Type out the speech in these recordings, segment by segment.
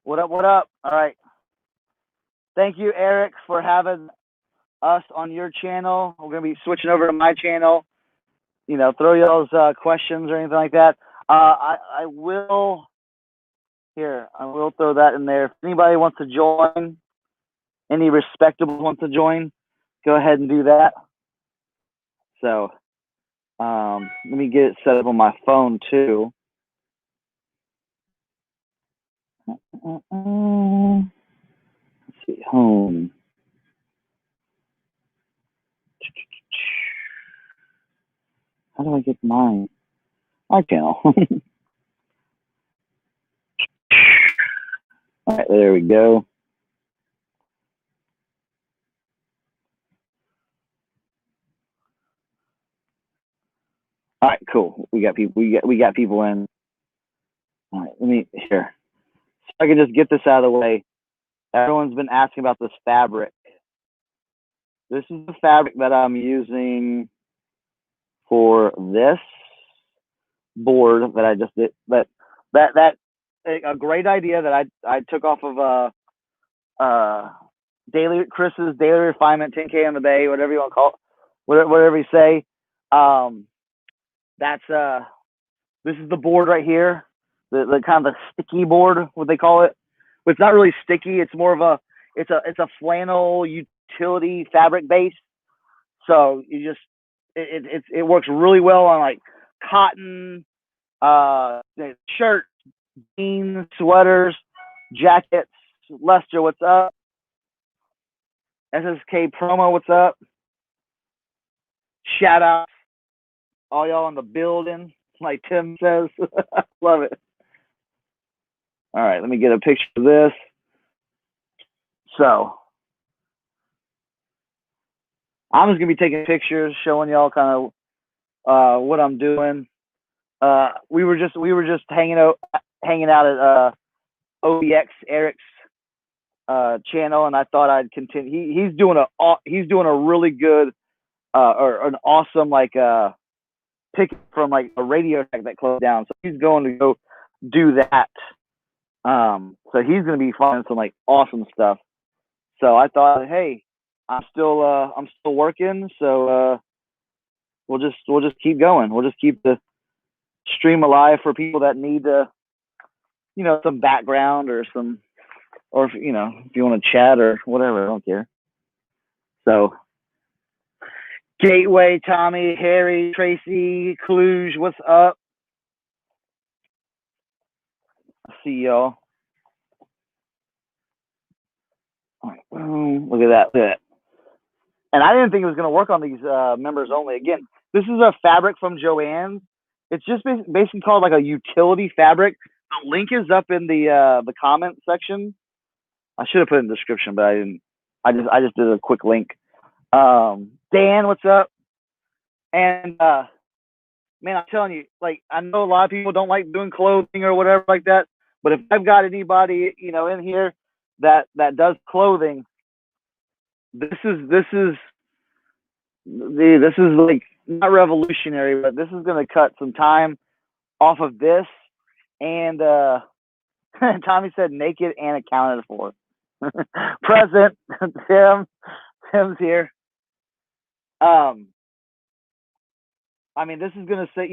What up? What up? All right. Thank you, Eric, for having us on your channel. We're gonna be switching over to my channel. You know, throw y'all's questions or anything like that. I will here. I will throw that in there. If anybody wants to join, any respectable wants to join, go ahead and do that. So let me get it set up on my phone too. Let's see, home. How do I get mine? My channel. All right, there we go. All right, cool. We got people. We got people in. All right, let me here. So I can just get this out of the way. Everyone's been asking about this fabric. This is the fabric that I'm using for this board that I just did. That a great idea that I took off of Chris's Daily Refinement 10K on the Bay, whatever you want to call it, whatever you say. That's this is the board right here, the kind of the sticky board, what they call it. But it's not really sticky. It's more of it's a flannel utility fabric base. So you just it works really well on like cotton, shirts, jeans, sweaters, jackets. Lester, what's up? SSK Promo, what's up? Shout out all y'all in the building, like Tim says. Love it. All right, let me get a picture of this. So I'm just gonna be taking pictures, showing y'all kind of what I'm doing. We were just hanging out at OBX Eric's channel, and I thought I'd continue. He's doing a really good or an awesome like pick from like a Radio Shack that closed down. So he's going to go do that. So he's going to be finding some like awesome stuff. So I thought, hey, I'm still working. So we'll just keep going. We'll just keep the stream alive for people that need some background or if you want to chat or whatever, I don't care. So Gateway, Tommy, Harry, Tracy, Cluj, what's up? I see y'all. Look at that. Look at that. And I didn't think it was going to work on these members only. Again, this is a fabric from Joann's. It's just basically called like a utility fabric. The link is up in the comment section. I should have put it in the description, but I didn't. I just did a quick link. Dan, what's up? And man, I'm telling you, like I know a lot of people don't like doing clothing or whatever like that, but if I've got anybody in here that does clothing, this is like not revolutionary, but this is going to cut some time off of this. And Tommy said naked and accounted for. Present. Tim's here. I mean, this is going to say,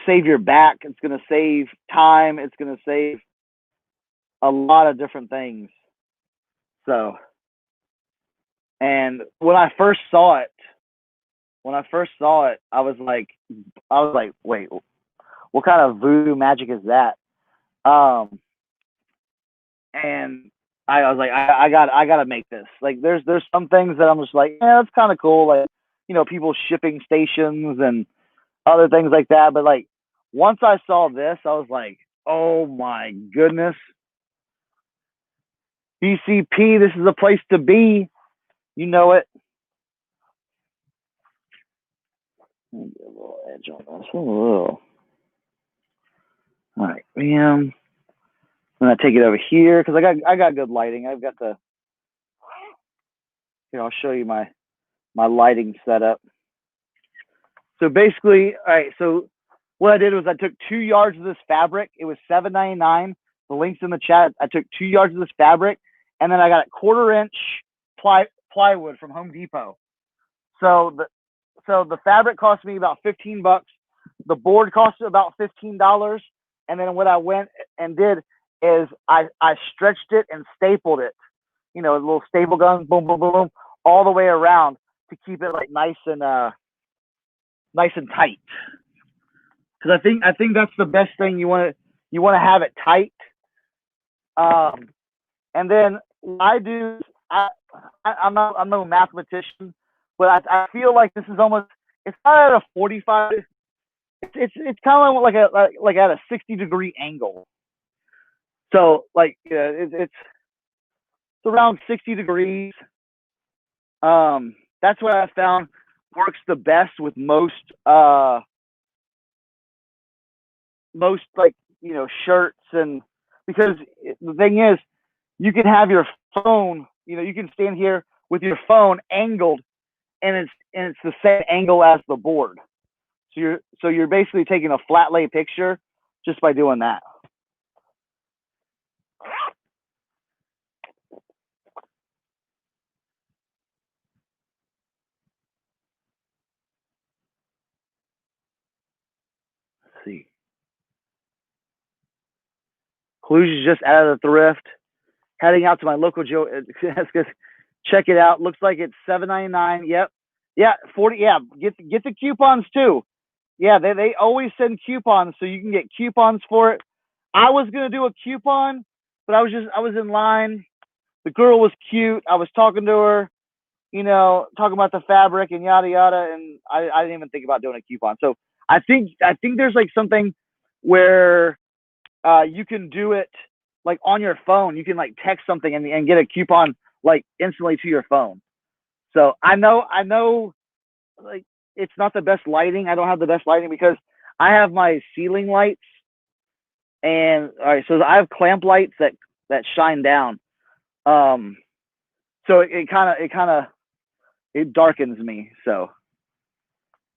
save your back. It's going to save time. It's going to save a lot of different things. So, and when I first saw it, I was like, wait, what kind of voodoo magic is that? And I was like, I gotta make this. Like, there's some things that I'm just like, yeah, that's kind of cool. Like, people shipping stations and other things like that. But like, once I saw this, I was like, oh my goodness. BCP, this is a place to be. You know it. Let me get a little edge on this. All right, bam. I'm gonna take it over here because I got good lighting. I've got the here. I'll show you my lighting setup. So basically, all right. So what I did was I took 2 yards of this fabric. It was $7.99. The link's in the chat. I took 2 yards of this fabric, and then I got a 1/4-inch plywood from Home Depot. So the fabric cost me about $15. The board cost about $15, and then what I went and did is I stretched it and stapled it. You know, a little staple gun, boom, boom, boom, boom, all the way around to keep it like nice and tight. Because I think that's the best thing. You want to have it tight. And then I do. I'm no mathematician, but I feel like this is almost. It's not at a 45. It's kind of like at a 60-degree angle. So like it's around 60 degrees. That's what I found works the best with most like shirts, and because the thing is you can have your phone, you can stand here with your phone angled, and it's the same angle as the board. So you're basically taking a flat lay picture just by doing that. Let's see. Cluj is just out of the thrift. Heading out to my local Joe. Check it out. Looks like it's $7.99. Yep. Yeah, 40. Yeah, get the coupons too. Yeah, they always send coupons, so you can get coupons for it. I was gonna do a coupon, but I was in line. The girl was cute. I was talking to her, talking about the fabric and yada yada, and I didn't even think about doing a coupon. So I think there's like something where you can do it like on your phone. You can like text something and get a coupon like instantly to your phone. So I know like it's not the best lighting. I don't have the best lighting because I have my ceiling lights, and all right, so I have clamp lights that shine down. So it kind of darkens me. So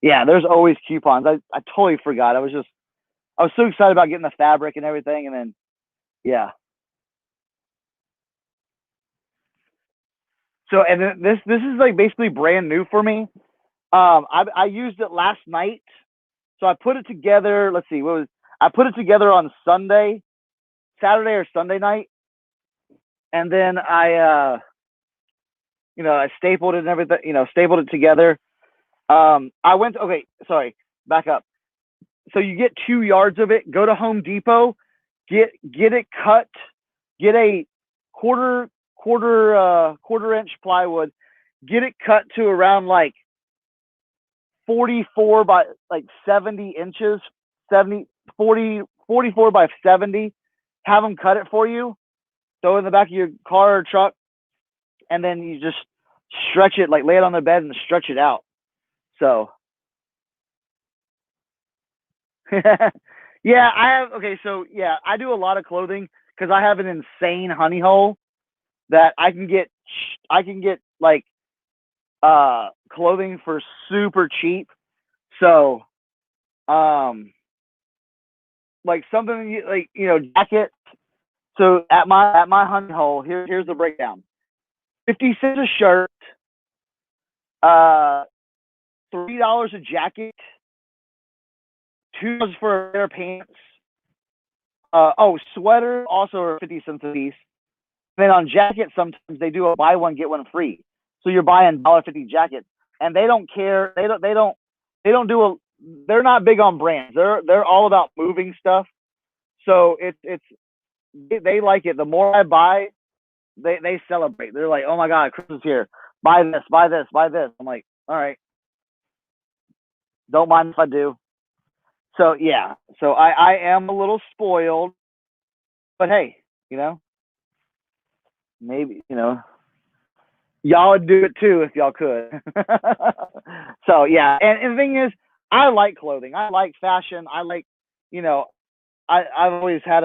yeah, there's always coupons. I totally forgot. I was so excited about getting the fabric and everything, and then yeah. So and then this is like basically brand new for me. I used it last night, so I put it together. Let's see, I put it together on Saturday or Sunday night, and then I stapled it and everything. Stapled it together. Okay, sorry, back up. So you get 2 yards of it. Go to Home Depot, get it cut. Get a quarter inch plywood. Get it cut to around like 44 by like 70 inches, 44 by 70. Have them cut it for you. Throw it in the back of your car or truck, and then you just stretch it, like lay it on the bed and stretch it out. So yeah, I do a lot of clothing because I have an insane honey hole that I can get like clothing for super cheap. So like something like jacket. So at my honey hole, here's the breakdown. 50 cents a shirt, $3 a jacket, $2 for a pair of pants. Sweater also are 50 cents a piece. And then on jackets, sometimes they do a buy one get one free. So you're buying $1.50 jackets, and they don't care. They're not big on brands. They're all about moving stuff. So they like it. The more I buy, they celebrate. They're like, oh my God, Christmas here. Buy this, buy this, buy this. I'm like, all right. Don't mind if I do. So yeah. So I am a little spoiled, but hey, maybe, y'all would do it too if y'all could. So yeah. And the thing is, I like clothing. I like fashion. I like, I've always had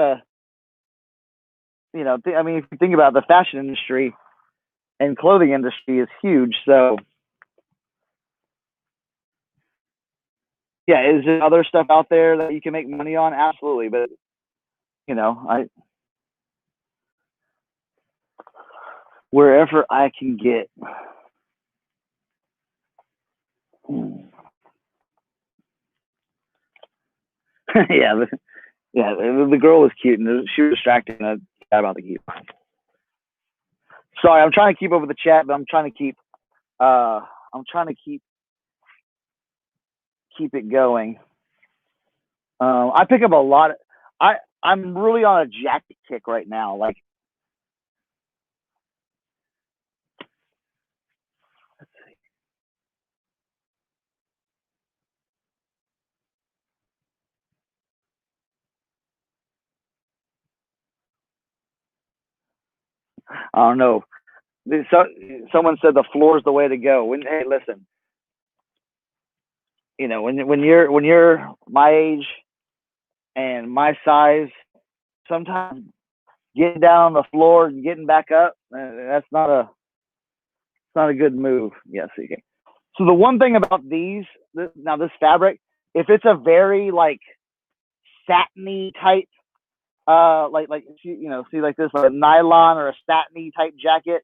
I mean, if you think about it, the fashion industry and clothing industry is huge. So yeah, is there other stuff out there that you can make money on? Absolutely. But wherever I can get. Yeah, yeah. The girl was cute, and she was distracting. I forgot about the key. Sorry, I'm trying to keep up with the chat, but I'm trying to keep. I'm trying to keep it going. I pick up a lot. I'm really on a jacket kick right now. Like, let's see. I don't know. So, someone said the floor is the way to go. Hey, listen. When you're my age and my size, sometimes getting down on the floor and getting back up, that's not a good move. Yes, okay. So the one thing about this fabric, if it's a very like satiny type, like see like this, like a nylon or a satiny type jacket,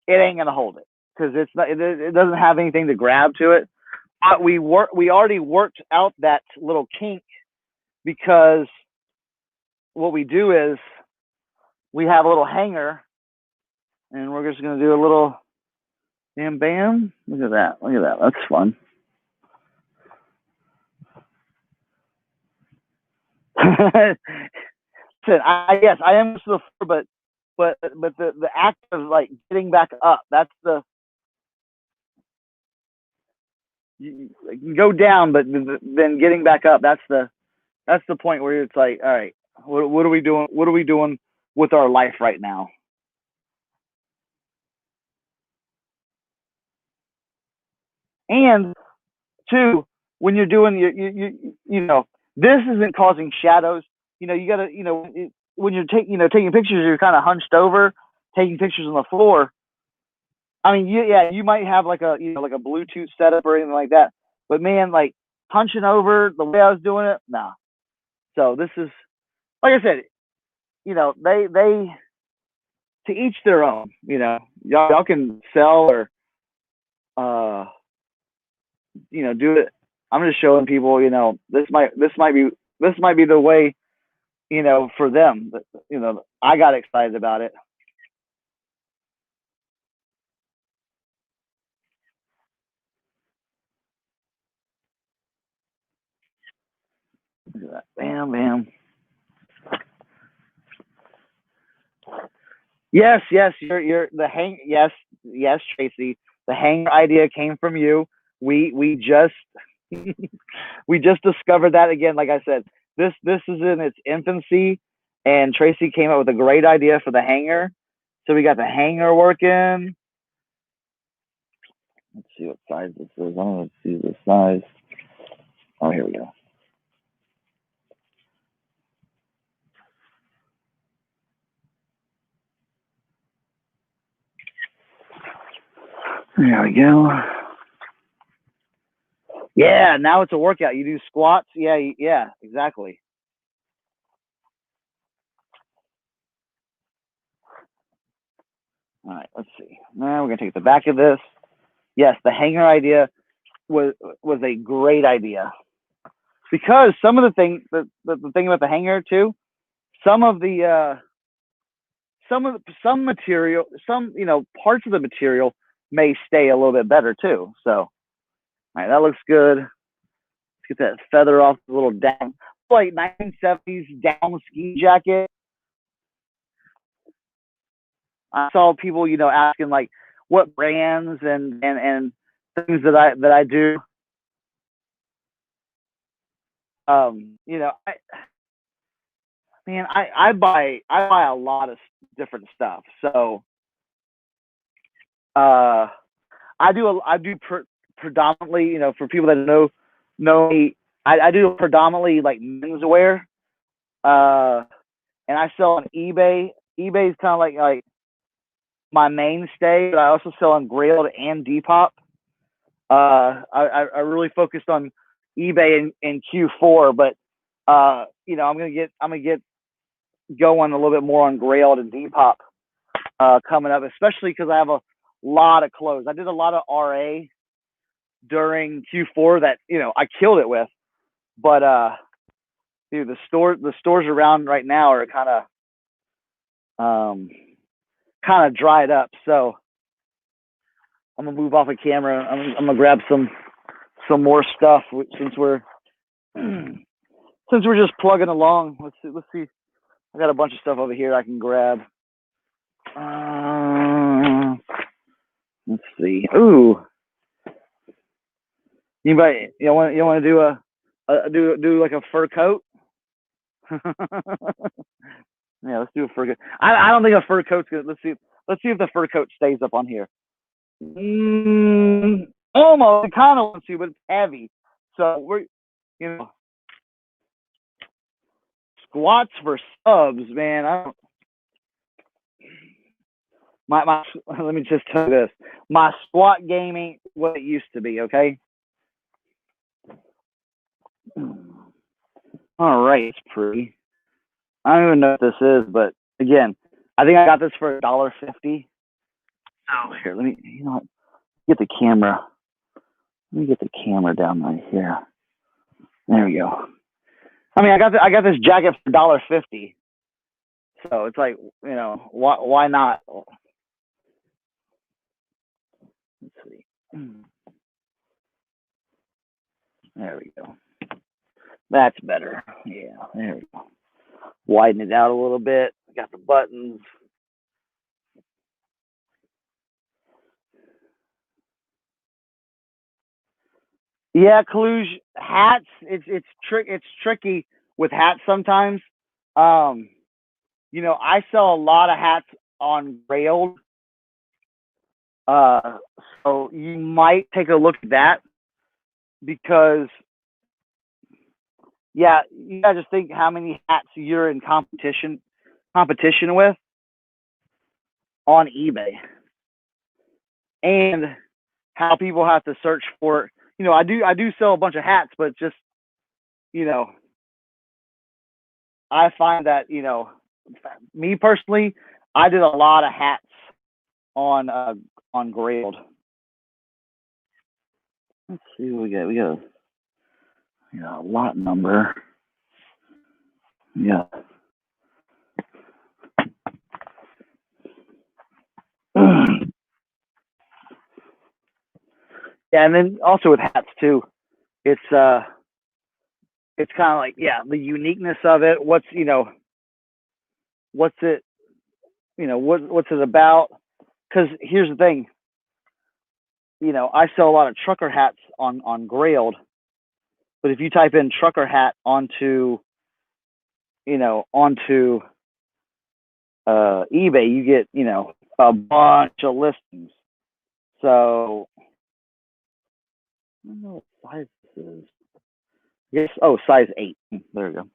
it ain't gonna hold it because it doesn't have anything to grab to it. But we already worked out that little kink because what we do is we have a little hanger and we're just gonna do a little bam bam. Look at that. That's fun. Yes, I am to the floor, but the act of like getting back up, that's the you can go down, but then getting back up, that's the point where it's like, all right, what are we doing? What are we doing with our life right now? And two, when you're doing this isn't causing shadows. You gotta when you're taking pictures, you're kind of hunched over, taking pictures on the floor. I mean, you might have like a like a Bluetooth setup or anything like that, but man, like hunching over the way I was doing it, nah. So this is, like I said, they to each their own. Y'all can sell or do it. I'm just showing people, this might be the way, for them. But, I got excited about it. Look at that. Bam, bam. Yes, you're the hang. Yes, Tracy. The hanger idea came from you. We just we just discovered that again. Like I said, this is in its infancy, and Tracy came up with a great idea for the hanger. So we got the hanger working. Let's see what size this is. I don't want to see the size. Oh, here we go. There we go. Yeah, now it's a workout. You do squats. Yeah, exactly. All right, let's see. Now we're gonna take the back of this. Yes, the hanger idea was a great idea because some of the thing about the hanger too, some of the some material, some parts of the material may stay a little bit better too. So, all right, that looks good. Let's get that feather off the little down, like 1970s down ski jacket. I saw people, asking like what brands and things that I do. I buy a lot of different stuff. So, I do predominantly, for people that know me, I do predominantly like menswear. And I sell on eBay. eBay is kind of like my mainstay, but I also sell on Grailed and Depop. I really focused on eBay in Q4, but I'm gonna get going a little bit more on Grailed and Depop coming up, especially because I have a lot of clothes. I did a lot of RA during Q4 that I killed it with, but dude, the stores around right now are kind of dried up. So I'm gonna move off of camera. I'm gonna grab some more stuff since we're just plugging along. Let's see. I got a bunch of stuff over here I can grab. Let's see. Ooh. Anybody? You want to do like a fur coat? Yeah, let's do a fur coat. I don't think a fur coat's good. Let's see if the fur coat stays up on here. Almost. I kind of want to, but it's heavy. So we're squats for subs, man. I don't. My let me just tell you this. My squat game ain't what it used to be, okay? All right, it's pretty. I don't even know what this is, but again, I think I got this for $1.50. Oh, here, let me get the camera. Let me get the camera down right here. There we go. I mean, I got this jacket for $1.50. So it's like, why not? Let's see. There we go. That's better. Yeah, there we go. Widen it out a little bit. Got the buttons. Yeah, Kaluge, hats. It's tricky with hats sometimes. I sell a lot of hats on Grailed. So you might take a look at that because, yeah, you gotta just think how many hats you're in competition with on eBay, and how people have to search for. I do sell a bunch of hats, but just I find that me personally, I did a lot of hats on Grailed. Let's see what we got. We got a lot number. Yeah. Yeah, and then also with hats too, it's kind of like, yeah, the uniqueness of it. What's it what's it about? Because here's the thing, I sell a lot of trucker hats on Grailed, but if you type in trucker hat onto eBay, you get a bunch of listings. So I don't know what size this is. Yes, size 8. There we go.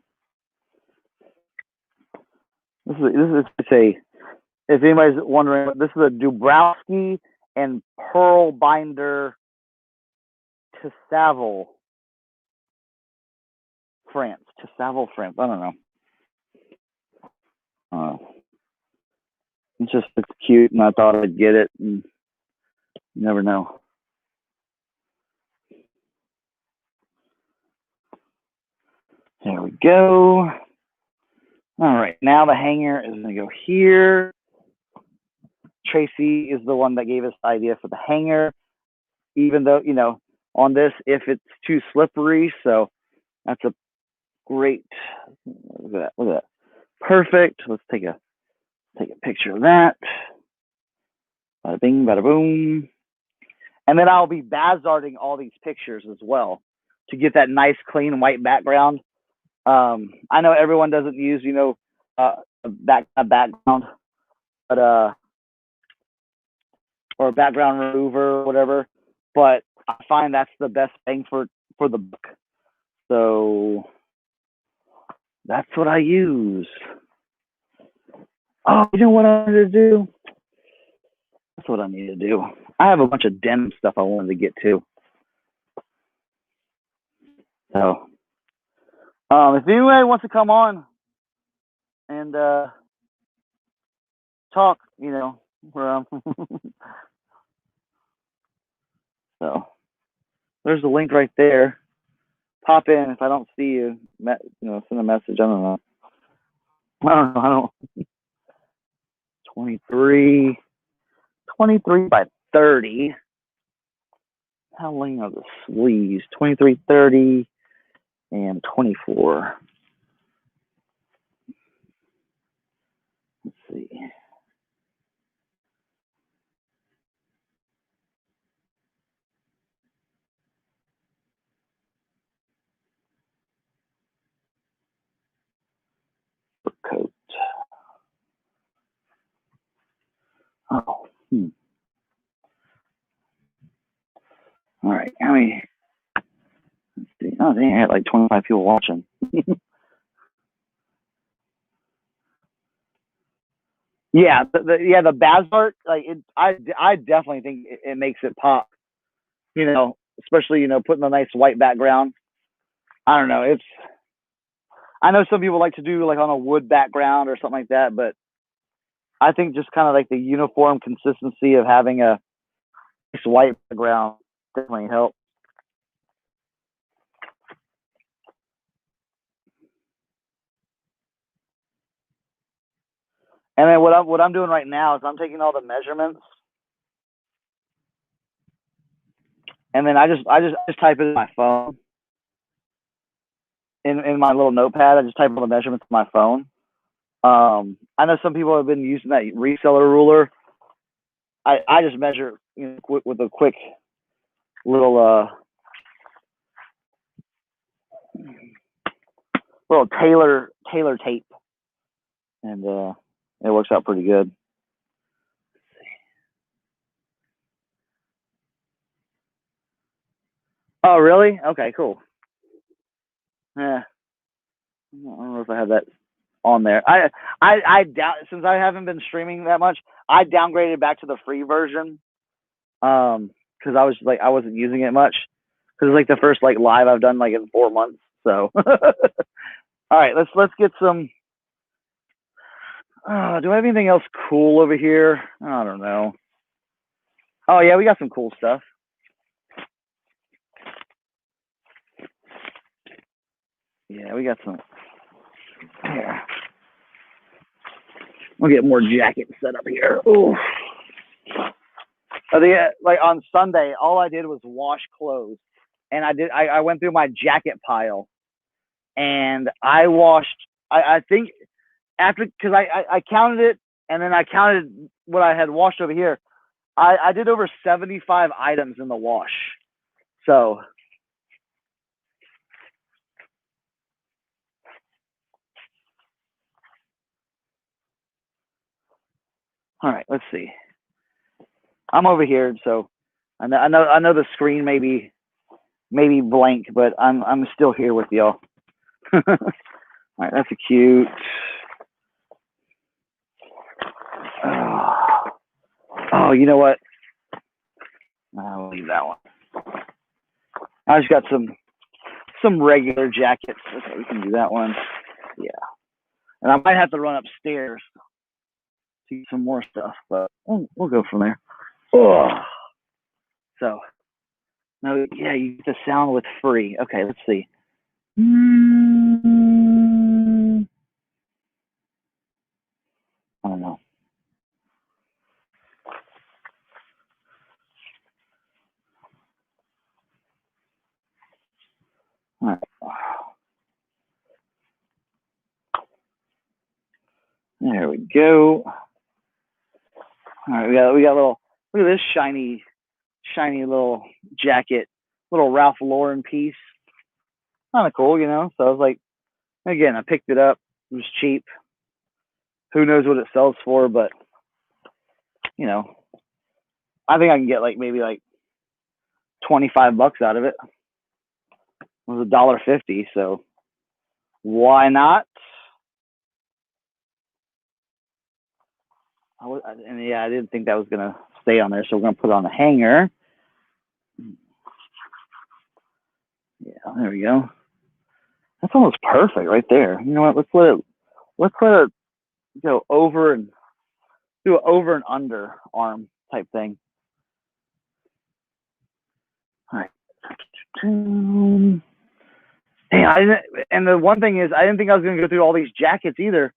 This is if anybody's wondering, this is a Dubrowski and Pearl Binder Tissavel, France. I don't know. It's cute, and I thought I'd get it, and you never know. There we go. All right, now the hanger is going to go here. Tracy is the one that gave us the idea for the hanger, even though, on this, if it's too slippery. So that's a great, look at that. Perfect. Let's take a picture of that. Bada bing, bada boom. And then I'll be bazzarding all these pictures as well to get that nice, clean, white background. I know everyone doesn't use, a background, but or a background remover or whatever. But I find that's the best thing for the book. So that's what I use. Oh, you know what I need to do? That's what I need to do. I have a bunch of denim stuff I wanted to get to. So, if anybody wants to come on and talk, you know, where I'm. So there's the link right there. Pop in if I don't see you. Send a message. I don't know. I don't. 23 by 30. How long are the sleeves? 23, 30, and 24. Let's see. Coat. Oh. All right. How many? Let's see. Oh, dang, I had like 25 people watching. Yeah, the Baz art, like I definitely think it makes it pop. Especially putting a nice white background. I don't know. I know some people like to do like on a wood background or something like that, but I think just kind of like the uniform consistency of having a nice white background definitely helps. And then what I'm doing right now is I'm taking all the measurements, and then I just type it in my phone in my little notepad. I just type all the measurements in my phone. I know some people have been using that reseller ruler. I just measure with a quick little tailor tape, and it works out pretty good. Oh, really? Okay, cool. Yeah, I don't know if I have that on there. I doubt, since I haven't been streaming that much, I downgraded back to the free version. Because I wasn't using it much. Because it's like the first like live I've done like in 4 months. So, all right, let's get some. Do I have anything else cool over here? I don't know. Oh yeah, we got some cool stuff. Yeah, we got some. Here, we'll get more jackets set up here. Ooh. Like on Sunday, all I did was wash clothes, and I went through my jacket pile, and I washed. I think after, because I counted it, and then I counted what I had washed over here. I did over 75 items in the wash. So, all right, let's see. I'm over here, so I know the screen may be blank, but I'm still here with y'all. All right, that's a cute. Oh, you know what? I'll leave that one. I just got some regular jackets. Okay, we can do that one. Yeah, and I might have to run upstairs to get some more stuff, but we'll go from there. Oh, so no, yeah, you get the sound with free. Okay, let's see. I don't know. All right. There we go. All right, we got a little. Look at this shiny little jacket, little Ralph Lauren piece. Kind of cool, So I was like, again, I picked it up. It was cheap. Who knows what it sells for, but I think I can get like maybe like $25 out of it. It was $1.50, so why not? And yeah, I didn't think that was gonna stay on there, so we're gonna put it on the hanger. Yeah, there we go. That's almost perfect right there. You know what? Let's let it go over and do an over and under arm type thing. All right. Dang, I didn't, and the one thing is, I didn't think I was going to go through all these jackets either.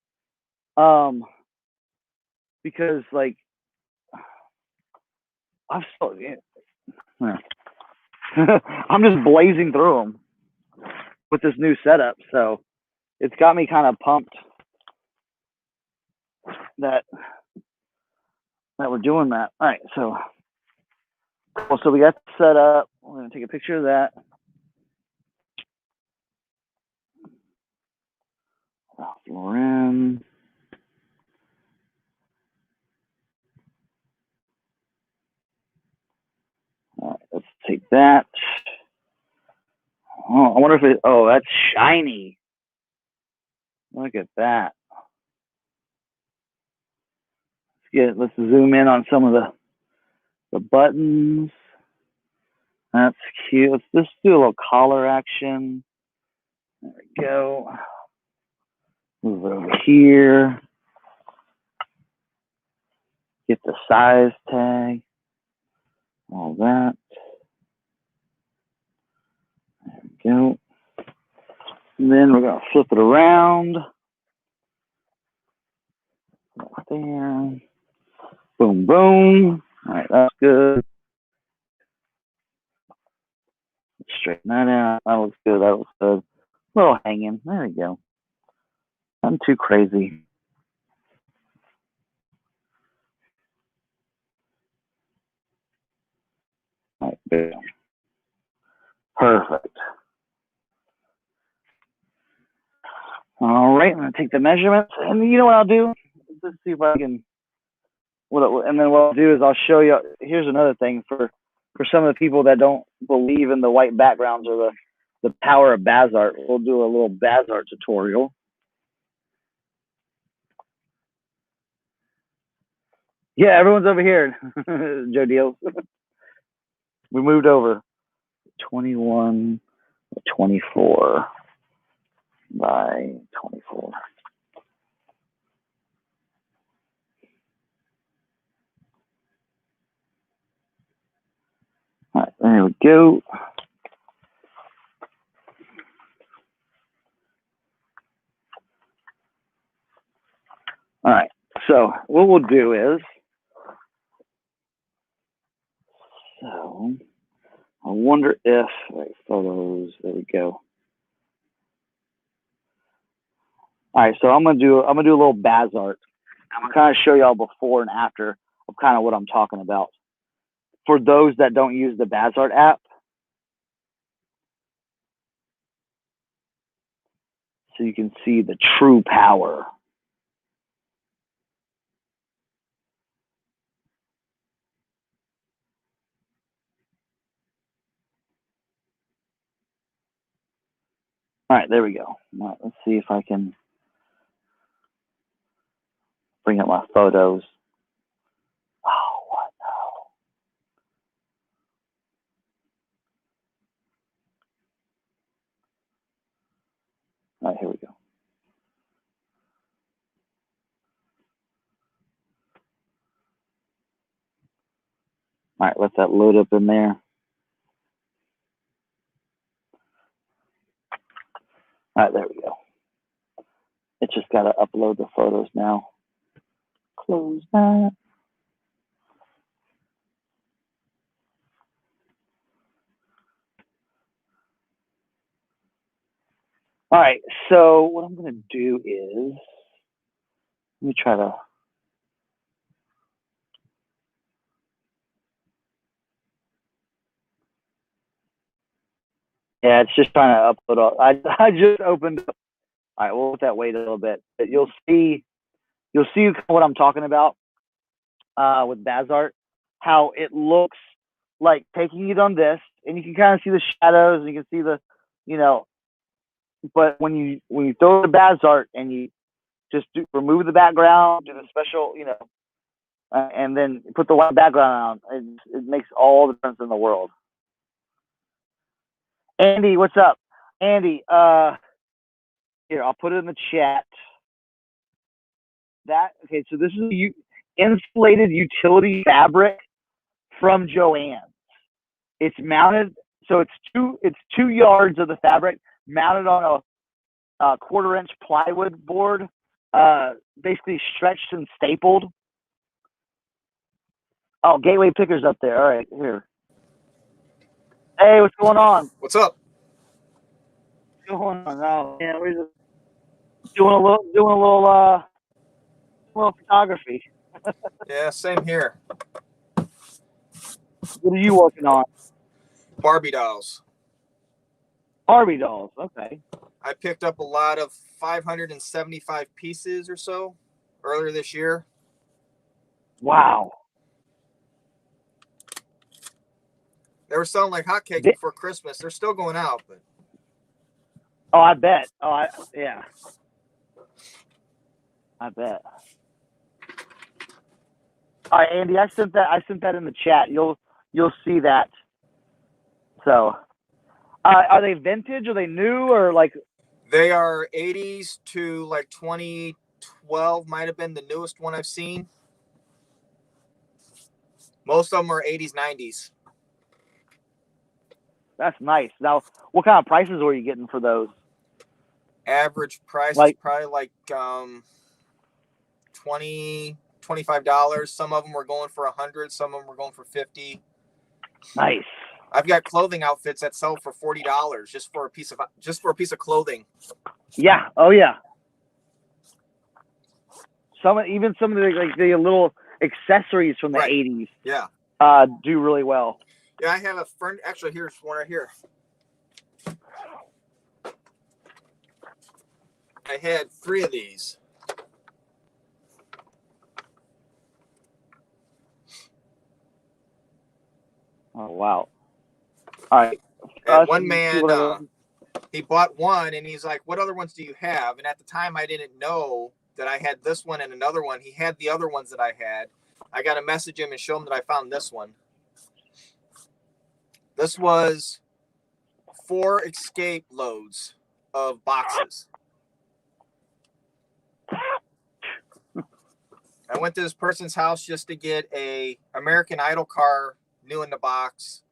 Because like, I'm so, yeah. I'm just blazing through them with this new setup. So it's got me kind of pumped that we're doing that. All right. So, well, so we got set up. We're going to take a picture of that. Lauren. All right, let's take that. Oh, I wonder if it, oh, that's shiny. Look at that. Let's zoom in on some of the buttons. That's cute. Let's just do a little collar action. There we go. Move it over here. Get the size tag. All that. There we go. And then we're going to flip it around. Right there. Boom, boom. All right, that's good. Straighten that out. That looks good. That looks good. A little hanging. There we go. Nothing too crazy. All right, boom. Perfect. All right, I'm going to take the measurements. And you know what I'll do? Let's see if I can. And then what I'll do is I'll show you. Here's another thing for some of the people that don't believe in the white backgrounds or the power of Bazart. We'll do a little Bazart tutorial. Yeah, everyone's over here. Joe Deals. We moved over. 21, 24 by 24. All right, there we go. All right, so what we'll do is, so I wonder if, photos, there we go. All right, so I'm gonna do a little Bazart. I'm gonna kind of show y'all before and after of kind of what I'm talking about. For those that don't use the Bazart app, so you can see the true power. All right, there we go. All right, let's see if I can bring up my photos. Oh, what no. All right, here we go. All right, let that load up in there. All right, there we go. It's just got to upload the photos now. Close that. All right, so what I'm going to do is, let me try to, yeah, it's just trying to upload all, I just opened up. All right, we'll let that wait a little bit. But you'll see what I'm talking about with Bazart, how it looks like taking it on this, and you can kind of see the shadows, and you can see the, you know, but when you throw the Bazart and you just remove the background, do the special, you know, and then put the white background on, it makes all the difference in the world. Andy, what's up? Andy, here, I'll put it in the chat. Okay, so this is insulated utility fabric from Joann's. It's mounted, so it's 2 yards of the fabric mounted on a 1/4 inch plywood board, basically stretched and stapled. Oh, Gateway Picker's up there. All right, here. Hey, what's going on? What's up? What's going on? Oh, man, we're just doing a little photography. Yeah, same here. What are you working on? Barbie dolls. Barbie dolls. Okay. I picked up a lot of 575 pieces or so earlier this year. Wow. They were selling like hotcakes before Christmas. They're still going out, but oh, I bet. Yeah. I bet. All right, Andy, I sent that in the chat. You'll see that. So, are they vintage? Are they new, or like? They are 80s to like 2012 might have been the newest one I've seen. Most of them are 80s, 90s. That's nice. Now, what kind of prices were you getting for those? Average price is probably like $20, $25. Some of them were going for $100. Some of them were going for $50. Nice. I've got clothing outfits that sell for $40 just for a piece of clothing. Yeah. Oh yeah. Some of the little accessories from the 80s. Yeah. Do really well. Yeah, I have a friend. Actually, here's one right here. I had 3 of these. Oh wow! All right. And one man, he bought one, and he's like, "What other ones do you have?" And at the time, I didn't know that I had this one and another one. He had the other ones that I had. I got to message him and show him that I found this one. This was 4 escape loads of boxes. I went to this person's house just to get a American Idol car new in the box.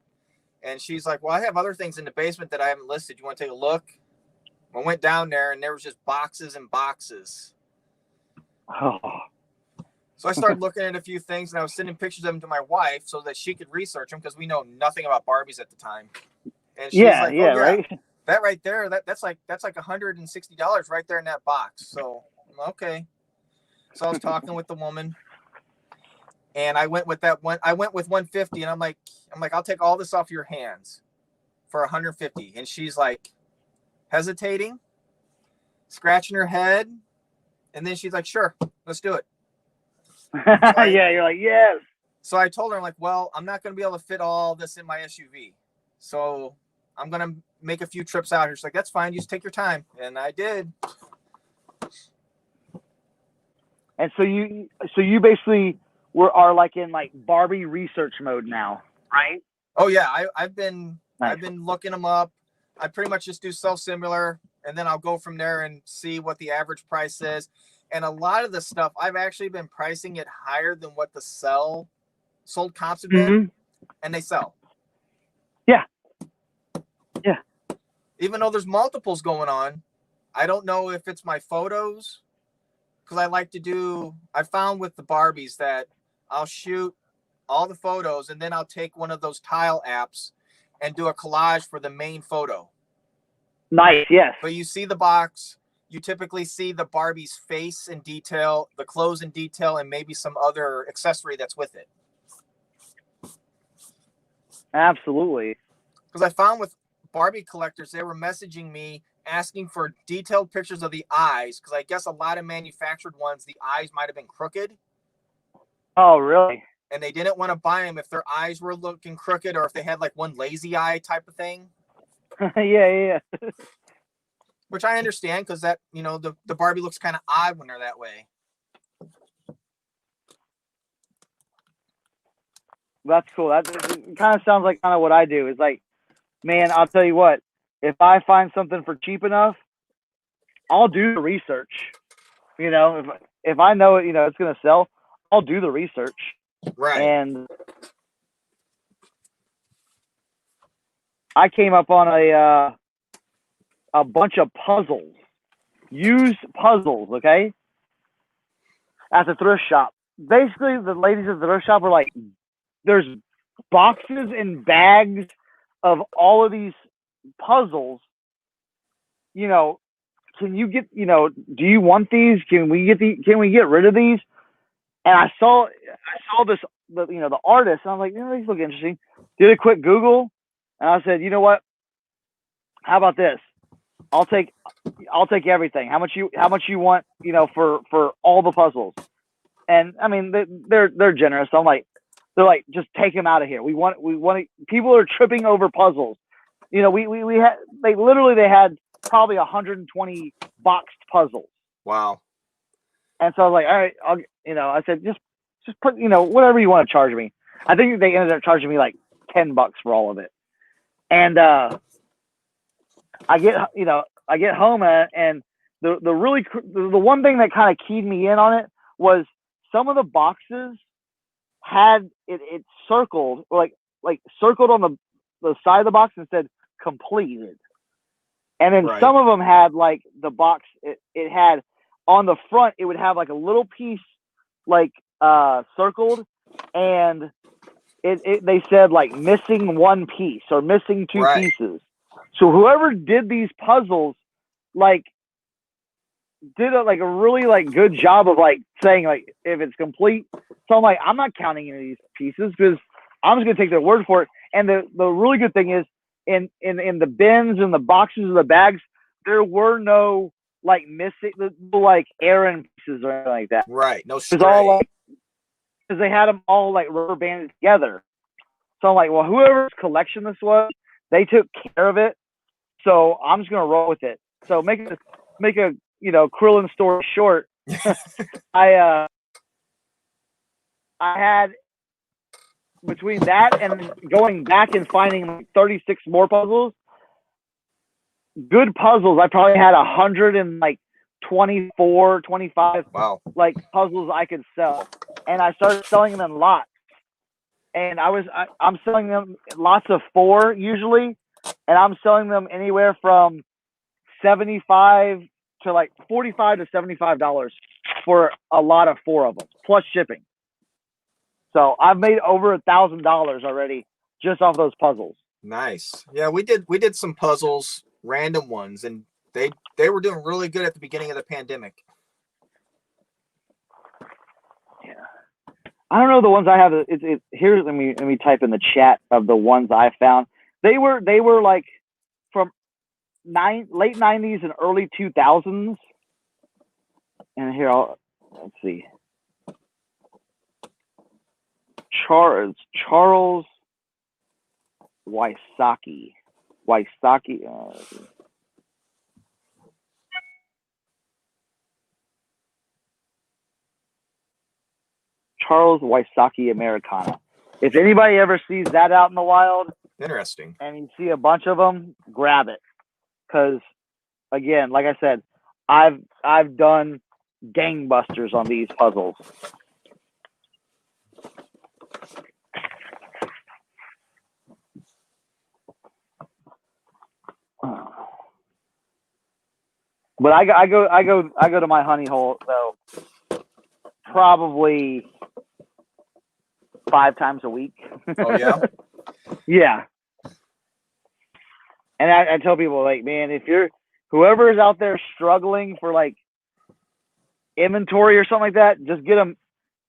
And she's like, well, I have other things in the basement that I haven't listed. You want to take a look? I went down there, and there was just boxes and boxes. Oh. So I started looking at a few things, and I was sending pictures of them to my wife so that she could research them because we know nothing about Barbies at the time. And she's like, oh, right. That right there, that's like $160 right there in that box. So okay. So I was talking with the woman, and I went with that one. I went with 150, and I'm like, I'll take all this off your hands for 150. And she's like hesitating, scratching her head, and then she's like, sure, let's do it. So you're like, yes. So I told her, I'm like, well, I'm not going to be able to fit all this in my SUV. So I'm going to make a few trips out here. She's like, that's fine. You just take your time. And I did. And so you basically are like in like Barbie research mode now, right? Oh yeah. I've been looking them up. I pretty much just do self-similar, and then I'll go from there and see what the average price is. And a lot of the stuff, I've actually been pricing it higher than what the sold comps have been, and they sell. Yeah. Yeah. Even though there's multiples going on, I don't know if it's my photos, because I found with the Barbies that I'll shoot all the photos, and then I'll take one of those tile apps and do a collage for the main photo. Nice, yes. But you see the box, you typically see the Barbie's face in detail, the clothes in detail, and maybe some other accessory that's with it. Absolutely. Because I found with Barbie collectors, they were messaging me asking for detailed pictures of the eyes, because I guess a lot of manufactured ones, the eyes might have been crooked. Oh, really? And they didn't want to buy them if their eyes were looking crooked, or if they had like one lazy eye type of thing. Yeah. Which I understand, because that, the Barbie looks kind of odd when they're that way. That's cool. That kind of sounds like kind of what I do. It's like, man, I'll tell you what, if I find something for cheap enough, I'll do the research. If I know it, it's going to sell, I'll do the research. Right. And I came up on a bunch of puzzles, used puzzles, okay, at the thrift shop. Basically, the ladies at the thrift shop were like, there's boxes and bags of all of these puzzles. You know, can you get, do you want these? Can we get rid of these? And I saw this, the artist, and I was like, these look interesting. Did a quick Google, and I said, you know what? How about this? I'll take everything. How much you want, for all the puzzles? And I mean, they're generous. So they're like, just take them out of here. We want people are tripping over puzzles. We had, they had probably 120 boxed puzzles. Wow. And so I was like, all right, I said, just put, whatever you want to charge me. I think they ended up charging me like $10 for all of it. And I get home and the one thing that kind of keyed me in on it was some of the boxes had it circled, like circled on the side of the box and said completed. And then some of them had like the box, it had on the front, it would have like a little piece like circled, and they said like missing one piece or missing two pieces. So whoever did these puzzles like did a really like good job of like saying like if it's complete. So I'm like, I'm not counting any of these pieces because I'm just gonna take their word for it. And the really good thing is in the bins and the boxes of the bags, there were no like missing like errand pieces or anything like that. Right. No stray. Because they had them all like rubber banded together. So I'm like, well, whoever's collection this was, they took care of it. So I'm just gonna roll with it. So make a Krillin story short. I had between that and going back and finding like 36 more puzzles, good puzzles. I probably had 124, 25 like puzzles I could sell, and I started selling them in lots. And I'm selling them lots of 4 usually, and I'm selling them anywhere from $75 to like $45 to $75 for a lot of 4 of them plus shipping. So I've made over $1,000 already just off those puzzles. Nice. Yeah, we did some puzzles, random ones, and they were doing really good at the beginning of the pandemic. Yeah. I don't know the ones I have. Here. Let me type in the chat of the ones I found. They were like from late 90s and early 2000s. And here let's see. Charles Wysocki. Charles Wysocki Americana. If anybody ever sees that out in the wild, interesting, and you see a bunch of them, grab it. Because again, like I said, I've done gangbusters on these puzzles. But I go to my honey hole though probably 5 times a week. Oh yeah. Yeah. And I tell people like, man, if whoever is out there struggling for like inventory or something like that, just get them,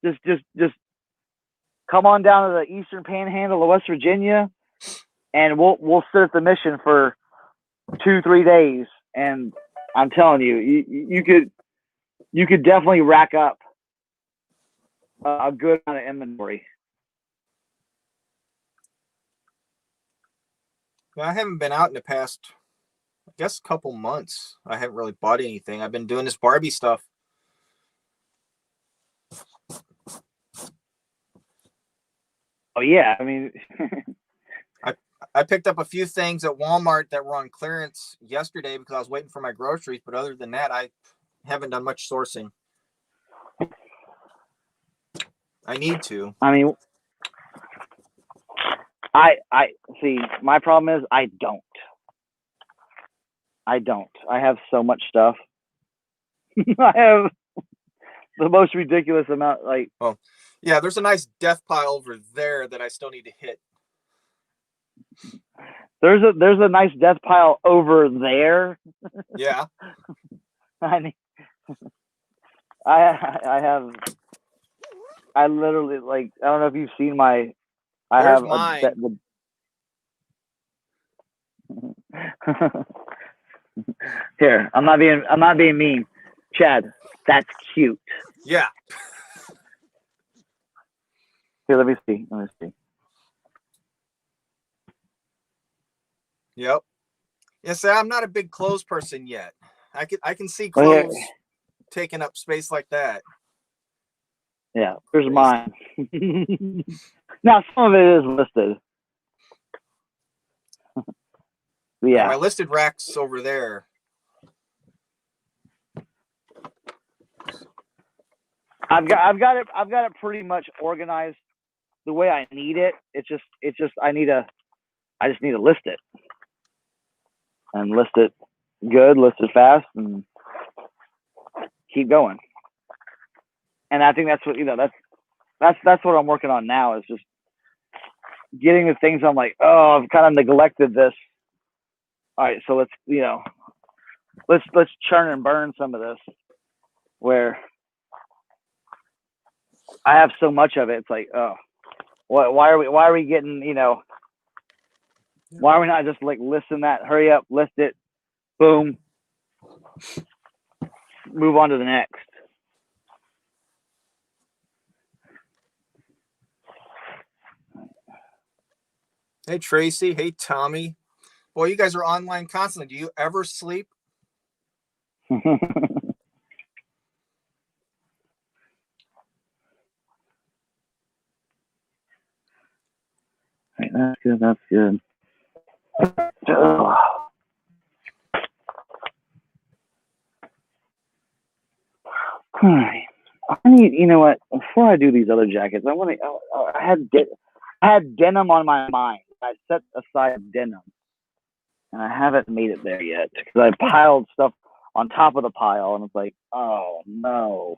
just come on down to the Eastern Panhandle of West Virginia, and we'll sit at the mission for 2-3 days. And I'm telling you, you could definitely rack up a good amount of inventory. I haven't been out in the past, I guess, couple months. I haven't really bought anything. I've been doing this Barbie stuff. Oh yeah, I mean, I picked up a few things at Walmart that were on clearance yesterday because I was waiting for my groceries. But other than that, I haven't done much sourcing. I need to. I mean, I see. My problem is I don't. I have so much stuff. I have the most ridiculous amount. Like, Oh, yeah. There's a nice death pile over there that I still need to hit. there's a nice death pile over there. Yeah. I have. I literally like. I don't know if you've seen my. I Where's have mine? Here, I'm not being mean. Chad, that's cute. Yeah. Here, let me see. Yep. Yes, I'm not a big clothes person yet. I can see Well, clothes taking up space like that. yeah, here's mine. Now some of it is listed. Yeah. My listed rack's over there. I've got it pretty much organized the way I need it. It's just I just need to list it. And list it good, list it fast, and keep going. And I think that's what that's what I'm working on now, is just getting the things I'm like, oh, I've kind of neglected this. All right, so let's churn and burn some of this, where I have so much of it. It's like, oh, why are we getting, why are we not just like listing that? Hurry up, list it, boom, move on to the next. Hey, Tracy. Hey, Tommy. Boy, you guys are online constantly. Do you ever sleep? Right, that's good. That's good. Oh. All right. I need, you know what? Before I do these other jackets, I had denim on my mind. I set aside denim, and I haven't made it there yet because I piled stuff on top of the pile, and it's like, oh no.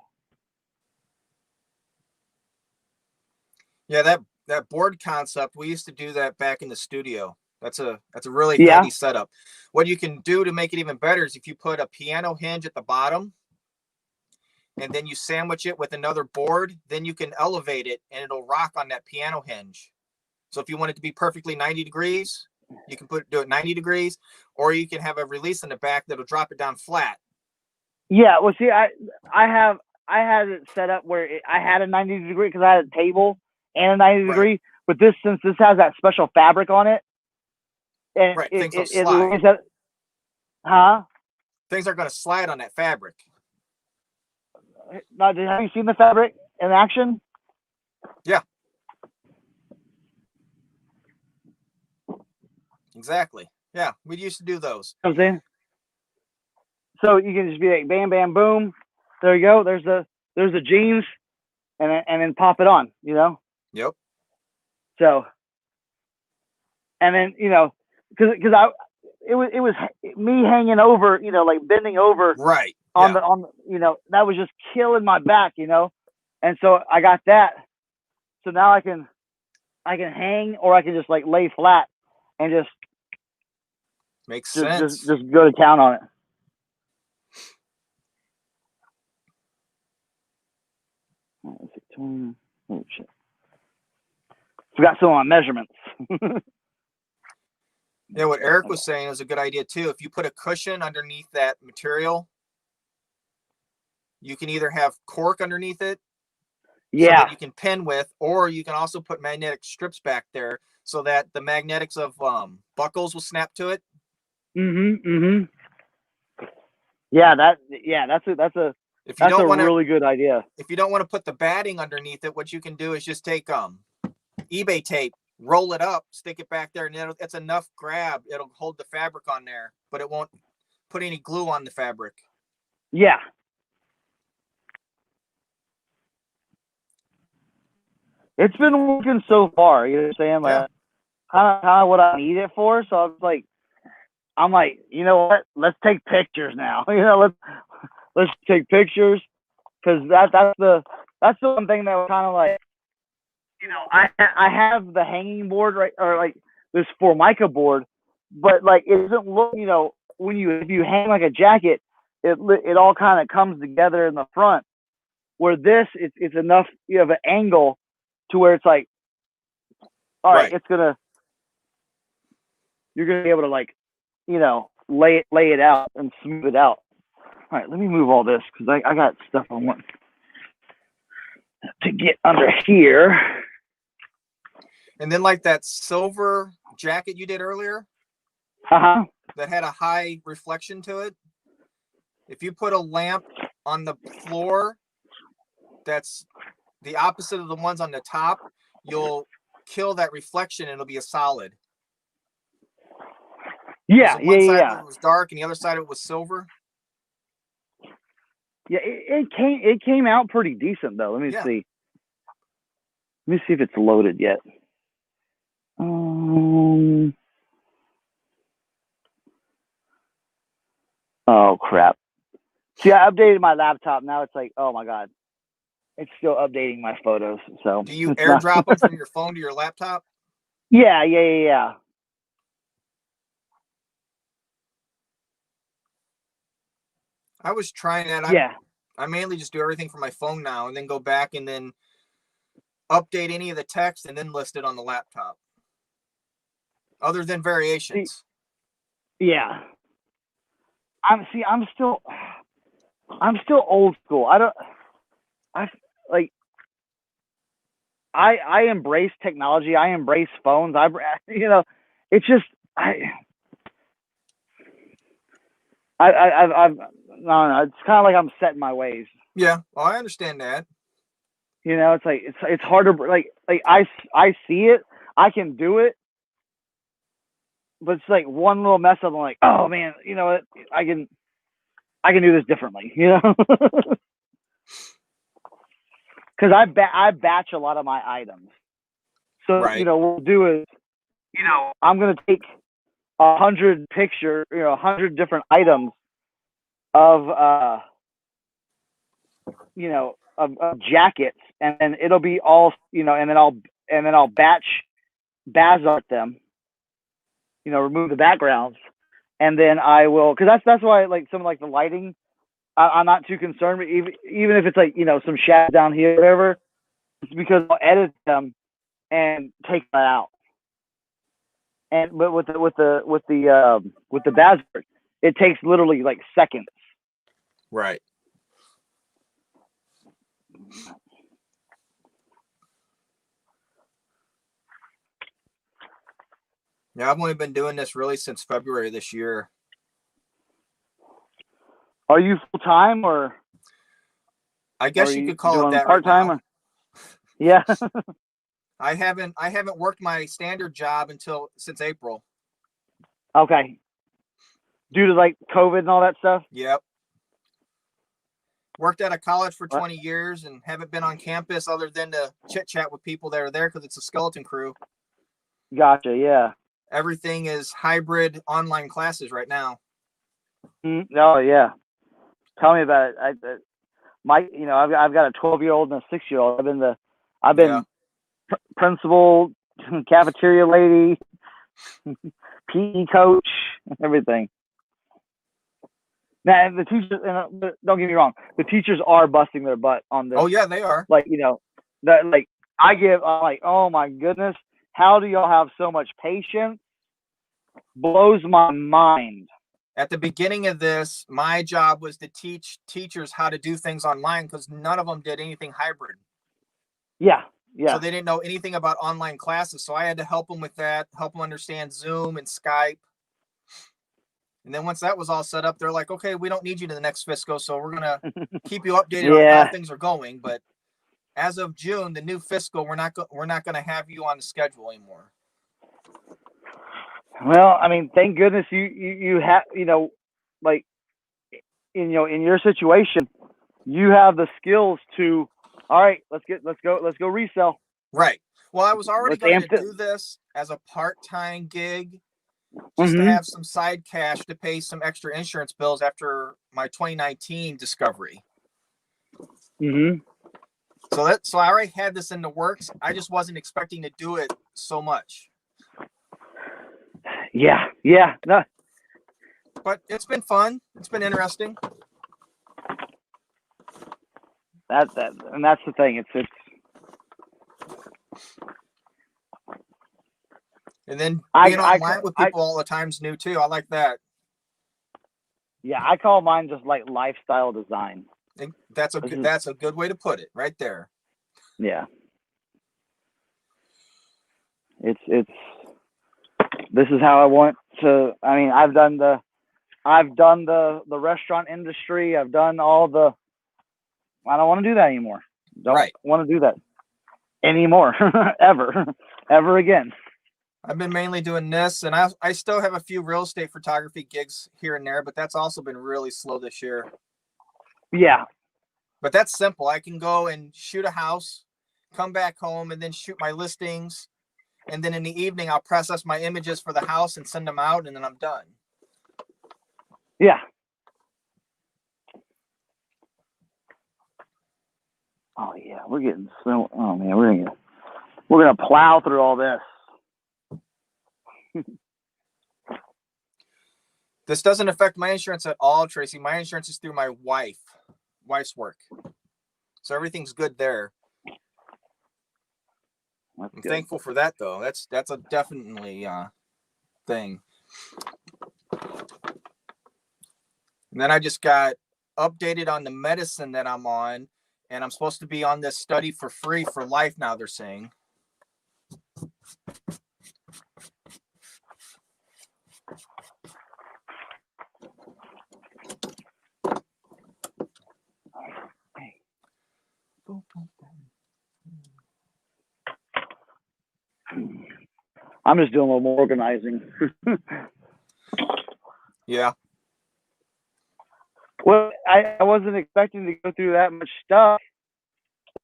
Yeah, that board concept, we used to do that back in the studio. That's a really Yeah. handy setup. What you can do to make it even better is if you put a piano hinge at the bottom and then you sandwich it with another board, then you can elevate it and it'll rock on that piano hinge. So if you want it to be perfectly 90 degrees, you can do it 90 degrees, or you can have a release in the back that'll drop it down flat. Yeah, well, see, I had it set up where I had a 90 degree because I had a table and a 90 degree, right. but since this has that special fabric on it, and right, things will it slide. Huh? Things are going to slide on that fabric. Now, have you seen the fabric in action? Yeah. Exactly. Yeah, we used to do those. You know what I'm saying? So you can just be like, bam, bam, boom. There you go. There's the jeans, and then pop it on. Yep. So, and then because it was me hanging over, like bending over. Right. On that was just killing my back, and so I got that. So now I can hang, or I can just like lay flat and just makes sense. Just go to town on it. Oh shit! Forgot some of my measurements. Yeah, what Eric was saying is a good idea too. If you put a cushion underneath that material, you can either have cork underneath it, so that you can pin with, or you can also put magnetic strips back there so that the magnetics of buckles will snap to it. Yeah, that's a really good idea. If you don't want to put the batting underneath it, what you can do is just take eBay tape, roll it up, stick it back there, and it's enough grab. It'll hold the fabric on there, but it won't put any glue on the fabric. Yeah. it's been working so far. You know what I'm saying? Like, kind of what I need it for. So I was like, I'm like, you know what? Let's take pictures now. Let's take pictures, because that's the one thing that was kind of like, I have the hanging board, right, or like this Formica board, but like it doesn't look, when if you hang like a jacket, it all kind of comes together in the front. Where this, it's enough, you have an angle to where it's like, all right, Right. you're gonna be able to, like, lay it out and smooth it out. All right, let me move all this, because I got stuff I want to get under here. And then like that silver jacket you did earlier Uh-huh. that had a high reflection to it. If you put a lamp on the floor that's the opposite of the ones on the top, you'll kill that reflection and it'll be a solid. Yeah, One side yeah. of it was dark and the other side of it was silver. Yeah, it came out pretty decent though. Let me see. Let me see if it's loaded yet. Oh crap. See, I updated my laptop. Now it's like, oh my god, it's still updating my photos. So do you airdrop them from your phone to your laptop? Yeah. I was trying that. Yeah. I mainly just do everything from my phone now, and then go back and then update any of the text and then list it on the laptop. Other than variations. Yeah. I'm still old school. I embrace technology. I embrace phones. It's just I've no, it's kind of like I'm set in my ways. Yeah, well, I understand that. It's like it's hard to like I see it, I can do it, but it's like one little mess up. I'm like, oh man, you know what? I can do this differently, because I batch a lot of my items. So right. what we'll do is, I'm gonna take 100 pictures, 100 different items of of jackets, and then it'll be all, and then I'll batch Bazart them, remove the backgrounds, and then I will, because that's why, like, some, like, the lighting, I'm not too concerned, but even if it's like, some shadows down here, whatever, it's because I'll edit them and take that out. But with the Bazart, it takes literally like seconds. Right. Yeah, I've only been doing this really since February this year. Are you full time, or? I guess you could call it that part time. Right now. Yeah. I haven't worked my standard job since April. Okay. Due to like COVID and all that stuff. Yep. Worked at a college for 20 years and haven't been on campus other than to chit chat with people that are there because it's a skeleton crew. Gotcha. Yeah. Everything is hybrid online classes right now. Oh yeah. Tell me about it. I've got a 12-year-old and a 6-year-old. I've been principal, cafeteria lady, PE coach, everything. Now the teachers, don't get me wrong, the teachers are busting their butt on this. Oh yeah, they are. Like, I'm like, oh my goodness, how do y'all have so much patience? Blows my mind. At the beginning of this, my job was to teach teachers how to do things online because none of them did anything hybrid. Yeah. So they didn't know anything about online classes. So I had to help them with that, help them understand Zoom and Skype. And then once that was all set up, they're like, okay, we don't need you to the next fiscal, so we're going to keep you updated on how things are going. But as of June, the new fiscal, we're not going to have you on the schedule anymore. Well, I mean, thank goodness you have, like, in your situation, you have the skills to, all right, let's go resell. Right. Well, I was already Let's going amp to it. do this as a part-time gig, just to have some side cash to pay some extra insurance bills after my 2019 discovery. Mm-hmm. So I already had this in the works. I just wasn't expecting to do it so much. Yeah. No. But it's been fun. It's been interesting. And that's the thing. It's. And then being online with people all the time's new too. I like that. Yeah, I call mine just like lifestyle design. I think that's a good way to put it, right there. Yeah. It's this is how I want to. I mean, I've done the restaurant industry. I've done all the. I don't want to do that anymore. Don't want to do that anymore ever again. I've been mainly doing this, and I still have a few real estate photography gigs here and there, but that's also been really slow this year. Yeah. But that's simple. I can go and shoot a house, come back home, and then shoot my listings. And then in the evening, I'll process my images for the house and send them out, and then I'm done. Yeah. Oh yeah, we're getting so. Oh man, we're gonna plow through all this. This doesn't affect my insurance at all, Tracy. My insurance is through my wife's work, so everything's good there. I'm thankful for that, though. That's a definitely thing. And then I just got updated on the medicine that I'm on, and I'm supposed to be on this study for free for life now, they're saying. I'm just doing a little more organizing. Yeah. Well, I wasn't expecting to go through that much stuff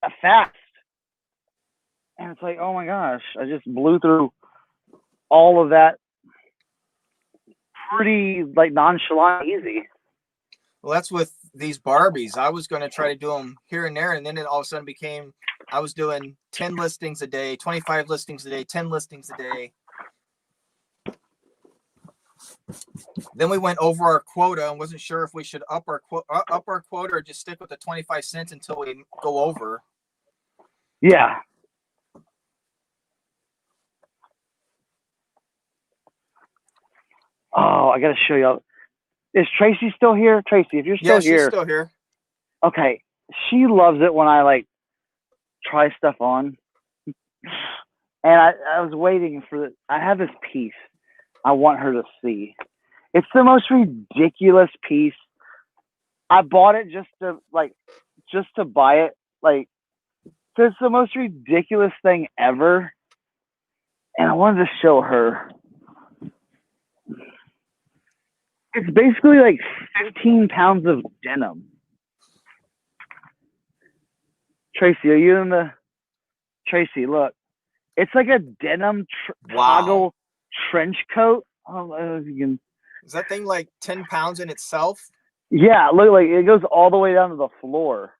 that fast. And it's like, oh my gosh, I just blew through all of that pretty like nonchalant, easy. Well, that's with these Barbies. I was going to try to do them here and there, and then it all of a sudden became I was doing 10 listings a day, 25 listings a day, 10 listings a day. Then we went over our quota and wasn't sure if we should up our quota or just stick with the 25 cents until we go over. Yeah. Oh, I got to show you. Is Tracy still here? Tracy, if you're still here. Yeah, she's still here. Okay. She loves it when I like try stuff on. And I was waiting for I have this piece I want her to see. It's the most ridiculous piece. I bought it just to buy it. Like, it's the most ridiculous thing ever. And I wanted to show her. It's basically like 15 pounds of denim. Tracy, are you in the... Tracy, look. It's like a denim toggle trench coat. I don't know if you can... Is that thing like 10 pounds in itself? Yeah, look, like it goes all the way down to the floor.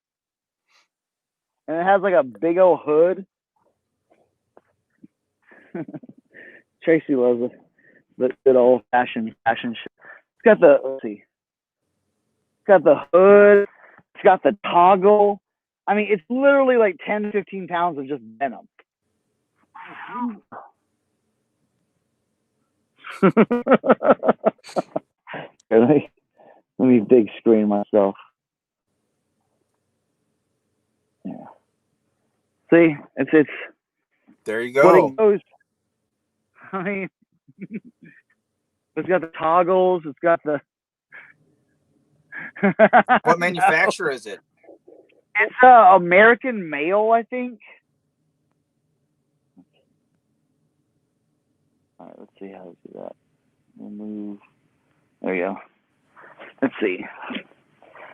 And it has like a big old hood. Tracy loves it. The good old fashioned fashion shit. It's got the, let's see. It's got the hood. It's got the toggle. I mean, it's literally like 10 to 15 pounds of just denim. Let me big screen myself. Yeah. See, it's. There you go. It goes. I mean, it's got the toggles. It's got the. What manufacturer is it? It's American Male, I think. All right, let's see how to do that. Remove. There you go. Let's see.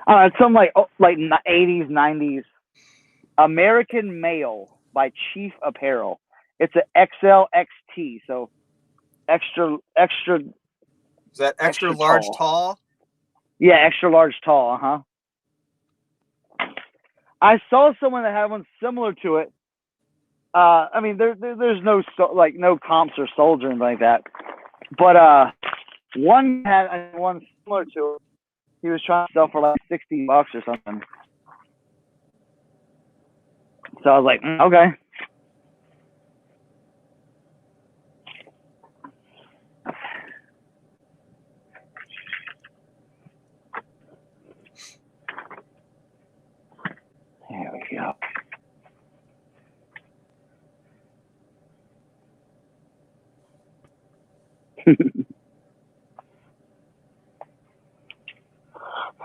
It's some like 80s, 90s. American Male by Chief Apparel. It's a XL XT, so extra. Is that extra Extra large tall. tall? Yeah, extra large tall. I saw someone that had one similar to it. I mean, there's no no comps or solds or anything like that. But one had one similar to it. He was trying to sell for like $60 or something. So I was like, okay. There we go.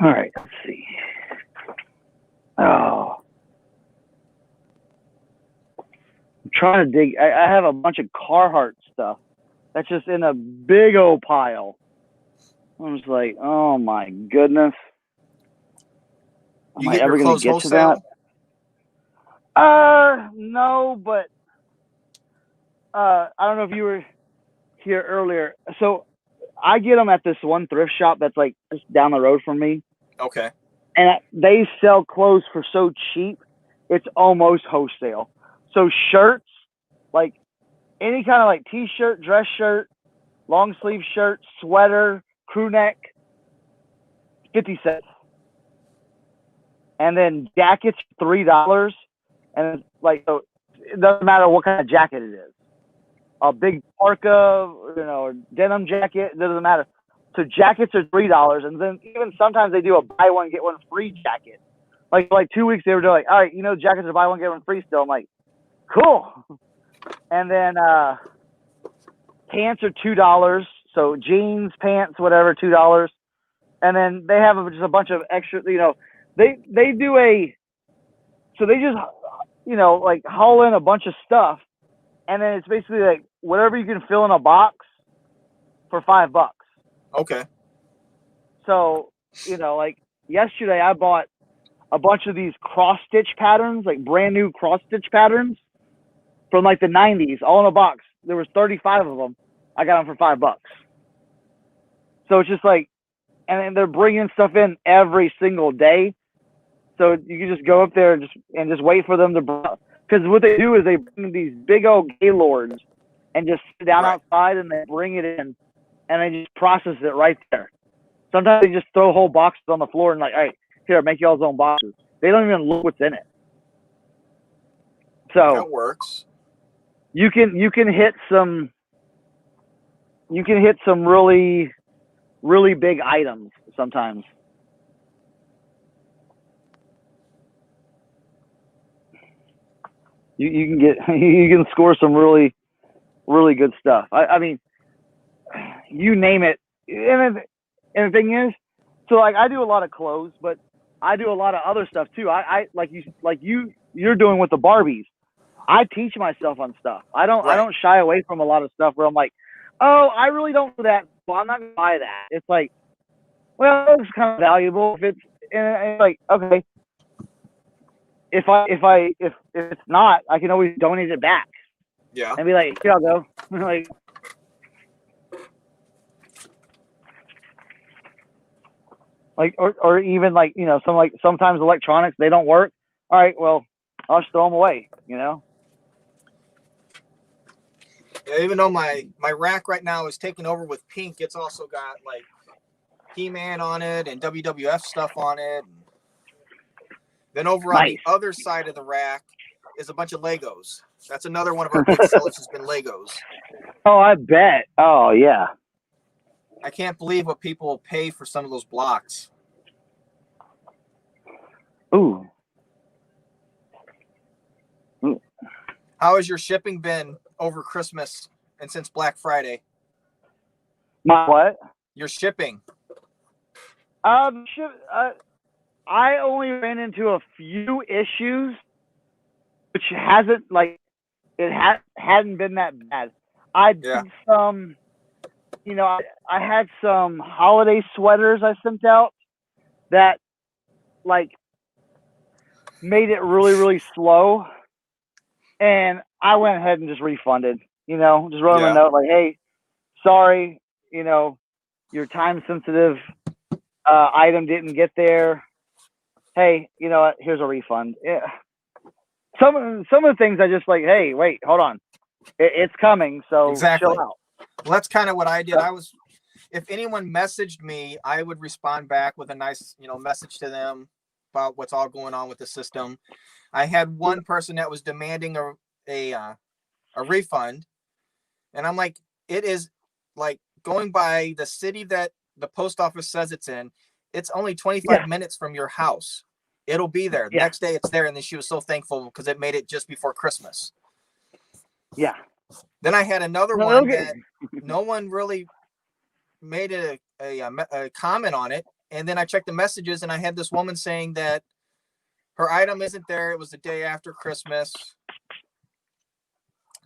All right, let's see. Oh. I'm trying to dig. I have a bunch of Carhartt stuff that's just in a big old pile. I'm just like, oh my goodness. You Am I get ever your going to clothes get wholesale? to that? No, but I don't know if you were here earlier. So I get them at this one thrift shop that's like just down the road from me. Okay. And they sell clothes for so cheap, it's almost wholesale. So shirts, like any kind of like t-shirt, dress shirt, long sleeve shirt, sweater, crew neck, 50 cents. And then jackets, $3. And it's like, so it doesn't matter what kind of jacket it is. A big parka, or denim jacket, it doesn't matter. So jackets are $3, and then even sometimes they do a buy one get one free jacket. Like 2 weeks they were doing like, all right, jackets are buy one get one free still. I'm like, cool. And then pants are $2. So jeans, pants, whatever, $2. And then they have just a bunch of extra. They do so they just like haul in a bunch of stuff, and then it's basically like whatever you can fill in a box for $5. Okay. So, like yesterday I bought a bunch of these cross stitch patterns, like brand new cross stitch patterns from like the 90s, all in a box. There was 35 of them. I got them for $5. So it's just like, and then they're bringing stuff in every single day. So you can just go up there and just wait for them to, because what they do is they bring these big old gaylords and just sit down outside and they bring it in and they just process it right there. Sometimes they just throw whole boxes on the floor and like, all right, here, make y'all's own boxes. They don't even look what's in it. So that works. You can hit some really, really big items sometimes. You can score some really, really good stuff. I mean, you name it. And the thing is, so like I do a lot of clothes, but I do a lot of other stuff too. I you're doing with the Barbies. I teach myself on stuff. I don't shy away from a lot of stuff where I'm like, oh, I really don't do that. Well, I'm not gonna buy that. It's like, well, it's kind of valuable. If it's like, okay, if it's not, I can always donate it back. Yeah. And be like, here I'll go. or even like, sometimes electronics, they don't work. All right, well, I'll just throw them away, Yeah, even though my rack right now is taken over with pink, it's also got like He-Man on it and WWF stuff on it. Then over on the other side of the rack is a bunch of Legos. That's another one of our big sellers has been Legos. Oh, I bet. Oh, yeah. I can't believe what people will pay for some of those blocks. Ooh. How has your shipping been over Christmas and since Black Friday? My what? Your shipping. I only ran into a few issues, which hasn't hadn't been that bad. I did some, I had some holiday sweaters I sent out that like made it really, really slow. And I went ahead and just refunded. Just wrote him a Yeah. note like, "Hey, sorry, your time sensitive item didn't get there. Hey, you know what? Here's a refund." Yeah. Some of the things I just like, hey, wait, hold on, it's coming, so Exactly. chill out. Well, that's kind of what I did. If anyone messaged me, I would respond back with a nice, message to them about what's all going on with the system. I had one person that was demanding a refund, and I'm like, it is like going by the city that the post office says it's in. It's only 25 minutes from your house. It'll be there. The next day it's there. And then she was so thankful because it made it just before Christmas. Yeah. Then I had another one that no one really made a comment on it. And then I checked the messages and I had this woman saying that her item isn't there. It was the day after Christmas.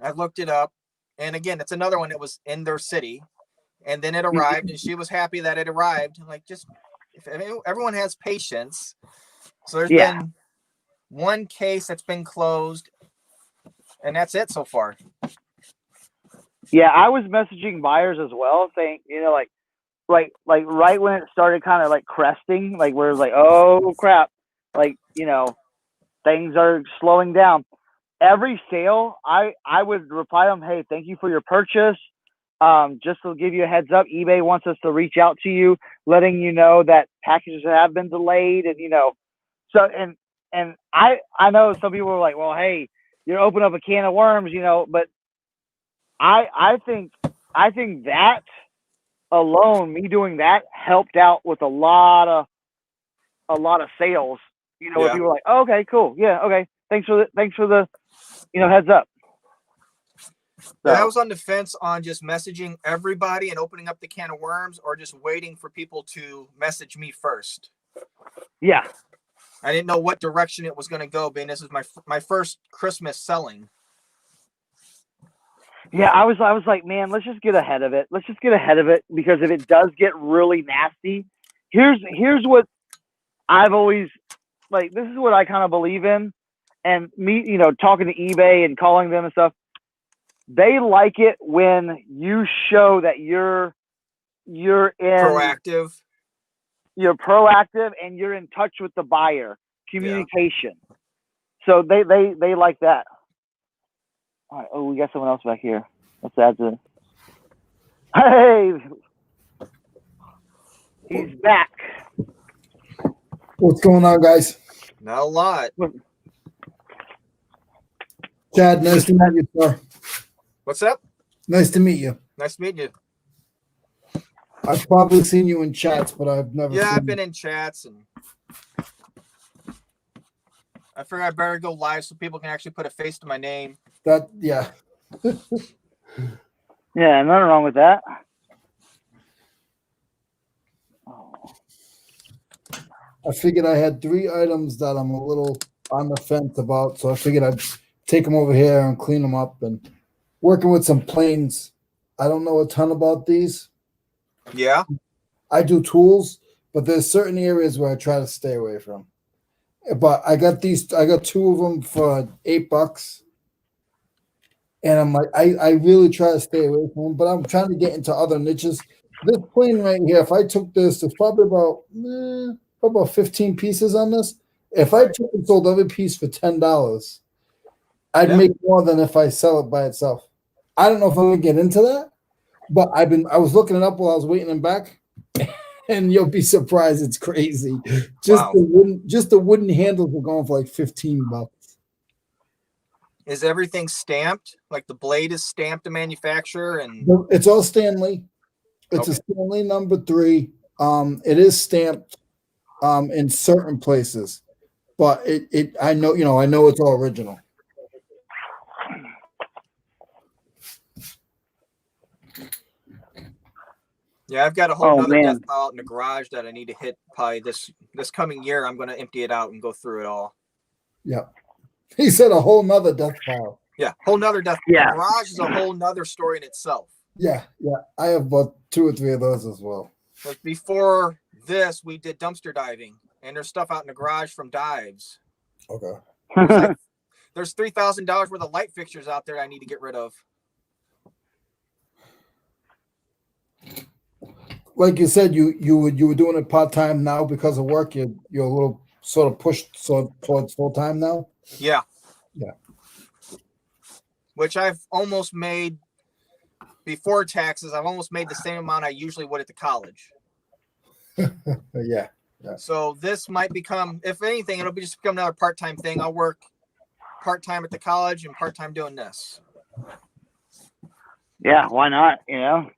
I looked it up. And again, it's another one that was in their city. And then it arrived and she was happy that it arrived. I'm like, everyone has patience. So there's been one case that's been closed, and that's it so far. Yeah, I was messaging buyers as well, saying, like right when it started kind of like cresting, like we're like, oh crap, like things are slowing down. Every sale, I would reply to them, hey, thank you for your purchase. Just to give you a heads up, eBay wants us to reach out to you, letting you know that packages have been delayed, and so and I know some people are like, well, hey, you're opening up a can of worms, but I think that alone, me doing that helped out with a lot of sales. Where people were like, oh, okay, cool, yeah, okay, thanks for the heads up. So. I was on the fence on just messaging everybody and opening up the can of worms, or just waiting for people to message me first. Yeah. I didn't know what direction it was going to go, being this is my first Christmas selling. Yeah, I was like, man, let's just get ahead of it. Because if it does get really nasty, here's what I've always like. This is what I kind of believe in, and me, talking to eBay and calling them and stuff. They like it when you show that you're proactive. You're proactive and you're in touch with the buyer. Communication. Yeah. So they like that. All right. Oh, we got someone else back here. Let's add to. Hey, he's back. What's going on, guys? Not a lot. Chad, nice to meet you, sir. What's up? Nice to meet you. Nice to meet you. I've probably seen you in chats, but I've never. Yeah, I've been in chats, and I figured I better go live so people can actually put a face to my name. Yeah. Yeah, nothing wrong with that. I figured I had 3 items that I'm a little on the fence about, so I figured I'd take them over here and clean them up. And working with some planes, I don't know a ton about these. Yeah. I do tools, but there's certain areas where I try to stay away from. But I got 2 of them for $8. And I'm like, I really try to stay away from them, but I'm trying to get into other niches. This plane right here, if I took this, there's probably about 15 pieces on this. If I took and sold every piece for $10, I'd make more than if I sell it by itself. I don't know if I'm gonna get into that, but I was looking it up while I was waiting in back, and you'll be surprised. It's crazy. Just the wooden handles are going for like $15. Is everything stamped? Like the blade is stamped to manufacturer, and it's all Stanley. It's a Stanley number 3. It is stamped in certain places, but I know it's all original. Yeah, I've got a whole other death pile out in the garage that I need to hit probably this coming year. I'm going to empty it out and go through it all. Yeah. He said a whole nother death pile. Yeah, whole nother death pile. Yeah. The garage is a whole nother story in itself. Yeah. I have about 2 or 3 of those as well. But before this, we did dumpster diving, and there's stuff out in the garage from dives. Okay. there's $3,000 worth of light fixtures out there I need to get rid of. Like you said, you were doing it part time. Now because of work, you're a little sort of pushed towards full time now. Yeah. Yeah. Which I've almost made before taxes. I've almost made the same amount I usually would at the college. Yeah. So this might become, if anything, it'll just become another part-time thing. I'll work part-time at the college and part-time doing this. Yeah, why not? You know.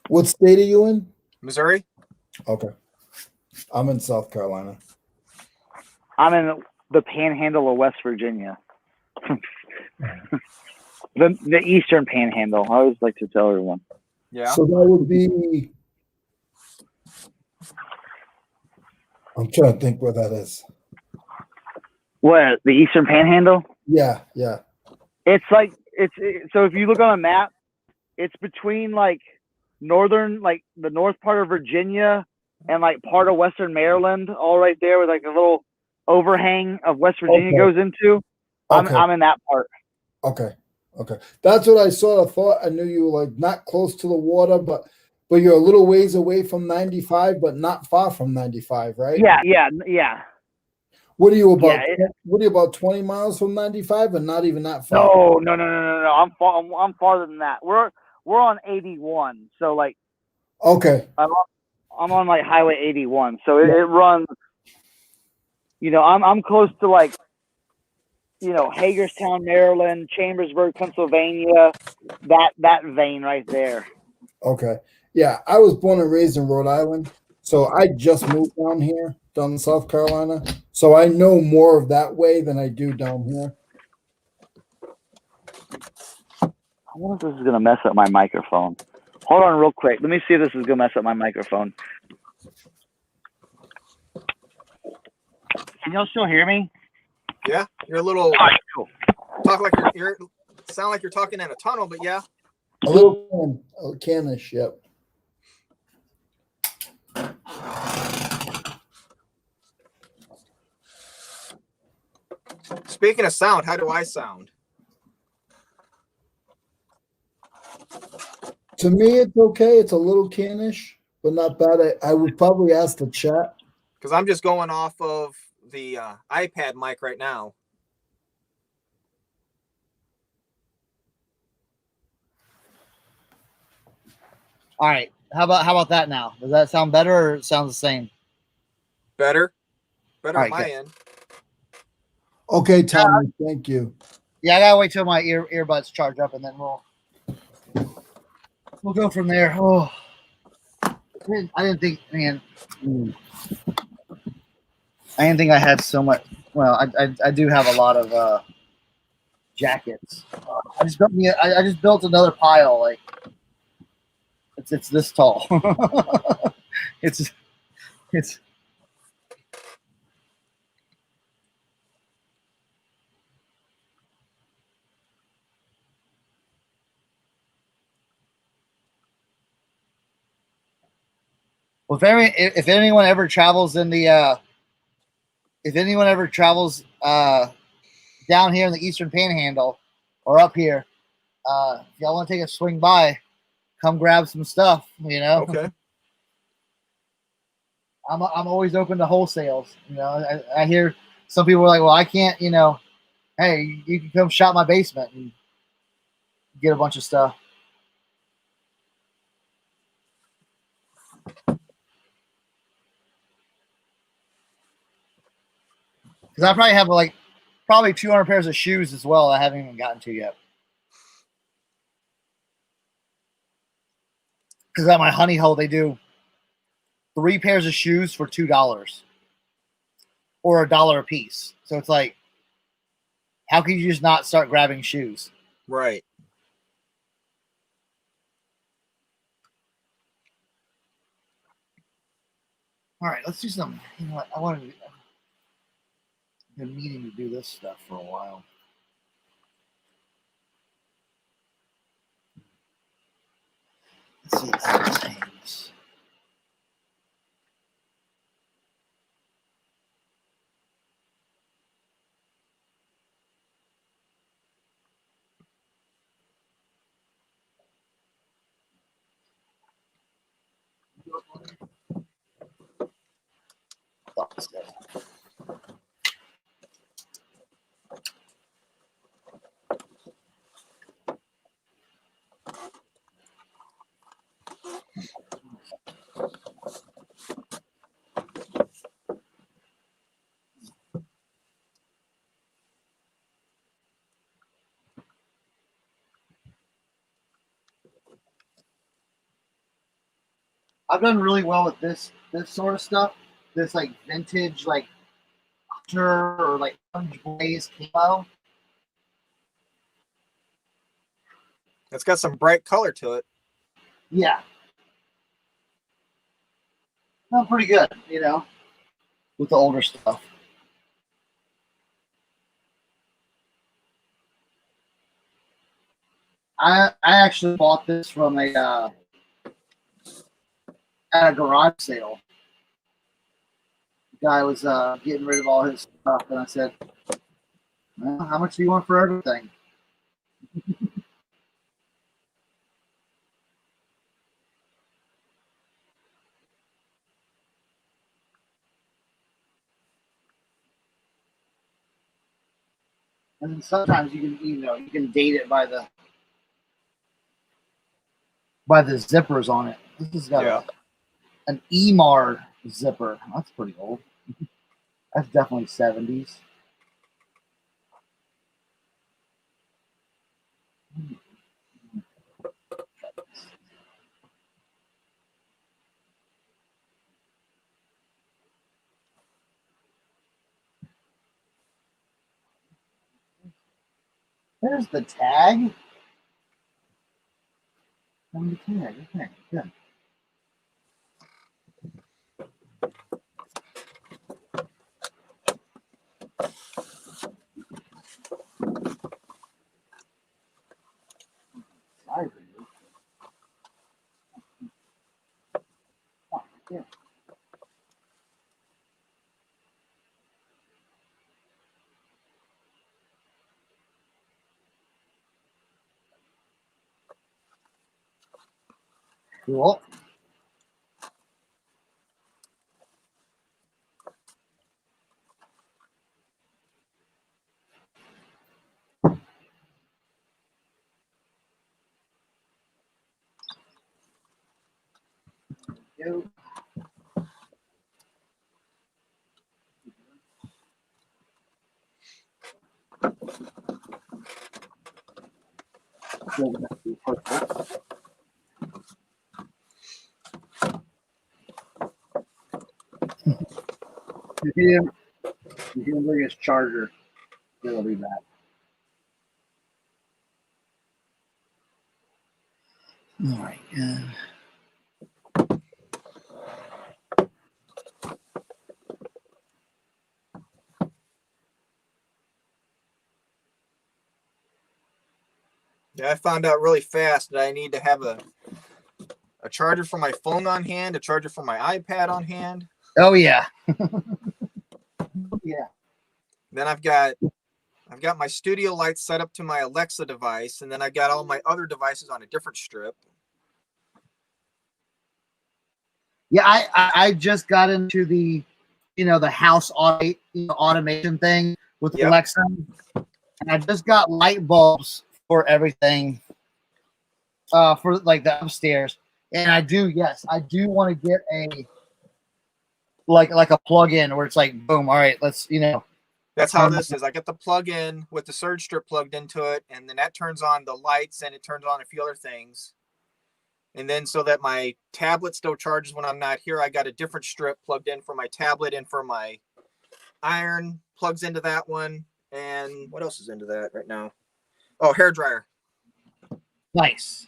What state are you in? Missouri? Okay. I'm in South Carolina. I'm in the Panhandle of West Virginia. the Eastern Panhandle. I always like to tell everyone. Yeah. So that would be. I'm trying to think where that is. What, the Eastern Panhandle? Yeah. It's like so if you look on a map, it's between like northern, like the north part of Virginia and like part of Western Maryland, all right there with like a little overhang of West Virginia goes into. Okay. I'm in that part. Okay. That's what I sort of thought. I knew you were like not close to the water, but you're a little ways away from 95, but not far from 95, right? Yeah. What are you about? Yeah, What are you about 20 miles from 95, and not even that far? No. I'm farther than that. We're on 81, so like. Okay. I'm on like Highway 81, so it runs. You know, I'm close to like, you know, Hagerstown, Maryland, Chambersburg, Pennsylvania, that vein right there. Okay. Yeah, I was born and raised in Rhode Island, so I just moved down in South Carolina. So I know more of that way than I do down here. I wonder if this is gonna mess up my microphone. Hold on, real quick. Let me see if this is gonna mess up my microphone. Can y'all still hear me? Yeah, you're a little. All right, cool. Talk like you're sound like you're talking in a tunnel, but yeah. A little canish, yep. Speaking of sound, how do I sound? To me, it's okay. It's a little canish, but not bad. I would probably ask the chat. Because I'm just going off of the iPad mic right now. All right. How about that now? Does that sound better or it sounds the same? Better All on right, my good. end. Okay, Tommy, thank you. Yeah, I gotta wait till my earbuds charge up and then we'll go from there. Oh, I didn't think, man. I didn't think I had so much. Well, I do have a lot of jackets. I just built another pile. Like it's this tall. it's. Well, if anyone ever travels in the if anyone ever travels down here in the Eastern Panhandle or up here, if y'all want to take a swing by, come grab some stuff. You know. Okay. I'm always open to wholesales. You know, I hear some people are like, well, I can't. You know, hey, you can come shop my basement and get a bunch of stuff. Because I probably have like 200 pairs of shoes as well I haven't even gotten to yet. Because at my honey hole, they do 3 pairs of shoes for $2 or $1 a piece. So it's like, how can you just not start grabbing shoes? Right. All right, let's do something. You know what? I've been meaning to do this stuff for a while. Let's see how this hangs. I've done really well with this sort of stuff. This like vintage like hunter or like orange blaze camo. It's got some bright color to it. Yeah. Not pretty good, you know, with the older stuff. I actually bought this from a at a garage sale. The guy was getting rid of all his stuff, and I said, well, "How much do you want for everything?" And then sometimes you can date it by the zippers on it. This has got an EMAR zipper. That's pretty old. That's definitely 70s. There's the tag. And the tag. Okay, good. Yeah. Cool. Go. You can bring his charger. It'll be back. All right. Yeah, I found out really fast that I need to have a charger for my phone on hand, a charger for my iPad on hand. Oh yeah. Yeah. Then I've got my studio lights set up to my Alexa device, and then I've got all my other devices on a different strip. Yeah, I just got into the the house automation thing with Alexa, and I just got light bulbs for everything for like the upstairs. And I do want to get a like a plug-in where it's like boom, all right, let's That's how this is. I get the plug-in with the surge strip plugged into it, and then that turns on the lights and it turns on a few other things. And then so that my tablet still charges when I'm not here, I got a different strip plugged in for my tablet, and for my iron plugs into that one. And what else is into that right now? Oh, hair dryer. Nice.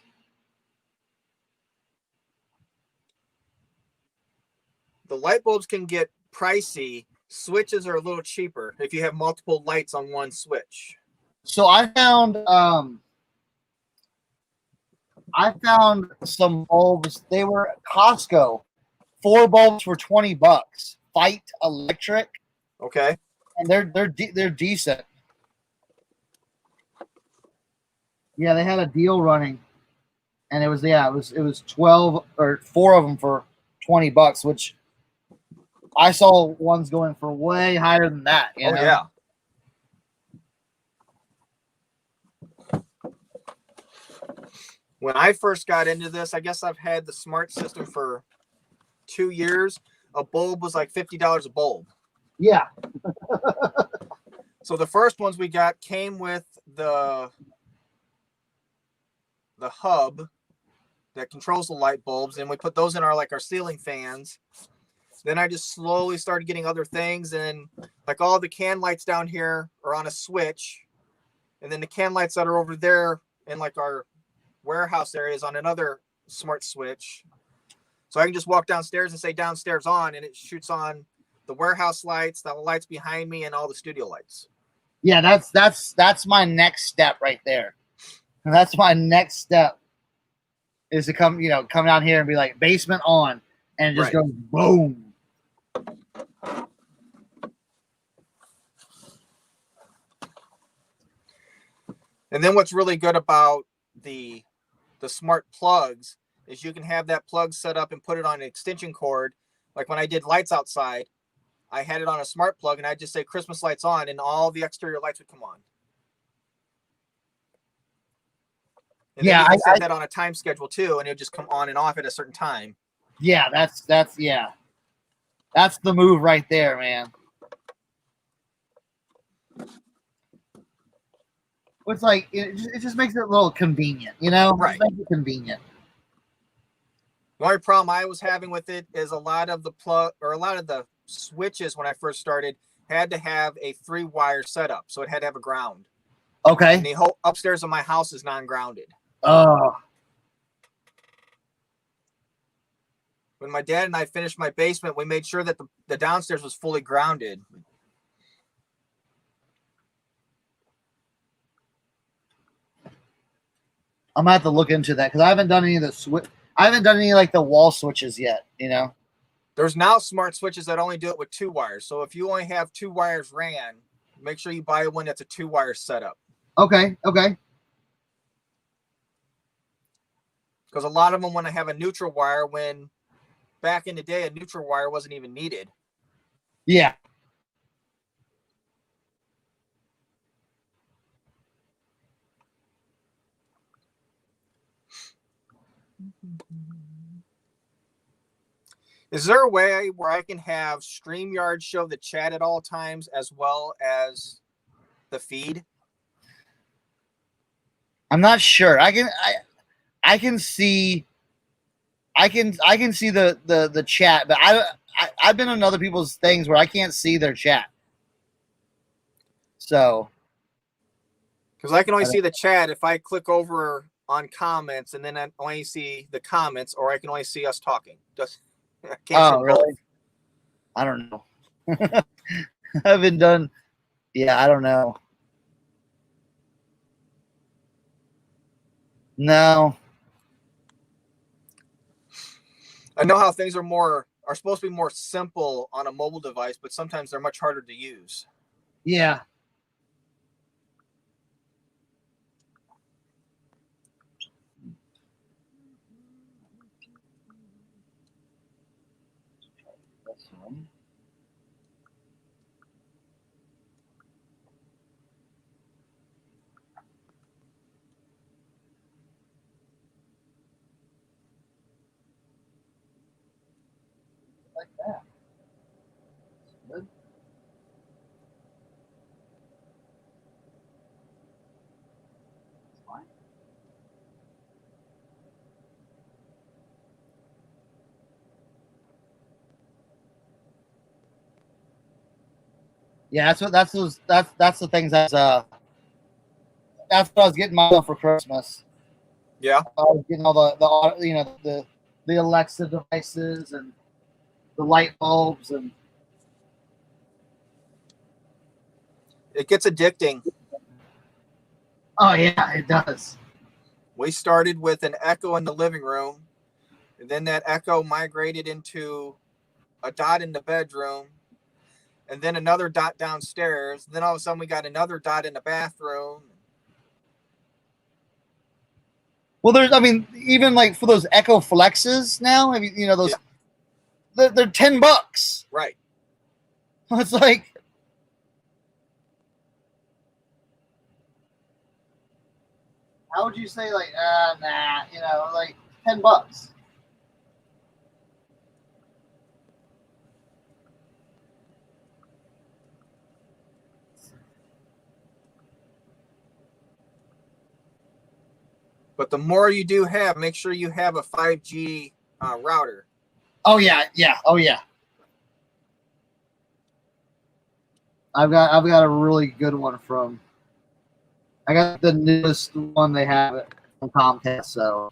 The light bulbs can get pricey. Switches are a little cheaper if you have multiple lights on one switch. So I found some bulbs. They were at Costco. 4 bulbs for $20. Fight Electric. Okay. And they're decent. Yeah, they had a deal running, and it was 12 or 4 of them for $20, which I saw ones going for way higher than that. You know? Yeah. When I first got into this, I guess I've had the smart system for 2 years. A bulb was like $50 a bulb. Yeah. So the first ones we got came with the hub that controls the light bulbs, and we put those in our ceiling fans. Then I just slowly started getting other things, and like all the can lights down here are on a switch, and then the can lights that are over there in like our warehouse area is on another smart switch. So I can just walk downstairs and say downstairs on, and it shoots on the warehouse lights, the lights behind me, and all the studio lights. Yeah, that's my next step right there. And that's my next step is to come down here and be like basement on, and it just goes boom. And then what's really good about the smart plugs is you can have that plug set up and put it on an extension cord. Like when I did lights outside, I had it on a smart plug, and I just say Christmas lights on, and all the exterior lights would come on. And then you can set that on a time schedule too, and it'll just come on and off at a certain time. Yeah, that's the move right there, man. It's like it just makes it a little convenient, you know? Right. It makes it convenient. The only problem I was having with it is a lot of the switches when I first started had to have a 3-wire setup, so it had to have a ground. Okay. And the whole upstairs of my house is non-grounded. Oh. When my dad and I finished my basement, we made sure that the downstairs was fully grounded. I'm gonna have to look into that because I haven't done any of like the wall switches yet, you know. There's now smart switches that only do it with 2 wires. So if you only have 2 wires ran, make sure you buy one that's a 2-wire setup. Okay. Because a lot of them want to have a neutral wire when back in the day, a neutral wire wasn't even needed. Yeah. Is there a way where I can have StreamYard show the chat at all times as well as the feed? I'm not sure. I can see the chat, but I've been on other people's things where I can't see their chat. So, because I can only see the chat if I click over on comments, and then I only see the comments, or I can only see us talking. I can't see really? Both. I don't know. I haven't done. Yeah, I don't know. No. I know how things are supposed to be more simple on a mobile device, but sometimes they're much harder to use. Yeah. Like that. Good. Fine. Yeah, that's the things that's what I was getting myself for Christmas. Yeah. I was getting all the Alexa devices and the light bulbs, and it gets addicting. Oh yeah, it does. We started with an Echo in the living room, and then that Echo migrated into a Dot in the bedroom, and then another Dot downstairs. And then all of a sudden we got another Dot in the bathroom. Well, even like for those Echo Flexes now, those. Yeah. they're $10. Right. It's like, how would you say like, nah, you know, like $10. But the more you do have, make sure you have a 5G router. Oh yeah, oh yeah. I've got a really good one from. I got the newest one they have from Comcast. So.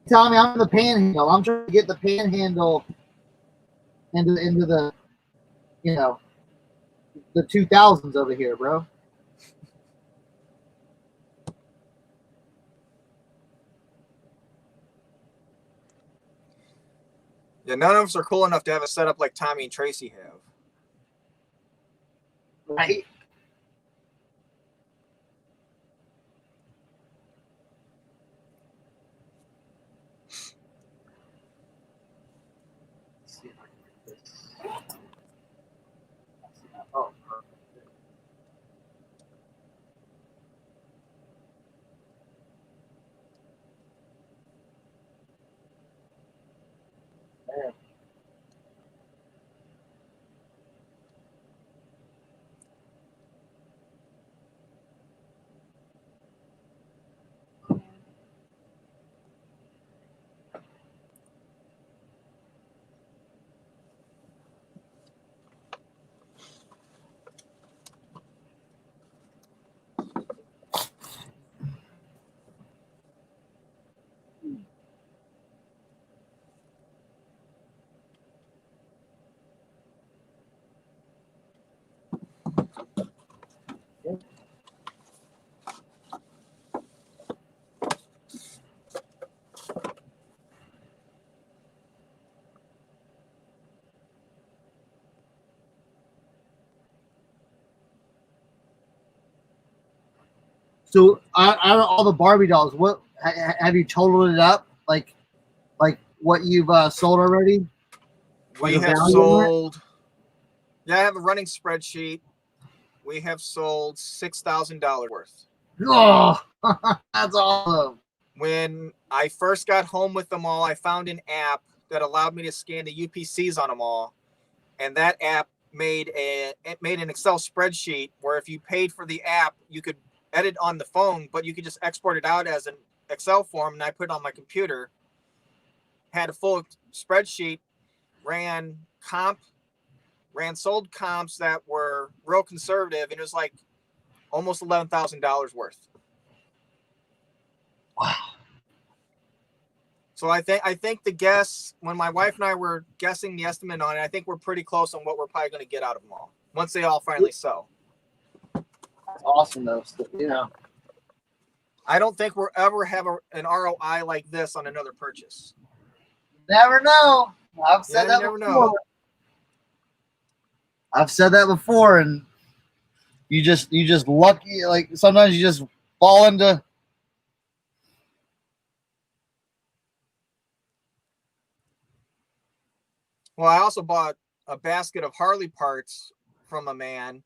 Tommy, I'm in the Panhandle. I'm trying to get the Panhandle into the, you know, the 2000s over here, bro. Yeah, none of us are cool enough to have a setup like Tommy and Tracy have. Right. Let's see if I can get this. Oh, perfect. Man. So out of all the Barbie dolls, what have you totaled it up? Like what you've sold already? We Like a have value sold. Yeah, I have a running spreadsheet. We have sold $6,000 worth. Oh, that's awesome. When I first got home with them all, I found an app that allowed me to scan the UPCs on them all, and that app made an Excel spreadsheet where if you paid for the app, you could edit on the phone, but you could just export it out as an Excel form, and I put it on my computer. Had a full spreadsheet, ran sold comps that were real conservative, and it was like almost $11,000 worth. Wow. So I think the guess, when my wife and I were guessing the estimate on it, I think we're pretty close on what we're probably going to get out of them all once they all finally sell. That's awesome, though. You know, I don't think we'll ever have an ROI like this on another purchase. never know. I've said that never before. know. I've said that before, and you just lucky. Like sometimes you just fall into. Well, I also bought a basket of Harley parts from a man.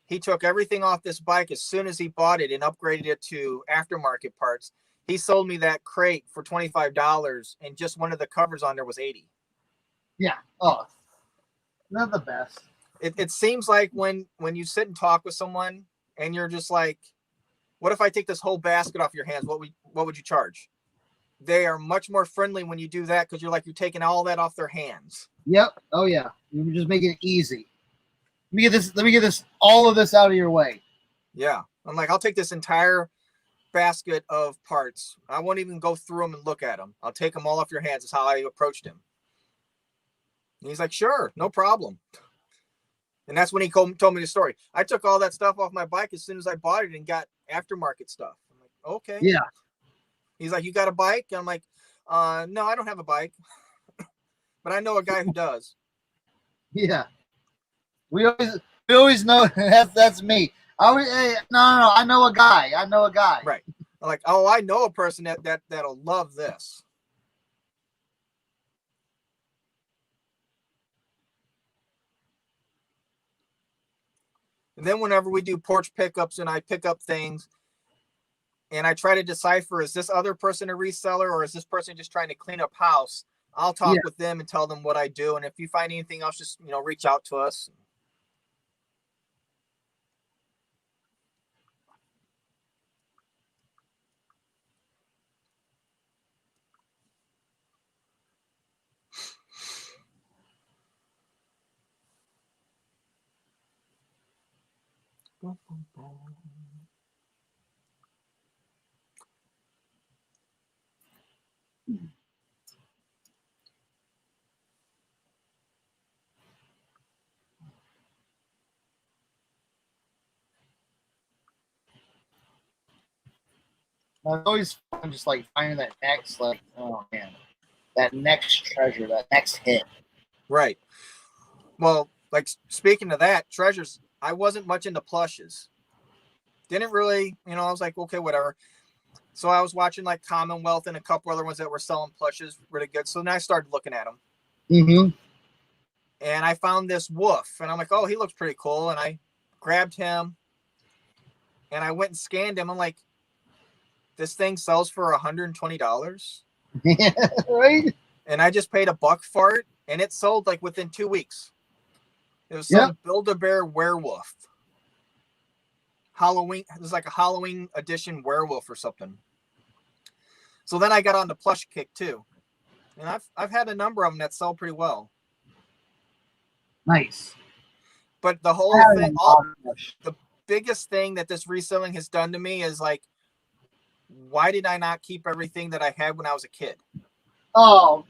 He took everything off this bike as soon as he bought it and upgraded it to aftermarket parts. He sold me that crate for $25, and just one of the covers on there was $80. Yeah. Oh, not the best. It seems like when you sit and talk with someone and you're just like, what if I take this whole basket off your hands? What would you charge? They are much more friendly when you do that because you're taking all that off their hands. Yep. Oh yeah. You're just making it easy. Let me get this all of this out of your way. Yeah. I'm like, I'll take this entire basket of parts. I won't even go through them and look at them. I'll take them all off your hands. Is how I approached him. And he's like, sure, no problem. And that's when he told me the story. I took all that stuff off my bike as soon as I bought it and got aftermarket stuff. I'm like, okay. Yeah. He's like, you got a bike? And I'm like, no, I don't have a bike. But I know a guy who does. Yeah. We always We always know that's me. Hey, no. I know a guy. Right. Like, oh, I know a person that'll love this. And then whenever we do porch pickups and I pick up things and I try to decipher, is this other person a reseller or is this person just trying to clean up house? I'll talk with them and tell them what I do. And if you find anything else, just, reach out to us. It's always fun just like finding that next, like, oh man, that next treasure, that next hit. Right. Well, like speaking of that, treasures, I wasn't much into plushes. Didn't really, I was like, okay, whatever. So I was watching like Commonwealth and a couple other ones that were selling plushes really good. So then I started looking at them. Mm-hmm. And I found this wolf and I'm like, oh, he looks pretty cool. And I grabbed him and I went and scanned him. I'm like, this thing sells for $120. Right. And I just paid $1 for it. And it sold like within 2 weeks. It was some Build-A-Bear werewolf. Halloween. It was like a Halloween edition werewolf or something. So then I got on the plush kick too. And I've had a number of them that sell pretty well. Nice. But the whole thing, the biggest thing that this reselling has done to me is like, why did I not keep everything that I had when I was a kid? Oh,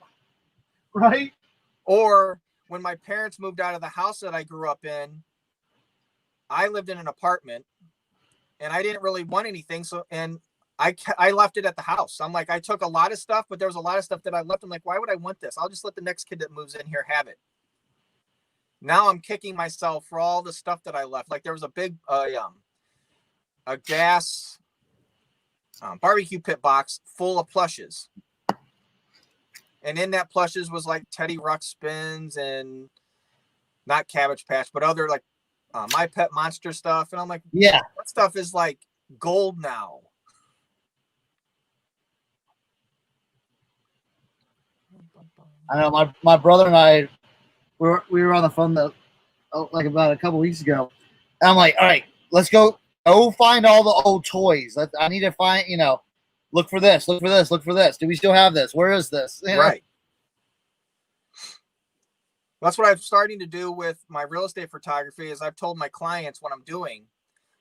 right. Or when my parents moved out of the house that I grew up in, I lived in an apartment and I didn't really want anything. So, and I left it at the house. I'm like, I took a lot of stuff, but there was a lot of stuff that I left. I'm like, why would I want this? I'll just let the next kid that moves in here have it. Now I'm kicking myself for all the stuff that I left. Like there was a big, a gas barbecue pit box full of plushes. And in that plushes was like Teddy Ruxpins and not Cabbage Patch, but other like My Pet Monster stuff. And I'm like, yeah, that stuff is like gold now. I know my brother and I we were on the phone like about a couple weeks ago. And I'm like, all right, let's go find all the old toys. I need to find, look for this. Do we still have this? Where is this? Right. That's what I'm starting to do with my real estate photography is I've told my clients what I'm doing.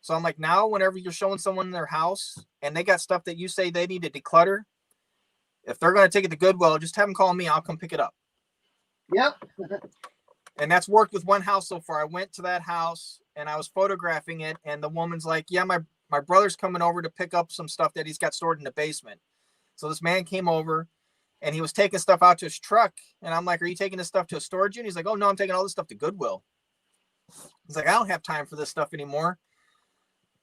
So I'm like, now whenever you're showing someone their house and they got stuff that you say they need to declutter, if they're going to take it to Goodwill, just have them call me. I'll come pick it up. Yep. And that's worked with one house so far. I went to that house and I was photographing it. And the woman's like, yeah, my brother's coming over to pick up some stuff that he's got stored in the basement. So this man came over and he was taking stuff out to his truck. And I'm like, are you taking this stuff to a storage unit? He's like, oh, no, I'm taking all this stuff to Goodwill. He's like, I don't have time for this stuff anymore.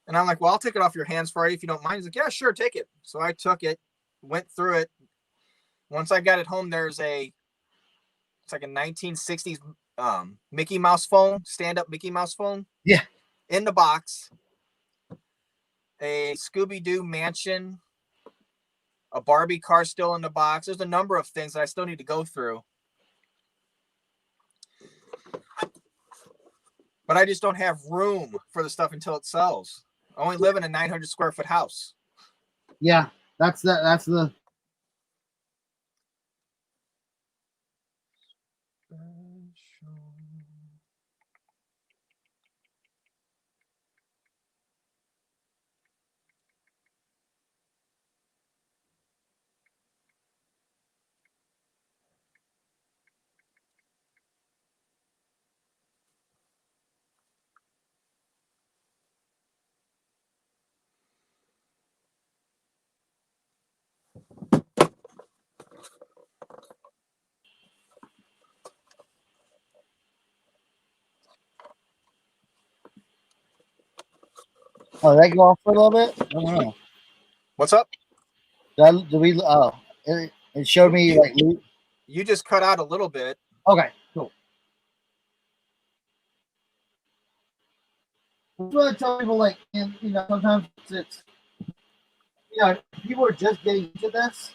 And I'm like, well, I'll take it off your hands for you if you don't mind. He's like, yeah, sure, take it. So I took it, went through it. Once I got it home, it's like a 1960s Mickey Mouse phone, stand-up Mickey Mouse phone. Yeah. In the box. A Scooby-Doo mansion. A Barbie car still in the box. There's a number of things that I still need to go through. But I just don't have room for the stuff until it sells. I only live in a 900 square foot house. Yeah, that's the Oh, did that go off for a little bit? I don't know. What's up? Did we? Oh, it showed me like. You just cut out a little bit. Okay, cool. That's what I tell people. Like, and, you know, sometimes it's you know, people are just getting into this,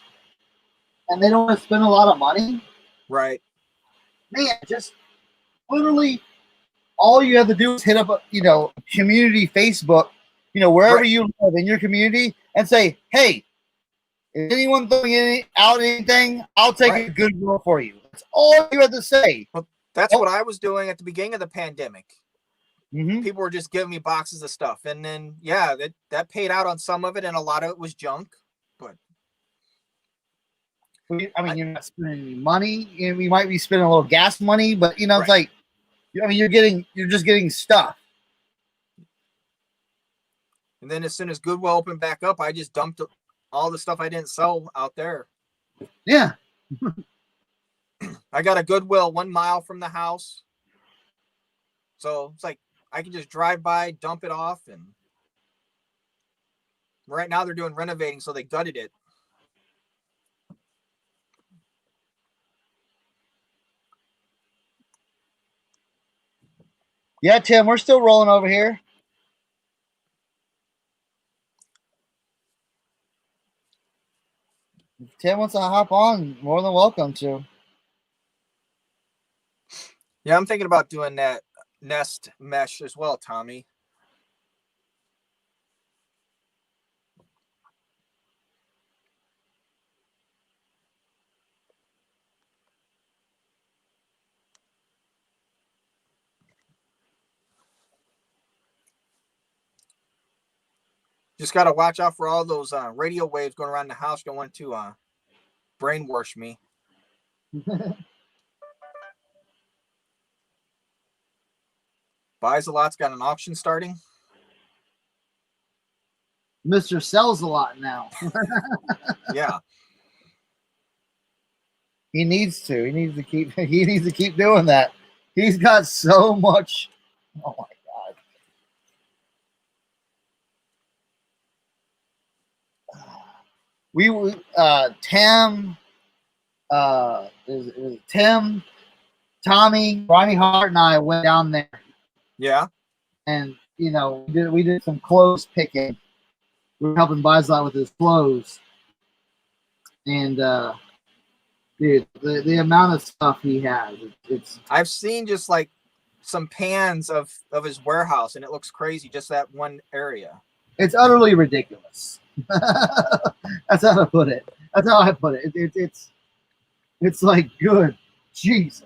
and they don't want to spend a lot of money. Right. Man, just literally all you have to do is hit up, you know, community Facebook, you know, wherever Right. you live in your community, and say, hey, is anyone throwing out anything? I'll take Right. a Goodwill for you. That's all you have to say. That's Oh. what I was doing at the beginning of the pandemic. Mm-hmm. People were just giving me boxes of stuff, and then yeah, that paid out on some of it, and a lot of it was junk. But I mean, you're not spending any money. You might be spending a little gas money, but you know, it's like, I mean, you're just getting stuff. And then as soon as Goodwill opened back up, I just dumped all the stuff I didn't sell out there. Yeah. I got a Goodwill 1 mile from the house, so it's like I can just drive by, dump it off, and right now they're doing renovating, so they gutted it. Yeah, Tim, we're still rolling over here. If Tim wants to hop on, more than welcome to. Yeah, I'm thinking about doing that Nest mesh as well, Tommy. Just got to watch out for all those radio waves going around the house. Don't want to brainwash me. Buys a lot's got an auction starting. Mr. sells a lot now. Yeah. He needs to. He needs to keep. He needs to keep doing that. He's got so much. Oh my god. We Tim, is Tim, Tommy, Ronnie Hart, and I went down there. Yeah. And you know, we did some clothes picking. We were helping Bizlot with his clothes, and dude, the amount of stuff he has, it's. I've seen just like some pans of his warehouse, and it looks crazy. Just that one area. It's utterly ridiculous. That's how I put it. That's how I put it. It's like, good Jesus.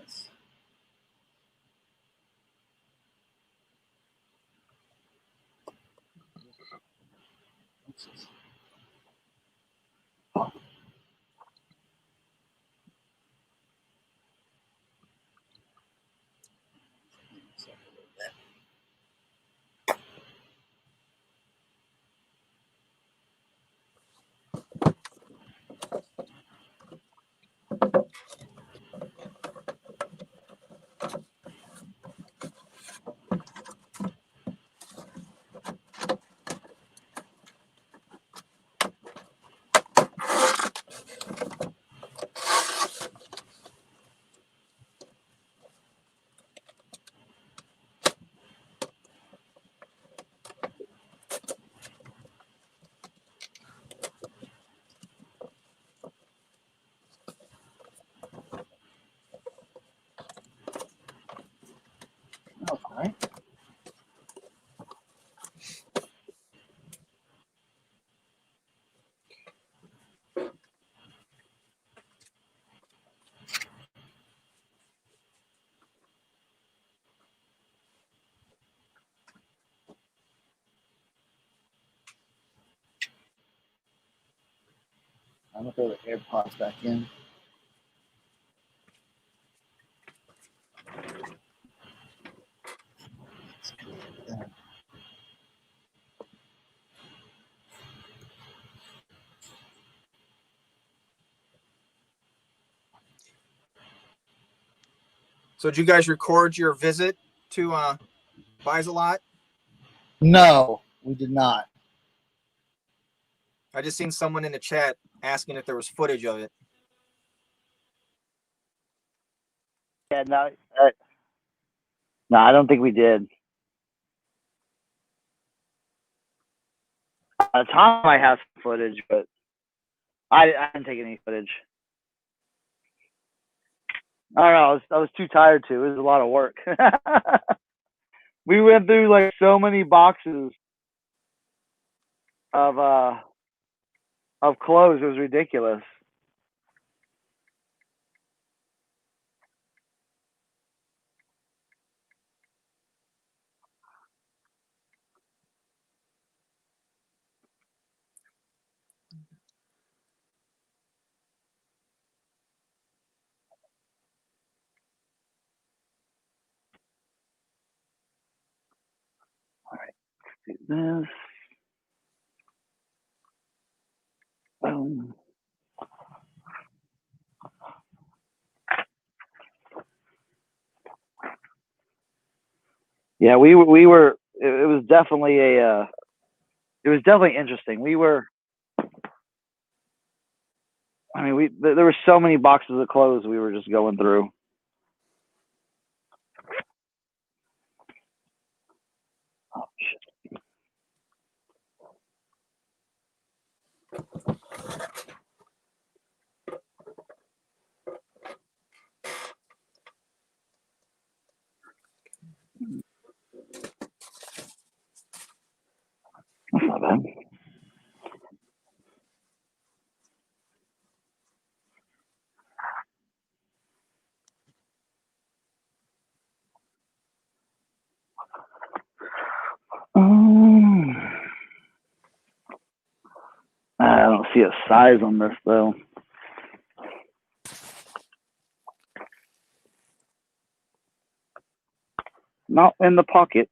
Okay. I'm gonna throw the AirPods back in. So did you guys record your visit to Buys a Lot? No, We did not. I just seen someone in the chat asking if there was footage of it. Yeah, no, I don't think we did. Tom might have some footage, but I didn't take any footage. I don't know. I was too tired to. It was a lot of work. We went through like so many boxes of clothes. It was ridiculous. All right, let's do this. Yeah, we were. It was definitely a. It was definitely interesting. We were. I mean, there were so many boxes of clothes we were just going through. Oh shit. That's not bad. I don't see a size on this though. Not in the pockets.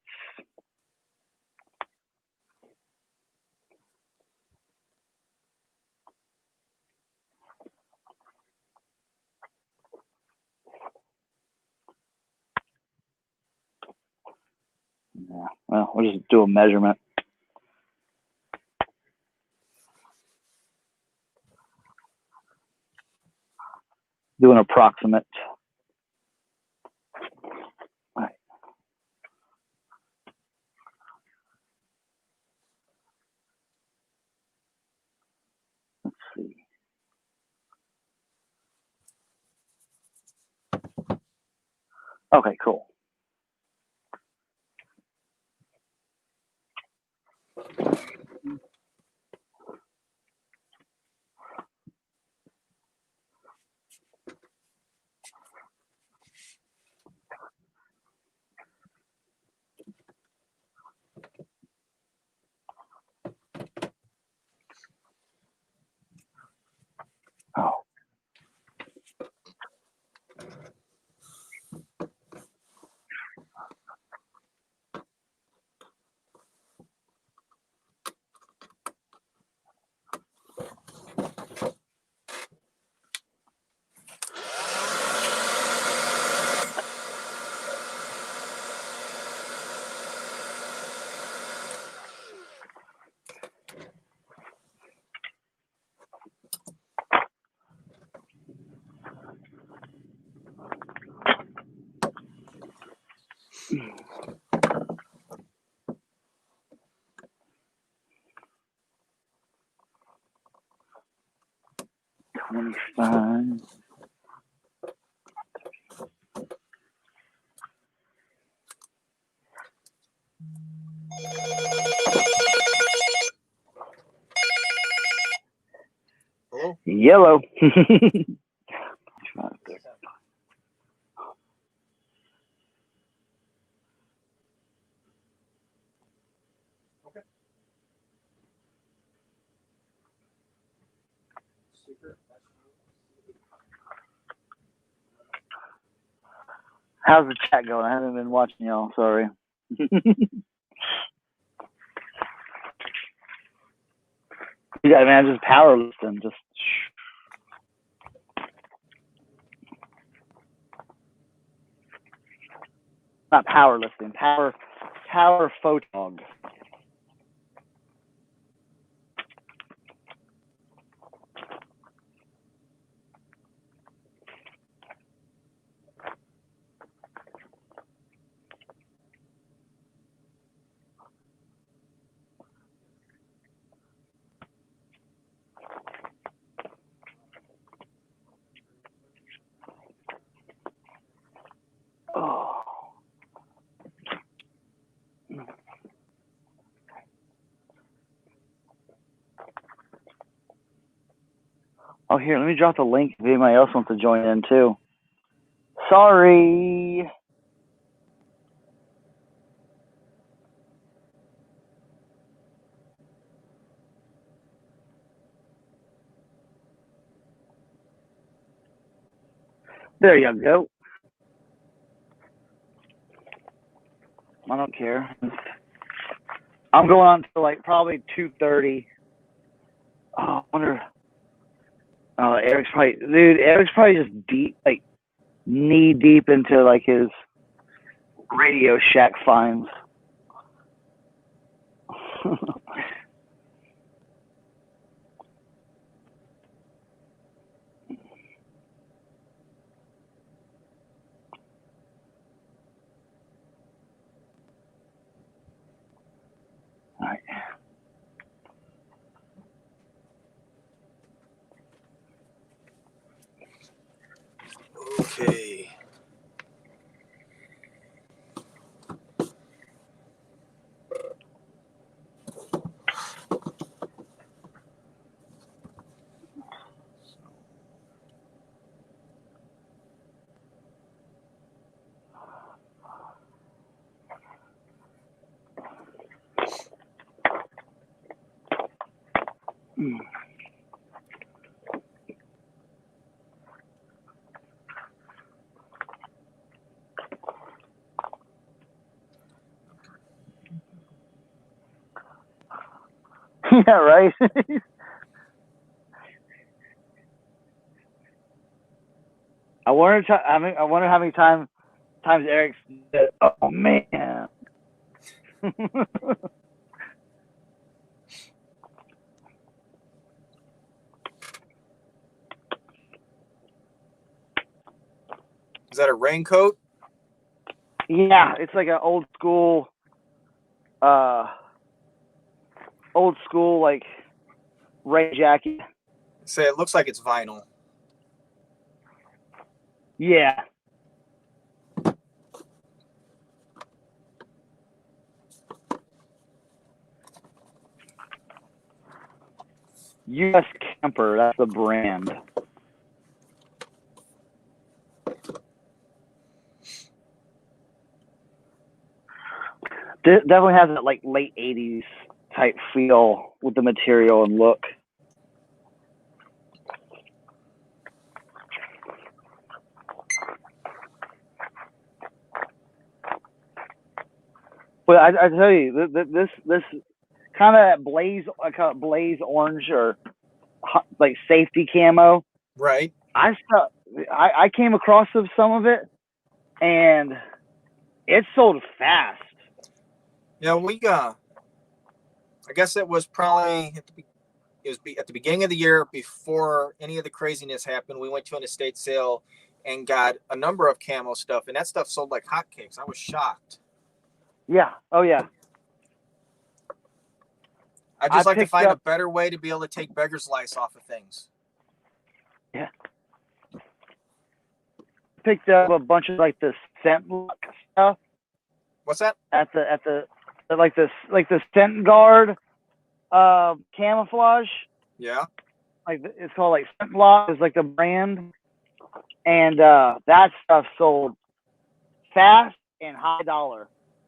Yeah. Well, we'll just do a measurement. Do an approximate. All right. Let's see. Okay, cool. Oh. $25. Hello? Yellow. Okay. How's the chat going? I haven't been watching y'all. Sorry. Yeah, man, just powerlifting. Just. Not powerlifting. Power photog. Oh, here, let me drop the link if anybody else wants to join in too. Sorry. There you go. I don't care. I'm going on to like probably 2:30. Oh, I wonder. Eric's probably just deep, like knee deep into like his Radio Shack finds. All right. Okay. Yeah, right. I wonder how many times Eric's said, "Oh man." Is that a raincoat? Yeah, it's like an old school like rain jacket. Say it looks like it's vinyl. Yeah. U.S. Camper, that's the brand. Definitely has that like late 80s type feel with the material and look. But I tell you, this kind of blaze orange or like safety camo. Right. I came across some of it, and it sold fast. Yeah, I guess it was probably at the beginning of the year before any of the craziness happened. We went to an estate sale and got a number of camo stuff, and that stuff sold like hotcakes. I was shocked. Yeah. Oh yeah. I just like to find a better way to be able to take beggar's lice off of things. Yeah. Picked up a bunch of like the scent lock stuff. What's that? At the scent guard camouflage. Yeah. Like it's called like Scent Block is like the brand, and that stuff sold fast and high dollar.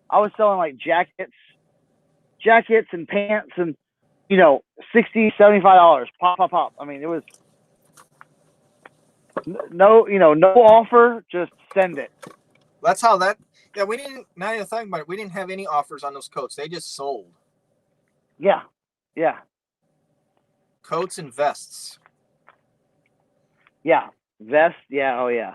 I was selling like jackets and pants and $60, $75 pop. I mean, it was no offer, just send it. That's how that. Yeah, we didn't. Now you're thinking about it, we didn't have any offers on those coats. They just sold. Yeah. Coats and vests. Yeah, vest. Yeah, oh yeah.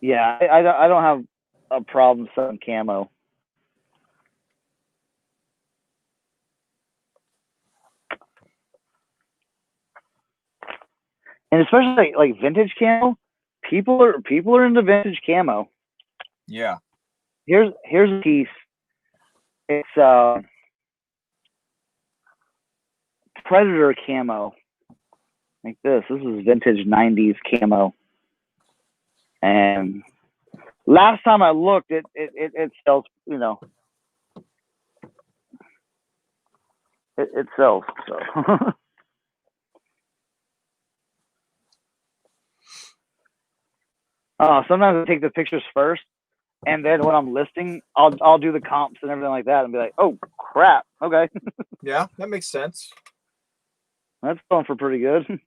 Yeah, I don't have a problem selling camo. And especially like vintage camo, people are into vintage camo. Yeah. Here's a piece. It's Predator camo. Like this. This is vintage 90s camo. And last time I looked, it sells, you know. It sells. So. Sometimes I take the pictures first, and then when I'm listing, I'll do the comps and everything like that, and be like, oh crap, okay, Yeah, that makes sense. that's going for pretty good.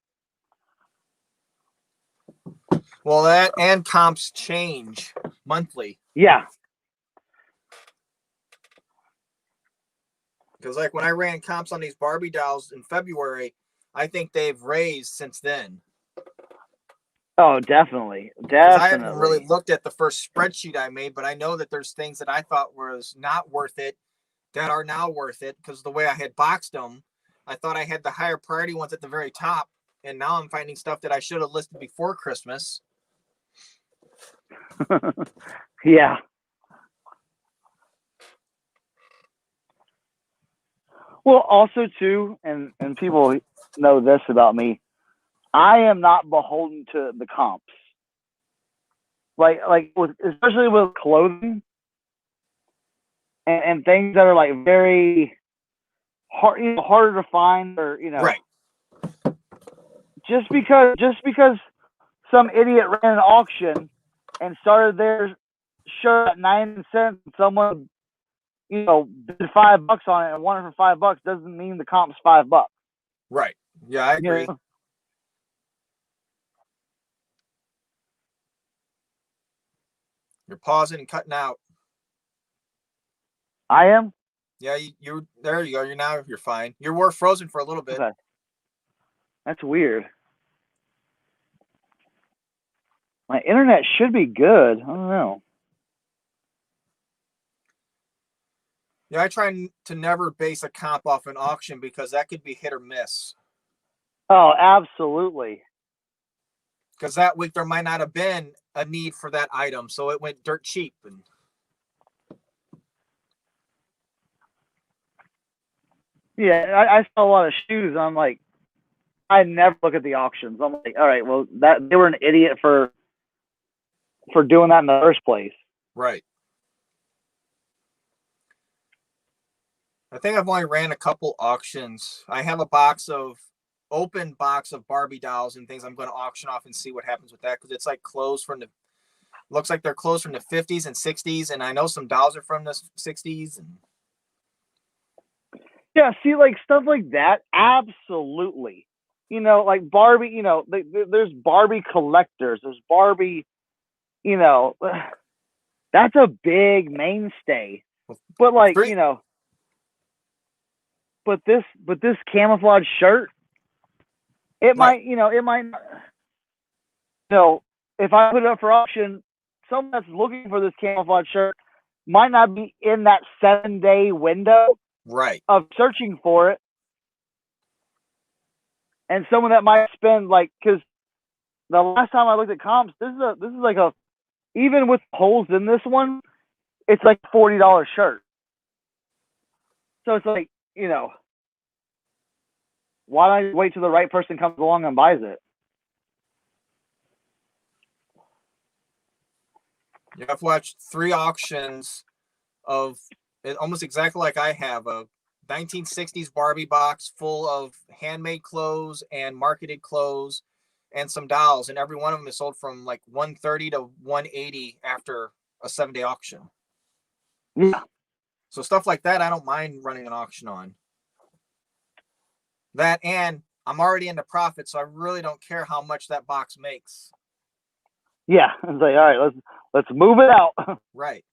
Well, that and comps change monthly. Yeah. Because like when I ran comps on these Barbie dolls in February, I think they've raised since then. Oh, definitely. Because I haven't really Definitely. looked at the first spreadsheet I made, but I know that there's things that I thought was not worth it that are now worth it because the way I had boxed them, I thought I had the higher priority ones at the very top, and now I'm finding stuff that I should have listed before Christmas. Yeah. Well, also too, and people know this about me, I am not beholden to the comps. Like with, especially with clothing and things that are like very hard, you know, harder to find, or you know, Right. just because some idiot ran an auction and started their shirt at 9 cents, and someone, you know, bid $5 on it and won it for $5 doesn't mean the comp's $5. Right. Yeah, I agree. You know? You're pausing and cutting out. I am. Yeah, you there you go. You're fine. You were frozen for a little bit. Okay. That's weird. My internet should be good. I don't know. Yeah, I try to never base a comp off an auction because that could be hit or miss. Oh, absolutely. Because that week there might not have been a need for that item, so it went dirt cheap. And Yeah, I saw a lot of shoes. I'm like, I never look at the auctions. I'm like, all right, well, that they were an idiot for doing that in the first place. right. I think I've only ran a couple auctions. I have a open box of Barbie dolls and things I'm going to auction off and see what happens with that, because it's like clothes from the looks like they're clothes from the 50s and 60s, and I know some dolls are from the 60s. And Yeah, see, like stuff like that, absolutely. You know, like Barbie. You know, there's Barbie collectors. There's Barbie. You know, that's a big mainstay. But like, you know, but this camouflage shirt, it might, you know, it might. You know, if I put it up for auction, someone that's looking for this camouflage shirt might not be in that 7-day window right. of searching for it. And someone that might spend like, because the last time I looked at comps, this is like a, even with holes in this one, it's like a $40 shirt. So it's like, you know, why don't I wait till the right person comes along and buys it? Yeah, I've watched 3 auctions of it, almost exactly like I have, a 1960s Barbie box full of handmade clothes and marketed clothes and some dolls, and every one of them is sold from like 130 to 180 after a 7-day auction. Yeah. So stuff like that, I don't mind running an auction on. That, and I'm already into profit, so I really don't care how much that box makes. Yeah, it's like, all right, let's move it out. Right.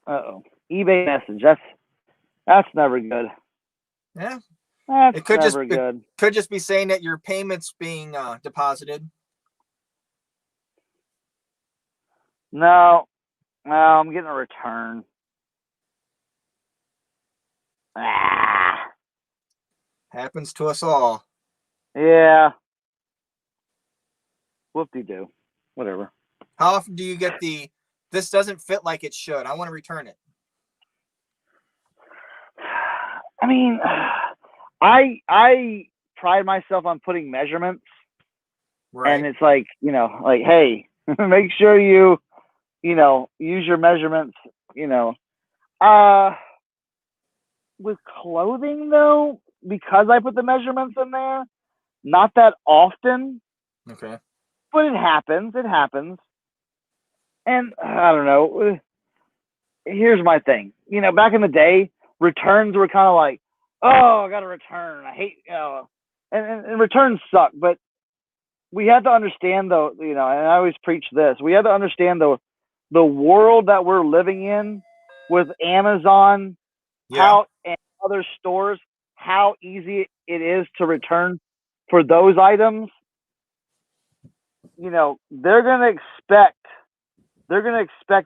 Uh-oh. eBay message. That's never good. Yeah. That's It could never good. could just be saying that your payment's being deposited. No, I'm getting a return. Ah, Happens to us all. yeah. Whoop-de-doo. Whatever. How often do you get the, this doesn't fit like it should, I want to return it? I mean, I pride myself on putting measurements, Right. and it's like, like, hey, make sure you use your measurements. With clothing though, because I put the measurements in there, not that often, Okay. but it happens. It happens, and I don't know. Here's my thing. Back in the day, returns were kind of like, oh, I got to return. I hate, and returns suck. But we have to understand, though, and I always preach this. We have to understand the world that we're living in with Amazon, Yeah. and other stores, how easy it is to return for those items. They're gonna expect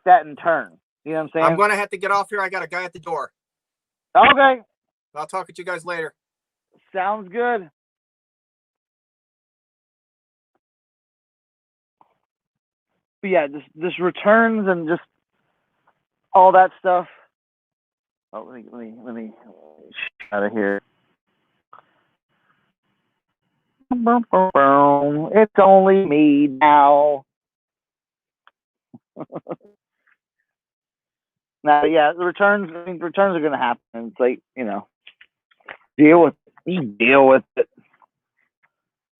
that in turn. You know what I'm saying? I'm going to have to get off here. I got a guy at the door. Okay, I'll talk to you guys later. sounds good. But yeah, just returns and just all that stuff. Oh, let me out of here. It's only me now. Now, yeah, the returns. I mean, returns are going to happen. It's like, deal with it. Deal with it.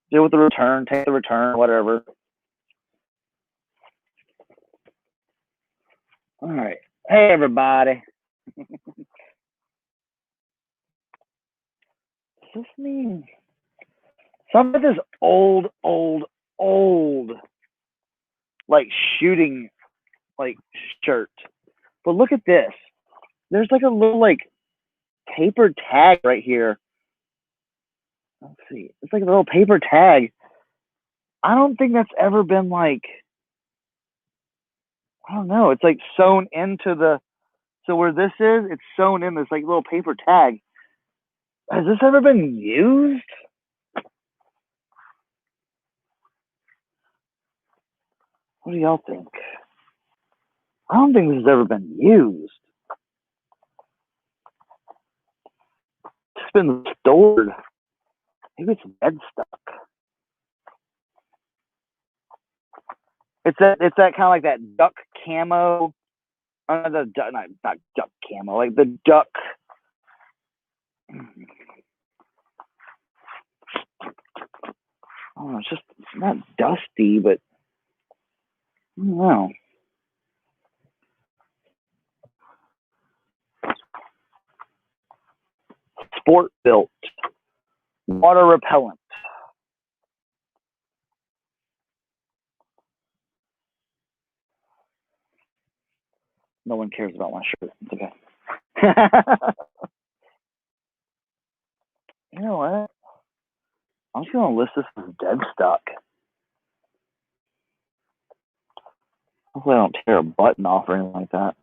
Deal with the return. Take the return. Whatever. All right. Hey, everybody. Does this mean some of this old, like shooting, like shirt? But look at this. There's like a little like paper tag right here. Let's see. It's like a little paper tag. I don't think that's ever been like, I don't know. It's like sewn into so where this is, it's sewn in this like little paper tag. Has this ever been used? What do y'all think? I don't think this has ever been used. It's been stored. Maybe it's dead stuck. It's that kind of like that duck camo. Not duck camo, like the duck. Oh, it's not dusty, but I don't know. Sport built, water repellent. No one cares about my shirt. It's okay. You know what? I'm just gonna list this as dead stock. Hopefully I don't tear a button off or anything like that.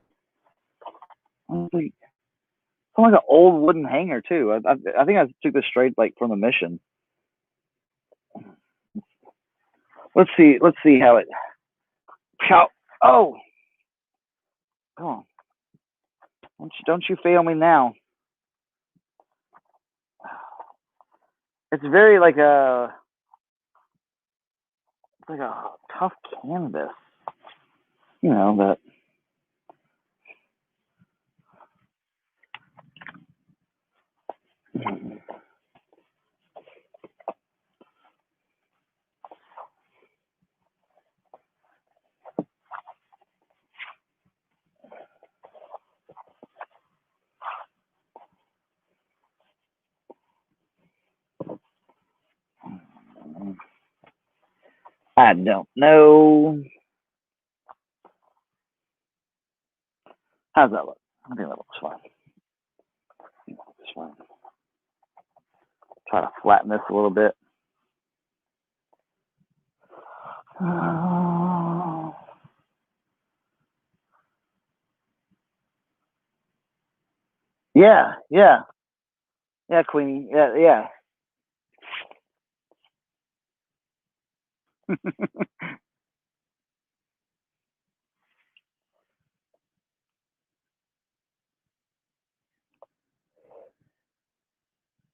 It's like an old wooden hanger too. I think I took this straight like from the mission. Let's see how it. Oh, come on! Don't you fail me now. It's very like a tough canvas. That. I don't know. How's that look? I think that looks fine. It's fine. Try to flatten this a little bit. Yeah. Yeah, Queenie. Yeah, yeah.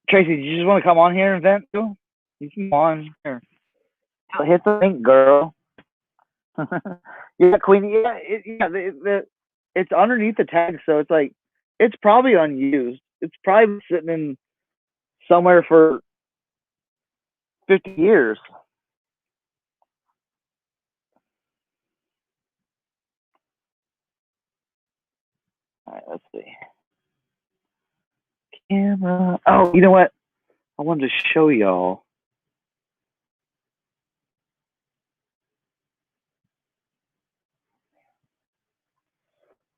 Tracy, do you just want to come on here and vent too? You can come on here. Hit the link, girl. Yeah, Queenie. Yeah, it's underneath the tag, so it's like it's probably unused. It's probably sitting in somewhere for 50 years. All right, let's see. Camera. Oh, you know what? I wanted to show y'all.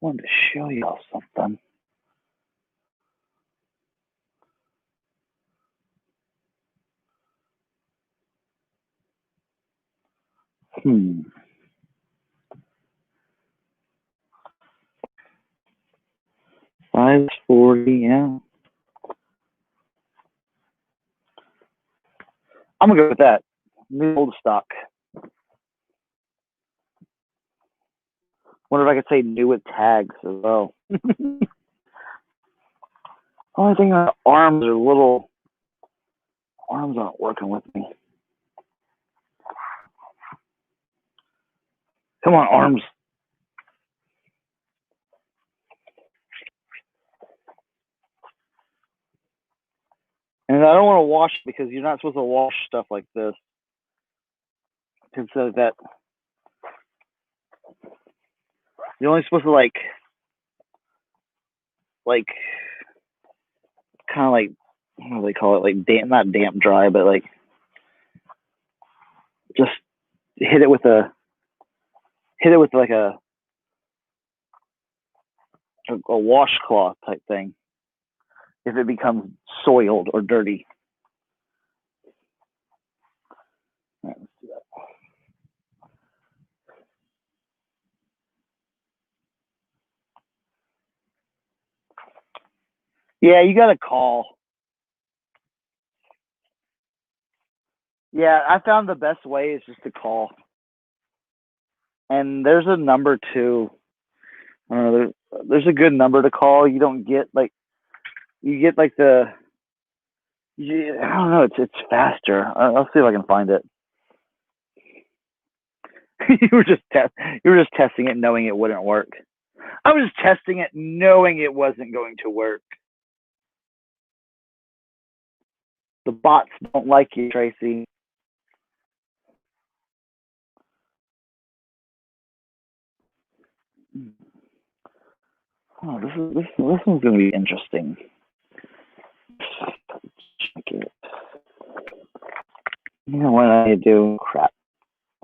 I wanted to show y'all something. Hmm. 540, yeah. I'm gonna go with that. New old stock. Wonder if I could say new with tags as well. Only thing on the arms are little. Arms aren't working with me. Come on, arms. And I don't want to wash because you're not supposed to wash stuff like this. Because that you're only supposed to like kind of like what do they call it? Like damp, not damp dry, but like just hit it with like a washcloth type thing. If it becomes soiled or dirty. All right, let's do that. Yeah, you got to call. Yeah, I found the best way is just to call. And there's a number too. I don't know. There's a good number to call. You don't get like you get like the. Yeah, I don't know. It's faster. I'll see if I can find it. you were just testing it, knowing it wouldn't work. I was just testing it, knowing it wasn't going to work. The bots don't like you, Tracy. Oh, this one's gonna be interesting. Check it. You know what I do? Crap.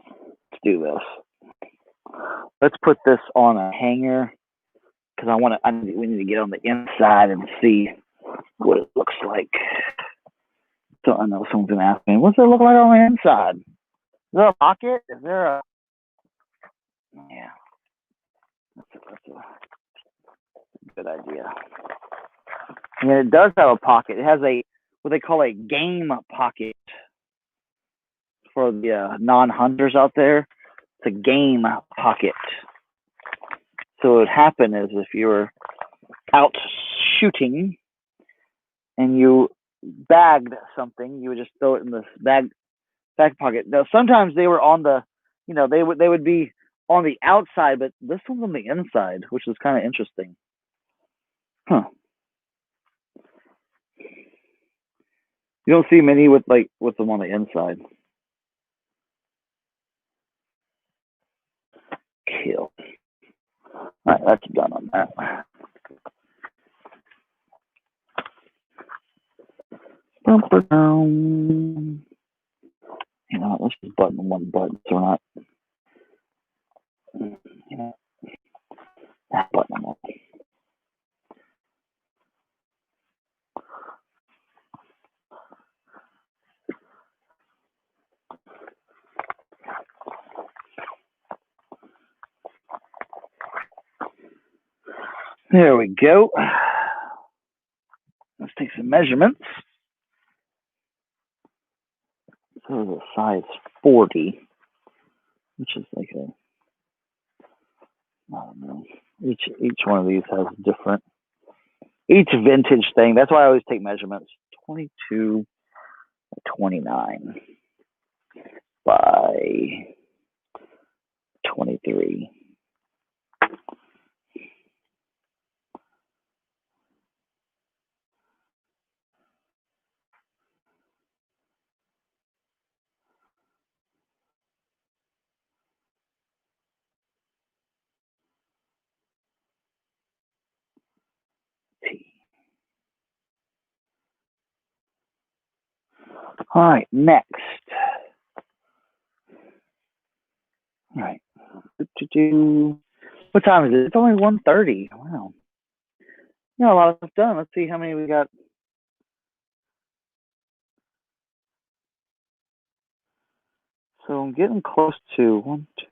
Let's do this. Let's put this on a hanger because we need to get on the inside and see what it looks like. So I know someone's gonna ask me, what's it look like on the inside? Is there a pocket? Is there a? Yeah, that's a good idea. And it does have a pocket. It has what they call a game pocket for the non-hunters out there. It's a game pocket. So what would happen is if you were out shooting and you bagged something, you would just throw it in this back pocket. Now sometimes they were on the, they would be on the outside, but this one's on the inside, which is kind of interesting. Huh. You don't see many with them on the inside. Kill. All right, that's done on that. You know, let's just button one button so we're not, that button on. There we go. Let's take some measurements. So it's a size 40, which is like a, I don't know. Each one of these has different, each vintage thing. That's why I always take measurements. 22 by 29 by 23. All right, next. All right. What time is it? It's only 1:30. Wow. Got a lot of stuff done. Let's see how many we got. So I'm getting close to 1, 2.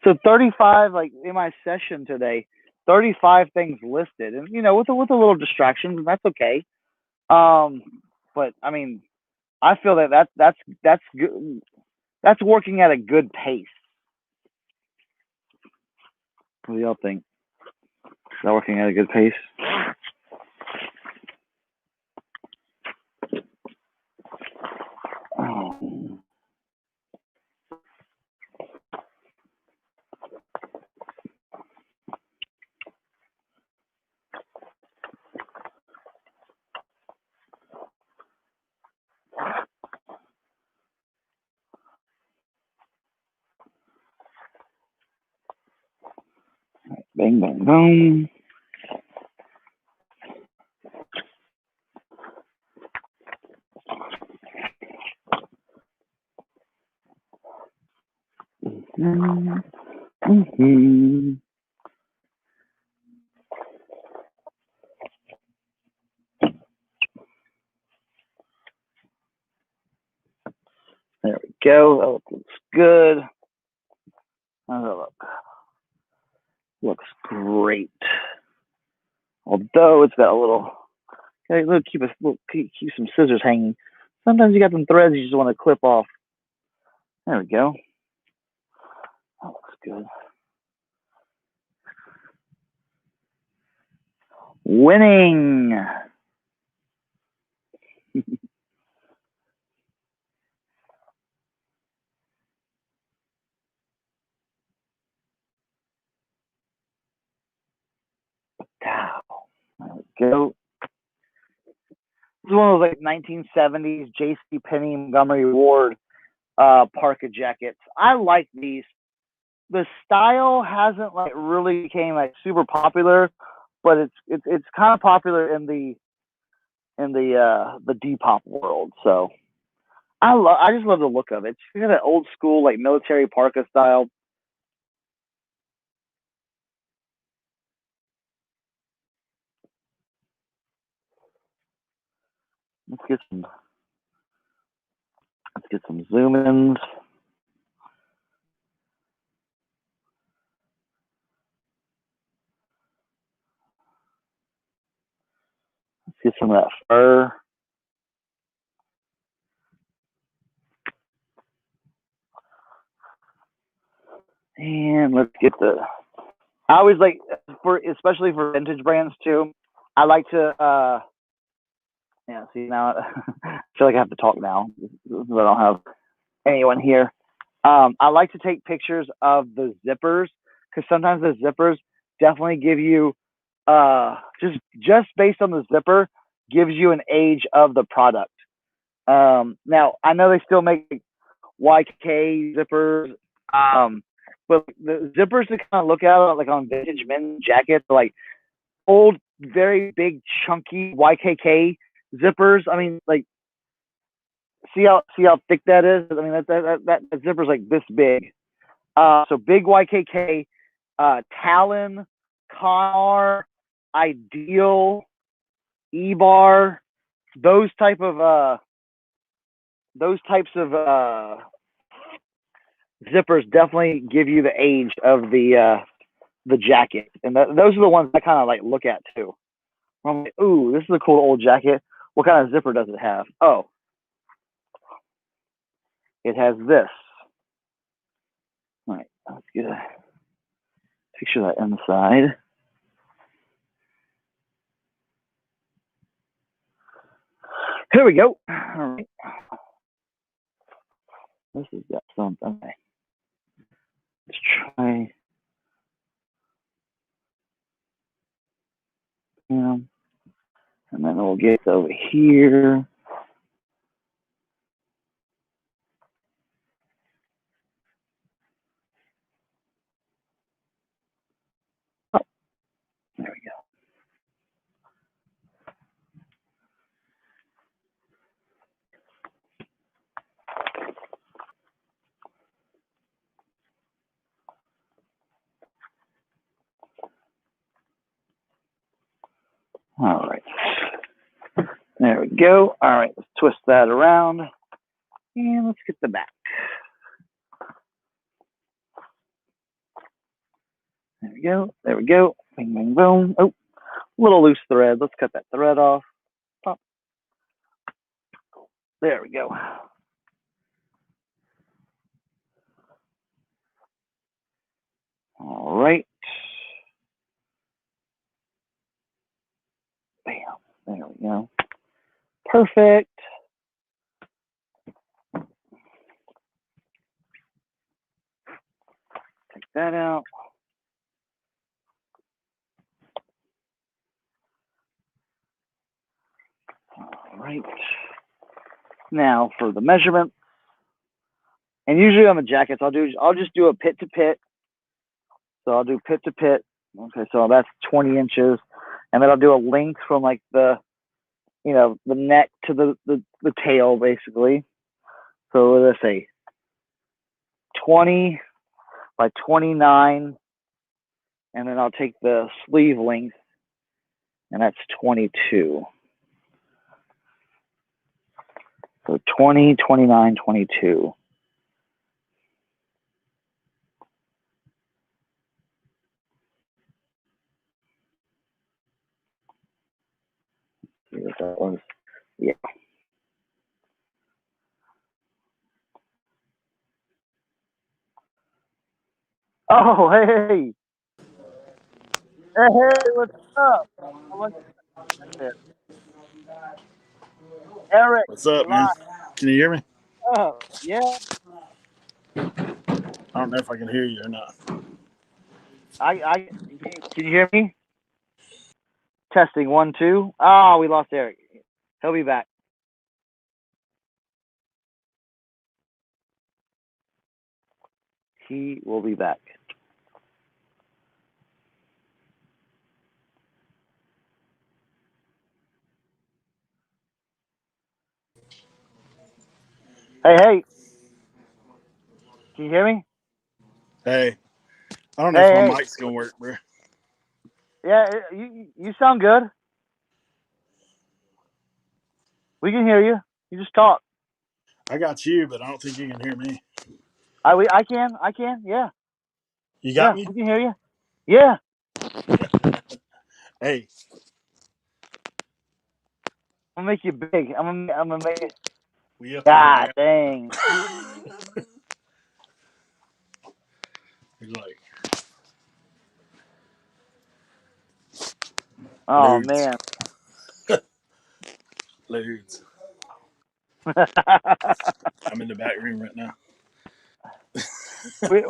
So 35, like in my session today, 35 things listed, and with a little distractions, and that's okay. But I mean, I feel that's good. That's working at a good pace. What do y'all think? Is that working at a good pace? Bang, bang, boom. Mm-hmm. There we go. That looks good. How's that look? Looks great. Although it's got a little. Okay, look, keep some scissors hanging. Sometimes you got some threads you just want to clip off. There we go. That looks good. Winning. There we go. This is one of those like 1970s J.C. Penney Montgomery Ward parka jackets. I like these. The style hasn't like really became like super popular, but it's kind of popular in the Depop world. So I just love the look of it. It's kind of that old school like military parka style. Let's get some zoom ins. Let's get some of that fur. And let's get I always like especially for vintage brands too. I like to yeah, see now I feel like I have to talk now because I don't have anyone here. I like to take pictures of the zippers because sometimes the zippers definitely give you just based on the zipper gives you an age of the product. Now I know they still make YK zippers, but the zippers to kind of look at like on vintage men's jackets, like old, very big, chunky YKK zippers. I mean, like see how thick that is. I mean that zipper's like this big. So big YKK, Talon, Connar, Ideal, E-Bar, those types of zippers definitely give you the age of the the jacket, and those are the ones I kind of like look at too. I'm like, ooh, this is a cool old jacket. What kind of zipper does it have? Oh, it has this. All right, let's get a picture of that inside. Here we go. All right. This has got something. Okay. Let's try. And then we'll get over here. Oh, there we go. All right. There we go. All right, let's twist that around. And let's get the back. There we go. There we go. Bing, bing, boom. Oh, little loose thread. Let's cut that thread off. Pop. There we go. All right. Bam. There we go. Perfect. Take that out. All right. Now for the measurement. And usually on the jackets, I'll just do a pit to pit. So I'll do pit to pit. Okay, so that's 20 inches. And then I'll do a length from like the neck to the tail basically. So let's say 20 by 29, and then I'll take the sleeve length, and that's 22. So 20, 29, 22. See what that was. Yeah. Oh, hey. Hey, what's up? I like that. Eric, What's up, you're man? live. Can you hear me? Oh, yeah. I don't know if I can hear you or not. Can you hear me? Testing 1, 2. Oh, we lost Eric. He'll be back. He will be back. Hey, hey. Can you hear me? Hey, I don't know if Hey, my hey. mic's gonna work, bro. Yeah, you sound good. We can hear you. You just talk. I got you, but I don't think you can hear me. I can. Yeah, You got yeah. me? We can hear you. Yeah. Hey, I'm gonna make you big. I'm gonna make it. we have to work God dang. out. He's like, Oh loads, man. loads. I'm in the back room right now. we,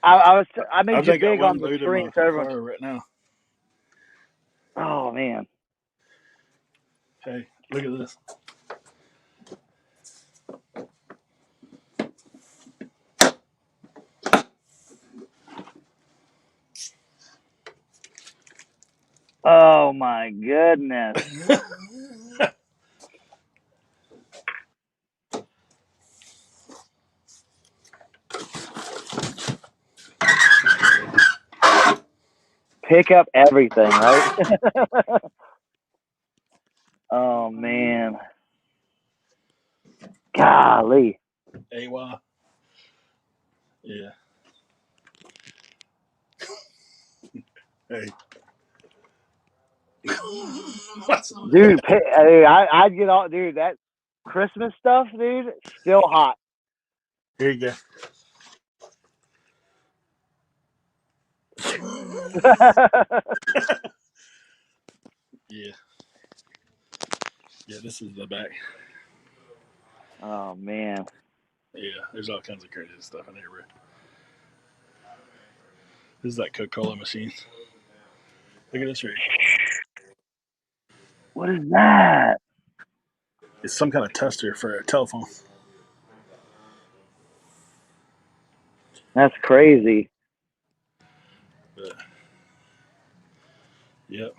I made I've you got big one on the load in screen, my so everyone. car right now. Oh man. Hey, look at this. Oh my goodness. Pick up everything, right? Oh man. Golly. AY. Yeah. Hey. Dude, I'd get all, dude, that Christmas stuff, dude, still hot. Here you go. Yeah. Yeah, this is the back. Oh man. Yeah, there's all kinds of crazy stuff in here, bro. This is that Coca-Cola machine. Look at this right here. What is that? It's some kind of tester for a telephone. That's crazy. But, yep.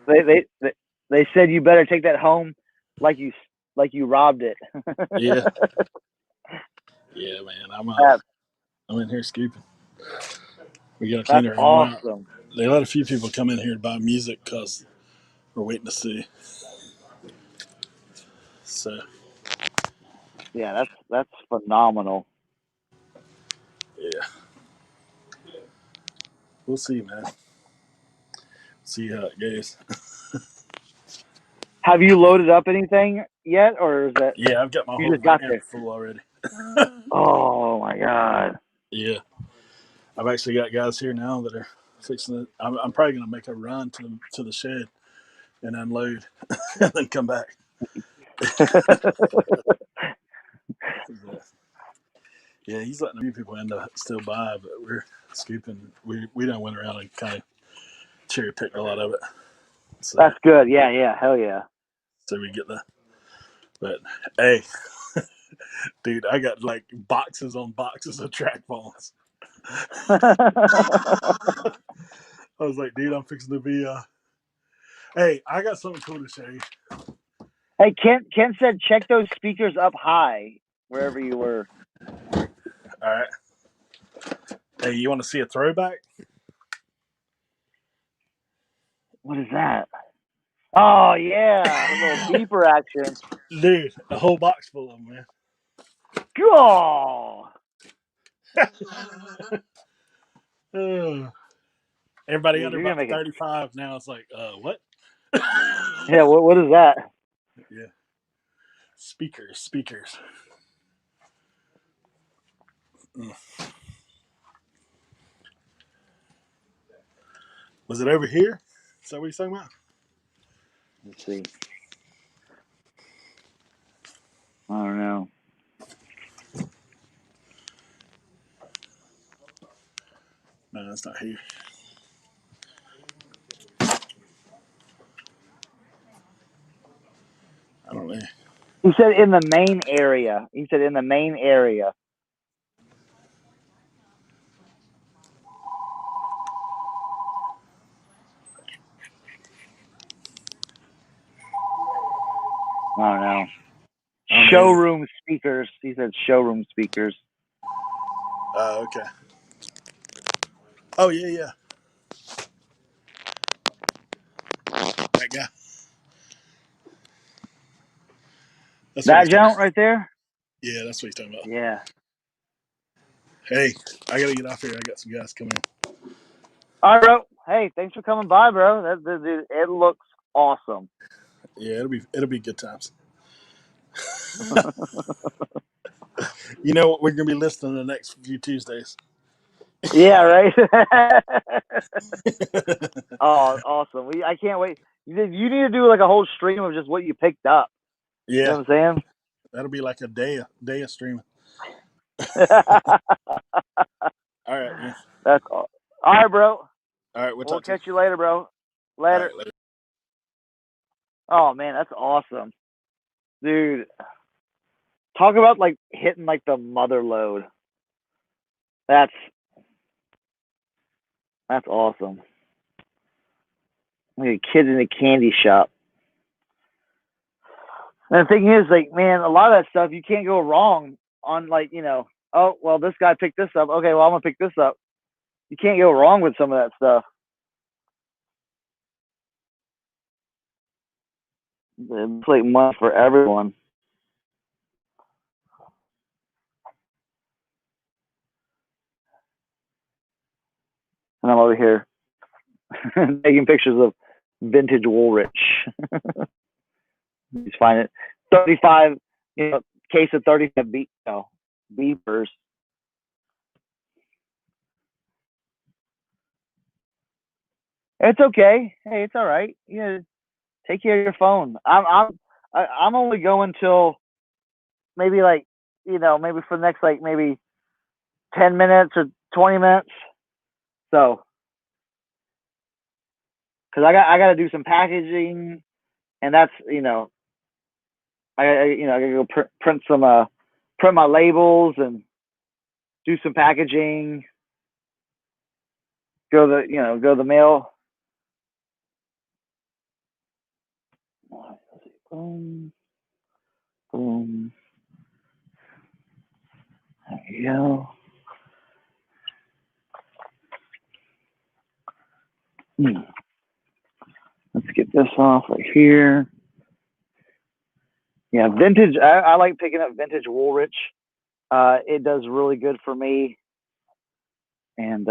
They said you better take that home like you robbed it. Yeah. Yeah, man. I'm in here scooping. We got to clean That's it around out. awesome. They let a few people come in here to buy music because we're waiting to see. So Yeah, that's phenomenal. yeah, we'll see, man. See how it goes. Have you loaded up anything yet, or is that Yeah, I've got my you whole just got van there? full already. Oh my god. Yeah, I've actually got guys here now that are fixing it. I'm probably gonna make a run to the shed and unload, and then come back. Yeah, he's letting a few people end up still buy, but we're scooping. We done went around and kind of cherry picked a lot of it. So That's good. Yeah, hell yeah. we get the. But hey, dude, I got like boxes on boxes of track phones. I was like, dude, I'm fixing to be. Hey, I got something cool to show you. Hey, Ken said check those speakers up high wherever you were. All right. Hey, you want to see a throwback? What is that? Oh yeah, a little beeper action. Dude, a whole box full of them, man. Oh, Everybody dude, under you're gonna about make it. 35 now. It's like, what? Yeah, what is that? Yeah. Speakers. Mm. Was it over here? Is that what you're talking about? Let's see. I don't know. No, that's not here. I don't know. He said in the main area. He said in the main area. I don't know. I don't know either. Showroom speakers. He said showroom speakers. Okay. Oh, yeah. That guy. That's what That he's talking jump about. right there. Yeah, that's what he's talking about. Yeah. Hey, I got to get off here. I got some guys coming in. All right, bro. Hey, thanks for coming by, bro. It looks awesome. Yeah, it'll be good times. You know what we're going to be listening the next few Tuesdays? Yeah, right. Oh, awesome. I can't wait. You need to do like a whole stream of just what you picked up. You Yeah, know what I'm that'll be like a day of streaming. saying? All right, man. That's all right, bro. All right, we'll We'll talk to you. catch you later, bro. All Later. right, later. Oh man, that's awesome, dude. Talk about like hitting like the mother load. That's awesome. Like a kid in a candy shop. And the thing is, like, man, a lot of that stuff you can't go wrong on. Like, oh well, this guy picked this up. Okay, well I'm gonna pick this up. You can't go wrong with some of that stuff. It's like money for everyone. and I'm over here taking pictures of vintage Woolrich. Just find it 35, case of 35 beepers. It's okay. Hey, it's all right. Take care of your phone. I'm only going till maybe like maybe for the next like maybe 10 minutes or 20 minutes. So, because I got to do some packaging, and that's I gotta go print my labels and do some packaging. Go to the mail. Boom, boom. There you go. Let's get this off right here. Yeah, vintage. I like picking up vintage Woolrich. It does really good for me. And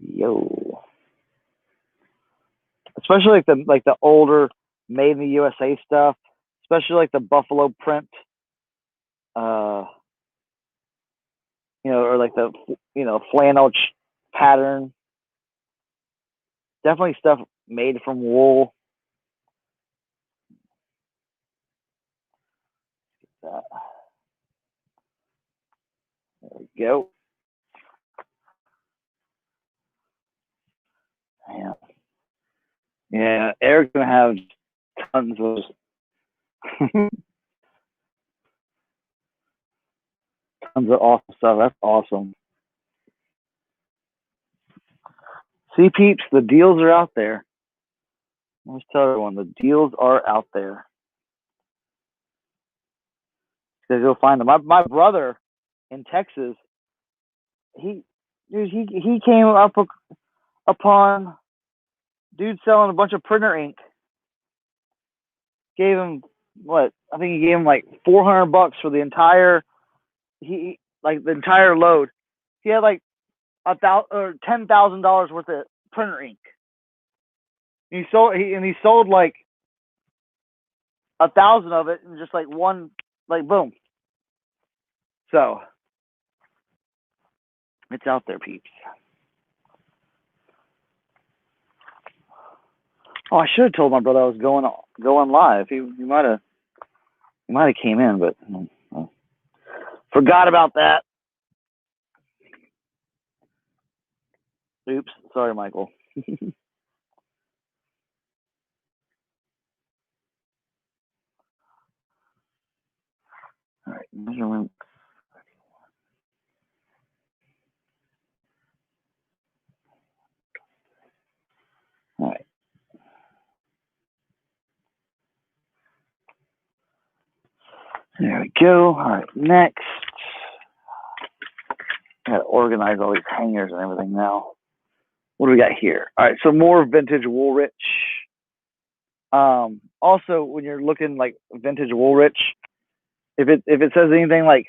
yo, especially like the older made in the USA stuff, especially like the buffalo print. Or like the flannel pattern. Definitely stuff made from wool. There we go. Yeah, Eric's gonna have tons of tons of awesome stuff. That's awesome. See, peeps, the deals are out there. Let's tell everyone the deals are out there. To go find them. My brother in Texas, he came upon dude selling a bunch of printer ink. Gave him what? I think he gave him like $400 for the entire the entire load. He had like $10,000 worth of printer ink. He sold like 1,000 of it and just like one, like boom. So it's out there, peeps. Oh, I should have told my brother I was going live. He might have came in, but forgot about that. Oops, sorry, Michael. All right, measurement. All right. There we go. All right, next. I gotta organize all these hangers and everything now. What do we got here? All right, so more vintage Woolrich. Also, when you're looking like vintage Woolrich, if it says anything like,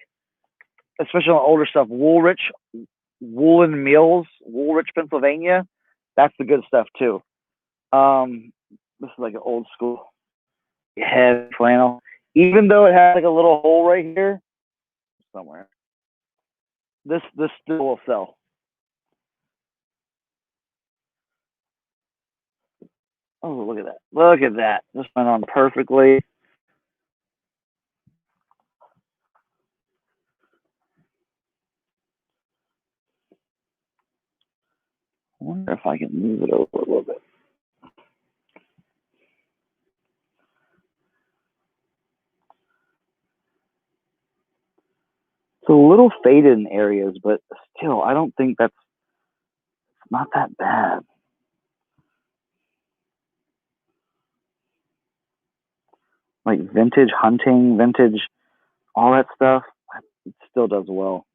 especially on older stuff, Woolrich, Woolen Mills, Woolrich, Pennsylvania, that's the good stuff too. This is like an old school head flannel. Even though it has like a little hole right here somewhere, this still will sell. Oh, look at that! Look at that! This went on perfectly. I wonder if I can move it over a little bit. It's a little faded in areas, but still, I don't think that's not that bad. Like vintage hunting, vintage, all that stuff, it still does well.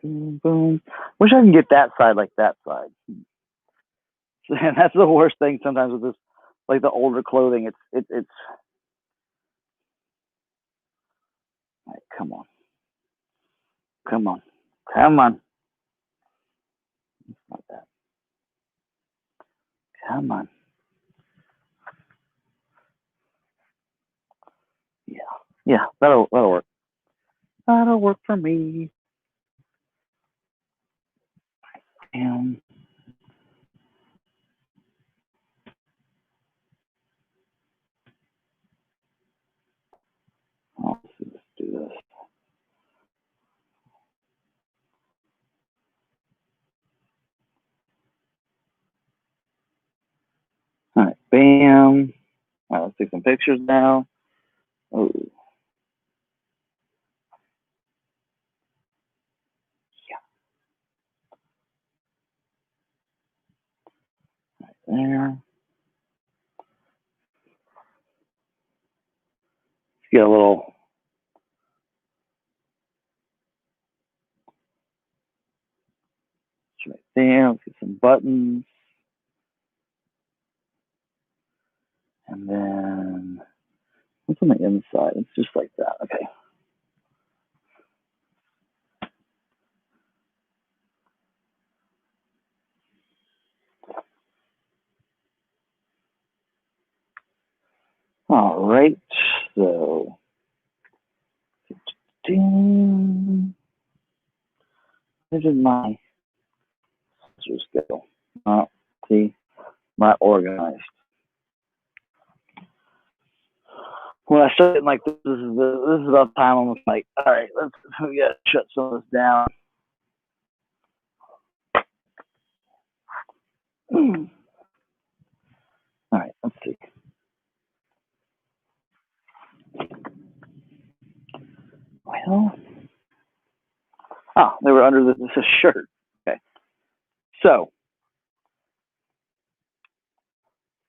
Boom, boom. Wish I can get that side like that side. And that's the worst thing sometimes with this, like the older clothing. It's. All right, come on. Come on. Come on. Not that. Come on. Yeah. Yeah, that'll work. That'll work for me. And let's do this. All right, bam. All right, let's take some pictures now. Oh, there. Let's get a little. Right there. Let's get some buttons. And then what's on the inside? It's just like that. Okay. All right. So, where did my scissors go? See, not organized. When I started like this is the time I'm like, all right, we gotta shut some of this down. All right, let's see. Well, they were under this shirt. Okay, so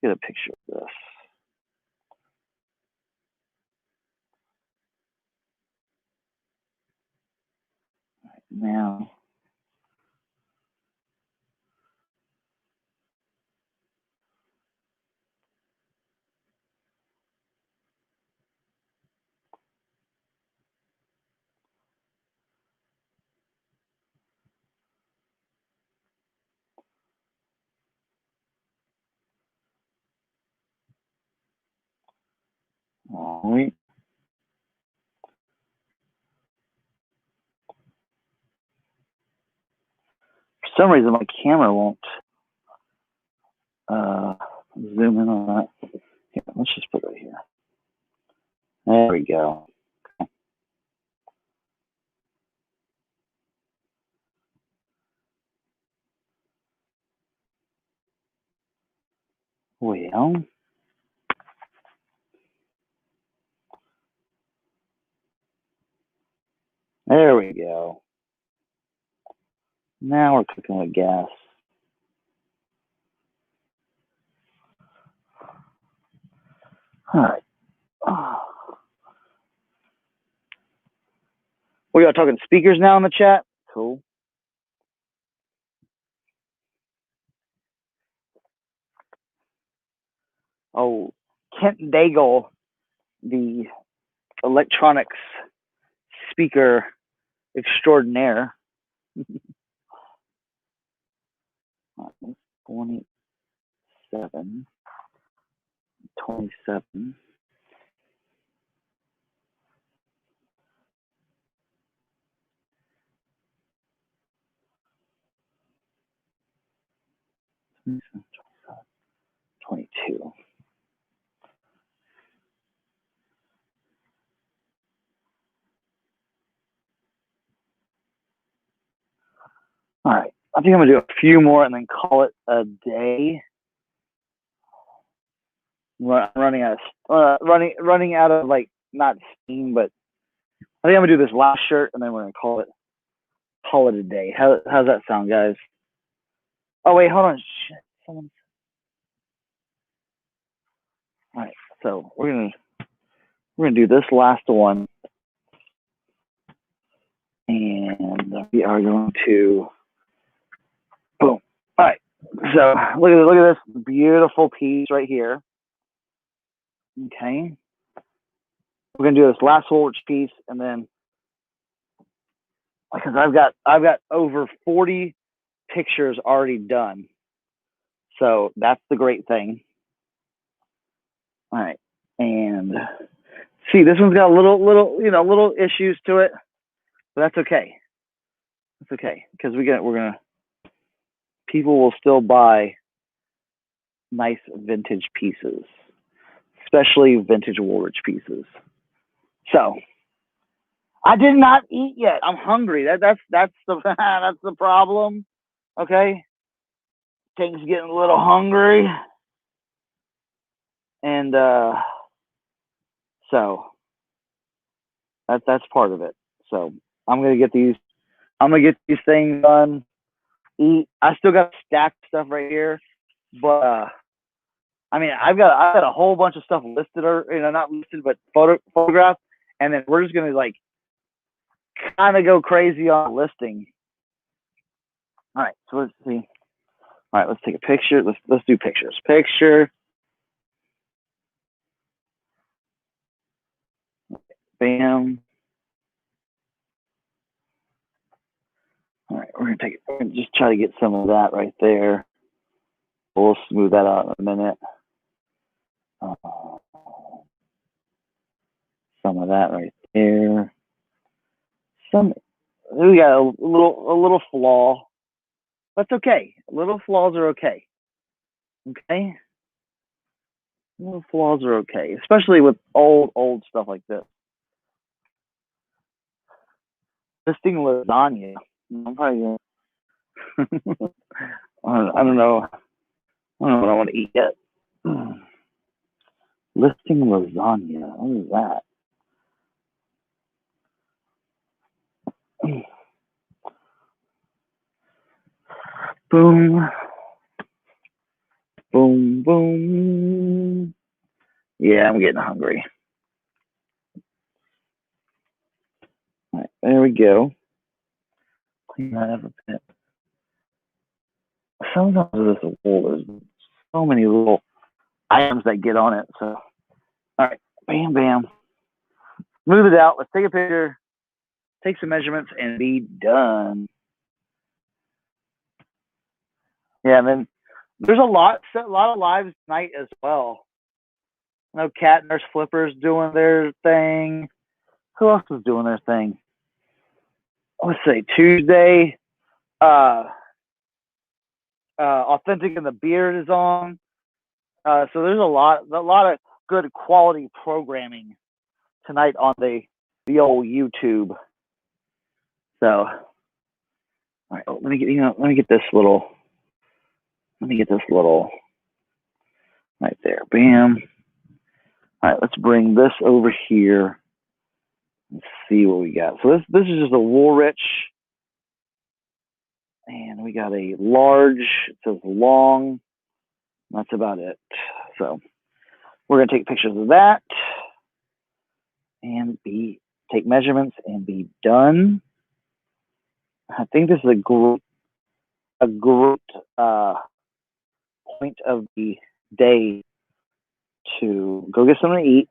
get a picture of this. Now, all right. For some reason, my camera won't zoom in on that. Here, let's just put it right here. There we go. Well, there we go. Now we're cooking with gas. All right. We are talking speakers now in the chat. Cool. Oh, Kent Daigle, the electronics speaker extraordinaire. 27. 27. $22. All right. I think I'm gonna do a few more and then call it a day. Running out of running out of like not steam, but I think I'm gonna do this last shirt and then we're gonna call it a day. How's that sound, guys? Oh wait, hold on. Shit. Someone. All right. So we're gonna do this last one. And we are going to boom. All right. So look at this beautiful piece right here. Okay. We're gonna do this last Woolrich piece, and then because I've got over 40 pictures already done. So that's the great thing. All right. And see, this one's got little issues to it, but that's okay. It's okay because people will still buy nice vintage pieces, especially vintage Woolrich pieces. So I did not eat yet. I'm hungry. That's the that's the problem. Okay, Tank's getting a little hungry, and so that's part of it. So I'm gonna get these things done. Eat. I still got stacked stuff right here, but I mean I've got a whole bunch of stuff listed, or not listed but photographed, and then we're just gonna like kind of go crazy on listing. All right, so let's see. All right, let's take a picture. Let's do pictures. Picture. Bam. All right, we're gonna just try to get some of that right there. We'll smooth that out in a minute. Some of that right there. We got a little flaw. That's okay. Little flaws are okay. Okay. Little flaws are okay, especially with old stuff like this. Listing lasagna. I'm probably gonna I don't know. I don't know what I want to eat yet. Listing lasagna. What is that? Boom. Boom, boom. Yeah, I'm getting hungry. All right, there we go. Clean that up a bit. Sometimes with this wool, there's so many little items that get on it. So, all right, bam, bam. Move it out. Let's take a picture, take some measurements, and be done. Yeah, and then there's a lot of lives tonight as well. I know Cat Nurse Flippers doing their thing. Who else is doing their thing? Let's say Tuesday. Authentic and the Beard is on. So there's a lot of good quality programming tonight on the old YouTube. So, all right, let me get this little right there. Bam. All right, let's bring this over here. Let's see what we got. So this is just a Woolrich, and we got a large. It says long. That's about it. So we're gonna take pictures of that and take measurements and be done. I think this is a great point of the day to go get something to eat,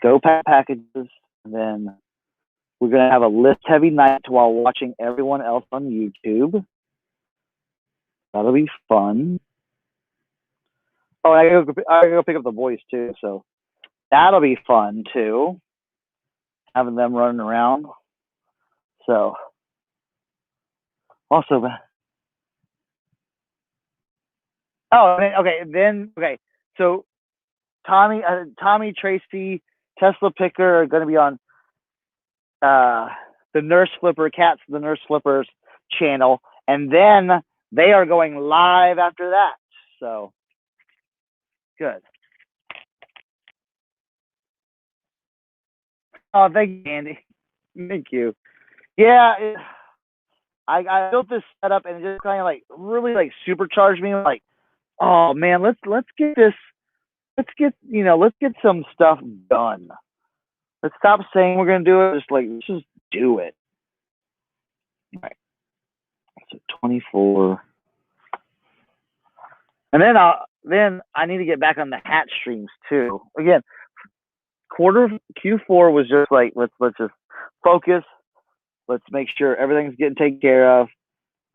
go pack packages, and then we're gonna have a list heavy night while watching everyone else on YouTube. That'll be fun. Oh, I gotta go pick up the boys too, so that'll be fun too. Having them running around. So also, okay. So Tommy, Tracy, Tesla Picker are going to be on the Nurse Flipper Cats, the Nurse Flippers channel, and then they are going live after that. So good. Oh, thank you, Andy. Thank you. Yeah, I built this setup and it just kind of like really like supercharged me. Like, oh man, let's get this. Let's get some stuff done. Let's stop saying we're gonna do it. Let's just do it. So 24. And then I need to get back on the hat streams too. Again, Q4 was just like let's just focus. Let's make sure everything's getting taken care of.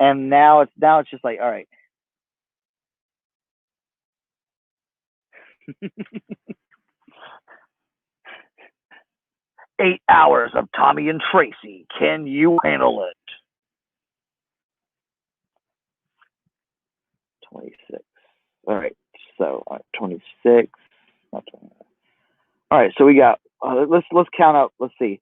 And now it's just like, all right. "8 hours of Tommy and Tracy. Can you handle it?" 26. All right. So 26. Not 20. All right. So we got. Let's count up. Let's see.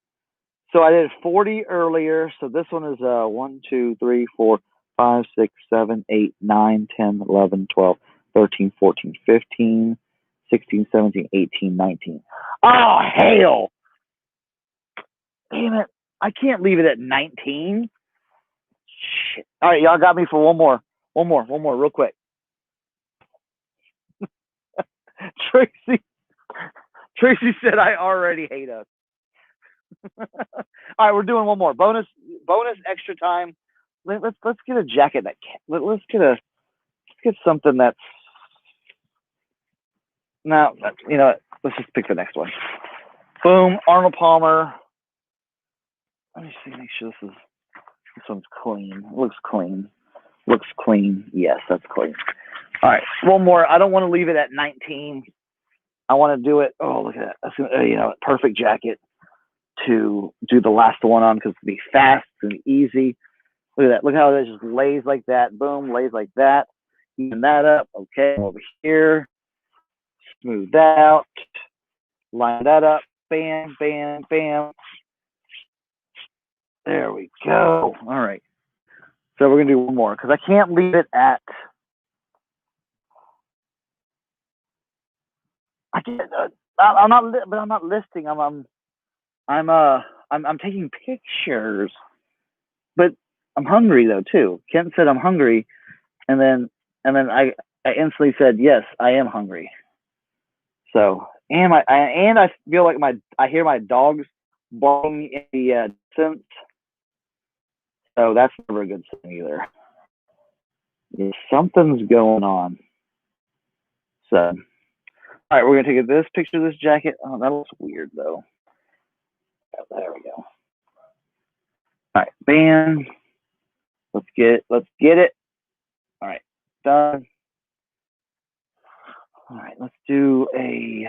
So I did 40 earlier. So this one is 1, 2, 3, 4, 5, 6, 7, 8, 9, 10, 11, 12, 13, 14, 15, 16, 17, 18, 19. Oh hell! Damn it! I can't leave it at 19. Shit. All right, y'all got me for one more, real quick. Tracy said I already hate us. All right, we're doing one more bonus extra time. Let's get a jacket that let's get something that's no, you know what? Let's just pick the next one. Boom, Arnold Palmer. Let me see, make sure this one's clean. Looks clean. Yes, that's clean. All right, one more. I don't want to leave it at 19. I want to do it. Oh, look at that. That's perfect jacket to do the last one on because it'll be fast and easy. Look at that. Look how it just lays like that. Boom, lays like that. Even that up. Okay, over here. Smooth that out. Line that up. Bam, bam, bam. There we go. All right. So we're going to do one more because I can't leave it at. I can't. I'm not listing. I'm taking pictures, but I'm hungry though too. Kent said I'm hungry, and then I instantly said yes, I am hungry. So I feel like I hear my dogs barking in the distance. So that's never a good thing either. Yeah, something's going on. So, all right, we're gonna take this picture of this jacket. Oh, that looks weird though. Oh, there we go. All right, bam. Let's get it. All right, done. All right, let's do a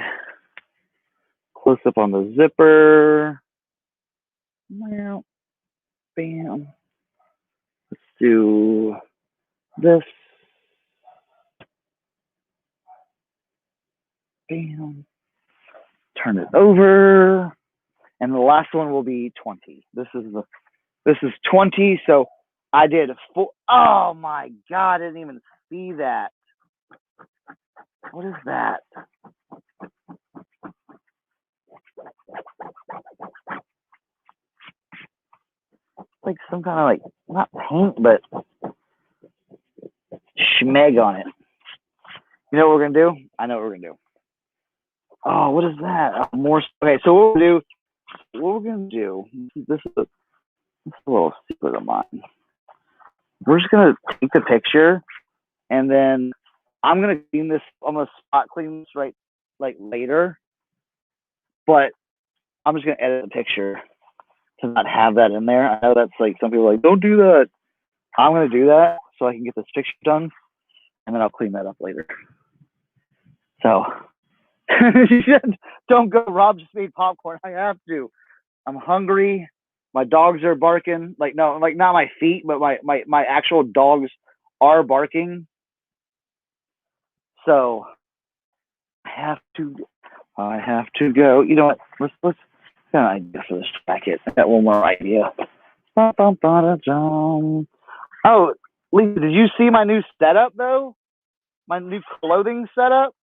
close up on the zipper. Well, bam. Let's do this. Bam. Turn it over. And the last one will be 20. This is 20. So I did 4. Oh my God, I didn't even see that. What is that? Like some kind of like, not paint, but schmeg on it. You know what we're going to do? I know what we're going to do. Oh, what is that? More. Okay, so what we're going to do, this is a little secret of mine. We're just going to take the picture and then I'm going to clean this. I'm going to spot clean this right like later, but I'm just going to edit the picture to not have that in there. I know that's like some people are like, don't do that. I'm going to do that so I can get this picture done and then I'll clean that up later. So don't go rob speed popcorn. I have to. I'm hungry. My dogs are barking. Like, no, like not my feet, but my actual dogs are barking. So I have to go. You know what? Let's get an idea for this jacket. I got one more idea. Oh, Lisa, did you see my new setup though? My new clothing setup?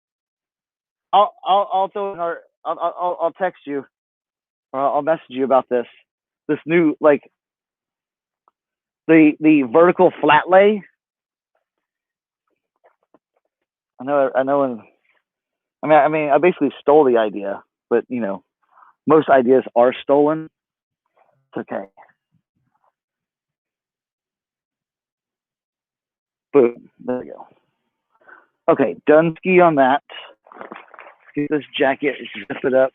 I'll throw in our I'll text you or I'll message you about this new like the vertical flat lay. I know. I mean, I basically stole the idea, but you know, most ideas are stolen. It's okay. Boom. There we go. Okay, done ski on that. Get this jacket, zip it up.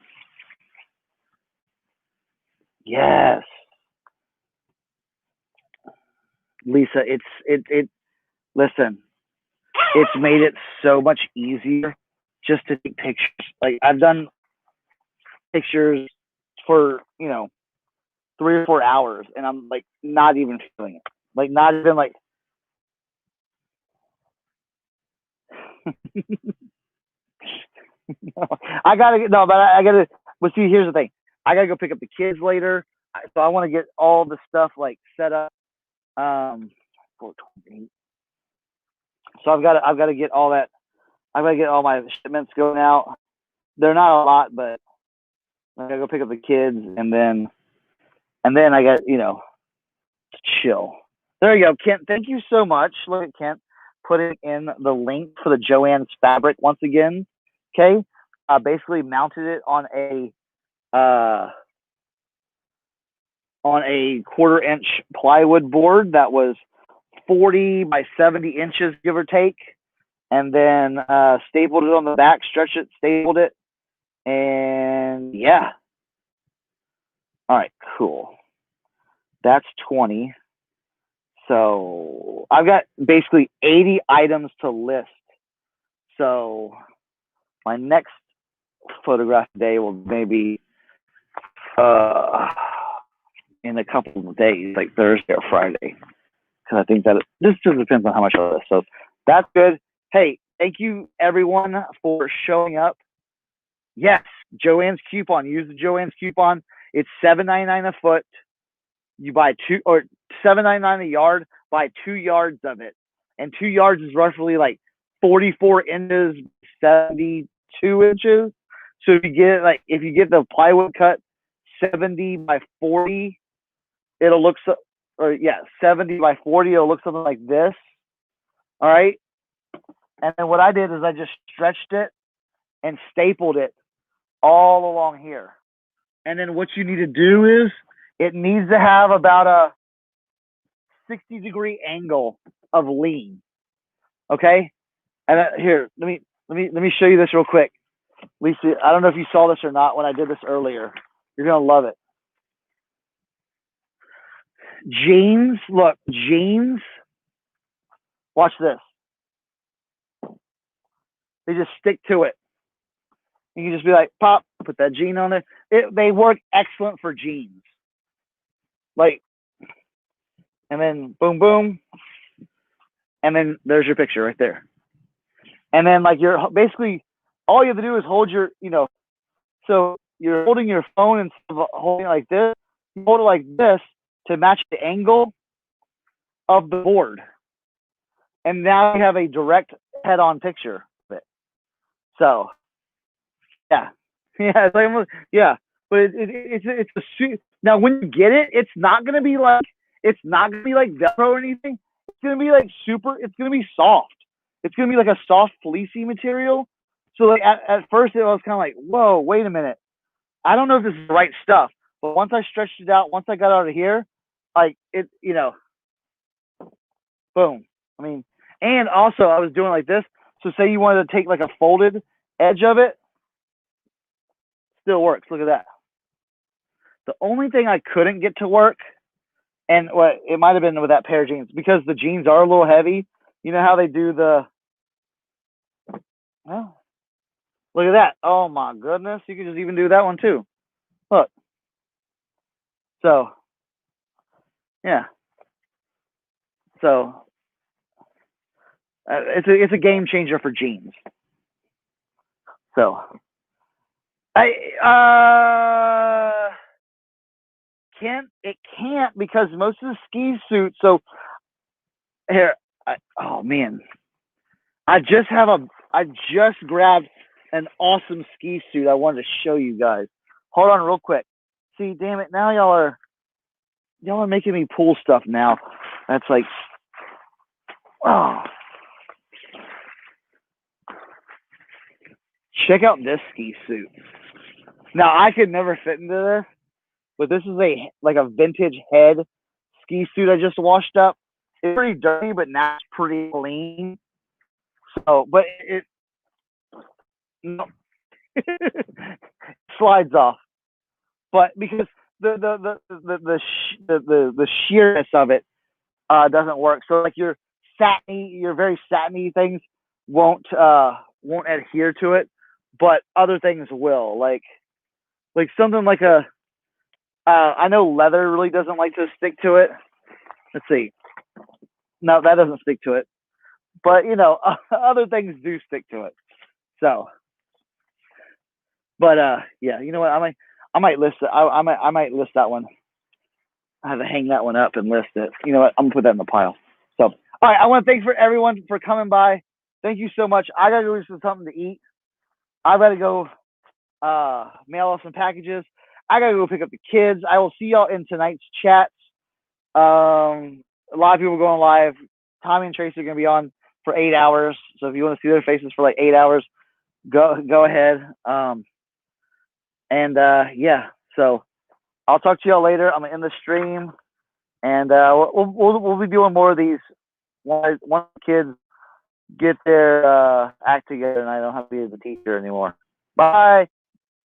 Yes. Lisa, listen, it's made it so much easier just to take pictures. Like, I've done pictures for, 3 or 4 hours, and I'm like not even feeling it. Like, not even like I gotta get but see, here's the thing. I gotta go pick up the kids later. So I want to get all the stuff like set up. 428. So I've got to get all that. I've got to get all my shipments going out. They're not a lot, but I gotta go pick up the kids, and then I got to chill. There you go, Kent. Thank you so much. Look at Kent putting in the link for the Joann's fabric once again. Okay, basically mounted it on a 1/4-inch plywood board that was 40 by 70 inches, give or take, and then stapled it on the back, stretched it, stapled it, and yeah. All right, cool. That's 20. So I've got basically 80 items to list. So my next photograph day will maybe in a couple of days, like Thursday or Friday. Because I think that this just depends on how much of this. So that's good. Hey, thank you everyone for showing up. Yes, Joann's coupon. Use the Joann's coupon. It's $7.99 a foot. You buy $7.99 a yard. Buy 2 yards of it, and 2 yards is roughly like 44 inches, 72 inches. So if you get the plywood cut 70 by 40, it'll look 70 by 40. It'll look something like this. All right. And then what I did is I just stretched it and stapled it all along here. And then what you need to do is it needs to have about a 60-degree angle of lean. Okay. And here, let me show you this real quick. Lisa, I don't know if you saw this or not when I did this earlier. You're gonna love it. Jeans, look, jeans. Watch this. They just stick to it. You can just be like, pop, put that jean on there. They work excellent for jeans. Like, and then boom, boom. And then there's your picture right there. And then like you're basically, all you have to do is hold your, so you're holding your phone instead of holding it like this. You hold it like this to match the angle of the board. And now you have a direct head-on picture of it. So, yeah. Yeah, it's like, yeah. But it's a suit. Now, when you get it, it's not going to be like Velcro or anything. It's going to be like it's going to be soft. It's going to be like a soft fleecy material. So like at first it was kind of like, whoa, wait a minute. I don't know if this is the right stuff. But once I stretched it out, once I got out of here, like it, boom. I mean, and also I was doing like this. So say you wanted to take like a folded edge of it, still works. Look at that. The only thing I couldn't get to work, and it might have been with that pair of jeans, because the jeans are a little heavy. You know how they do well, look at that. Oh my goodness. You could just even do that one too. Look. So, yeah. So, it's a game changer for jeans. So, it can't because most of the ski suits. So here, oh man, I just grabbed an awesome ski suit I wanted to show you guys. Hold on real quick. See, damn it, now y'all are making me pull stuff now. That's like, oh. Check out this ski suit. Now I could never fit into this, but this is a vintage head ski suit I just washed up. it's pretty dirty, but now it's pretty clean. So, but it no, slides off. But because the sheerness of it doesn't work. So like your very satiny things won't adhere to it, but other things will. Like something like I know leather really doesn't like to stick to it. Let's see. No, that doesn't stick to it. But other things do stick to it. So, but yeah, you know what? I might list it. I might list that one. I have to hang that one up and list it. You know what? I'm gonna put that in the pile. So, all right. I want to thank everyone for coming by. Thank you so much. I gotta go get something to eat. I gotta go mail off some packages. I gotta go pick up the kids. I will see y'all in tonight's chats. A lot of people are going live. Tommy and Tracy are gonna be on for 8 hours. So if you want to see their faces for like 8 hours, go ahead. Yeah. So I'll talk to y'all later. I'm gonna end the stream, and we'll be doing more of these once kids get their act together, and I don't have to be the teacher anymore. Bye.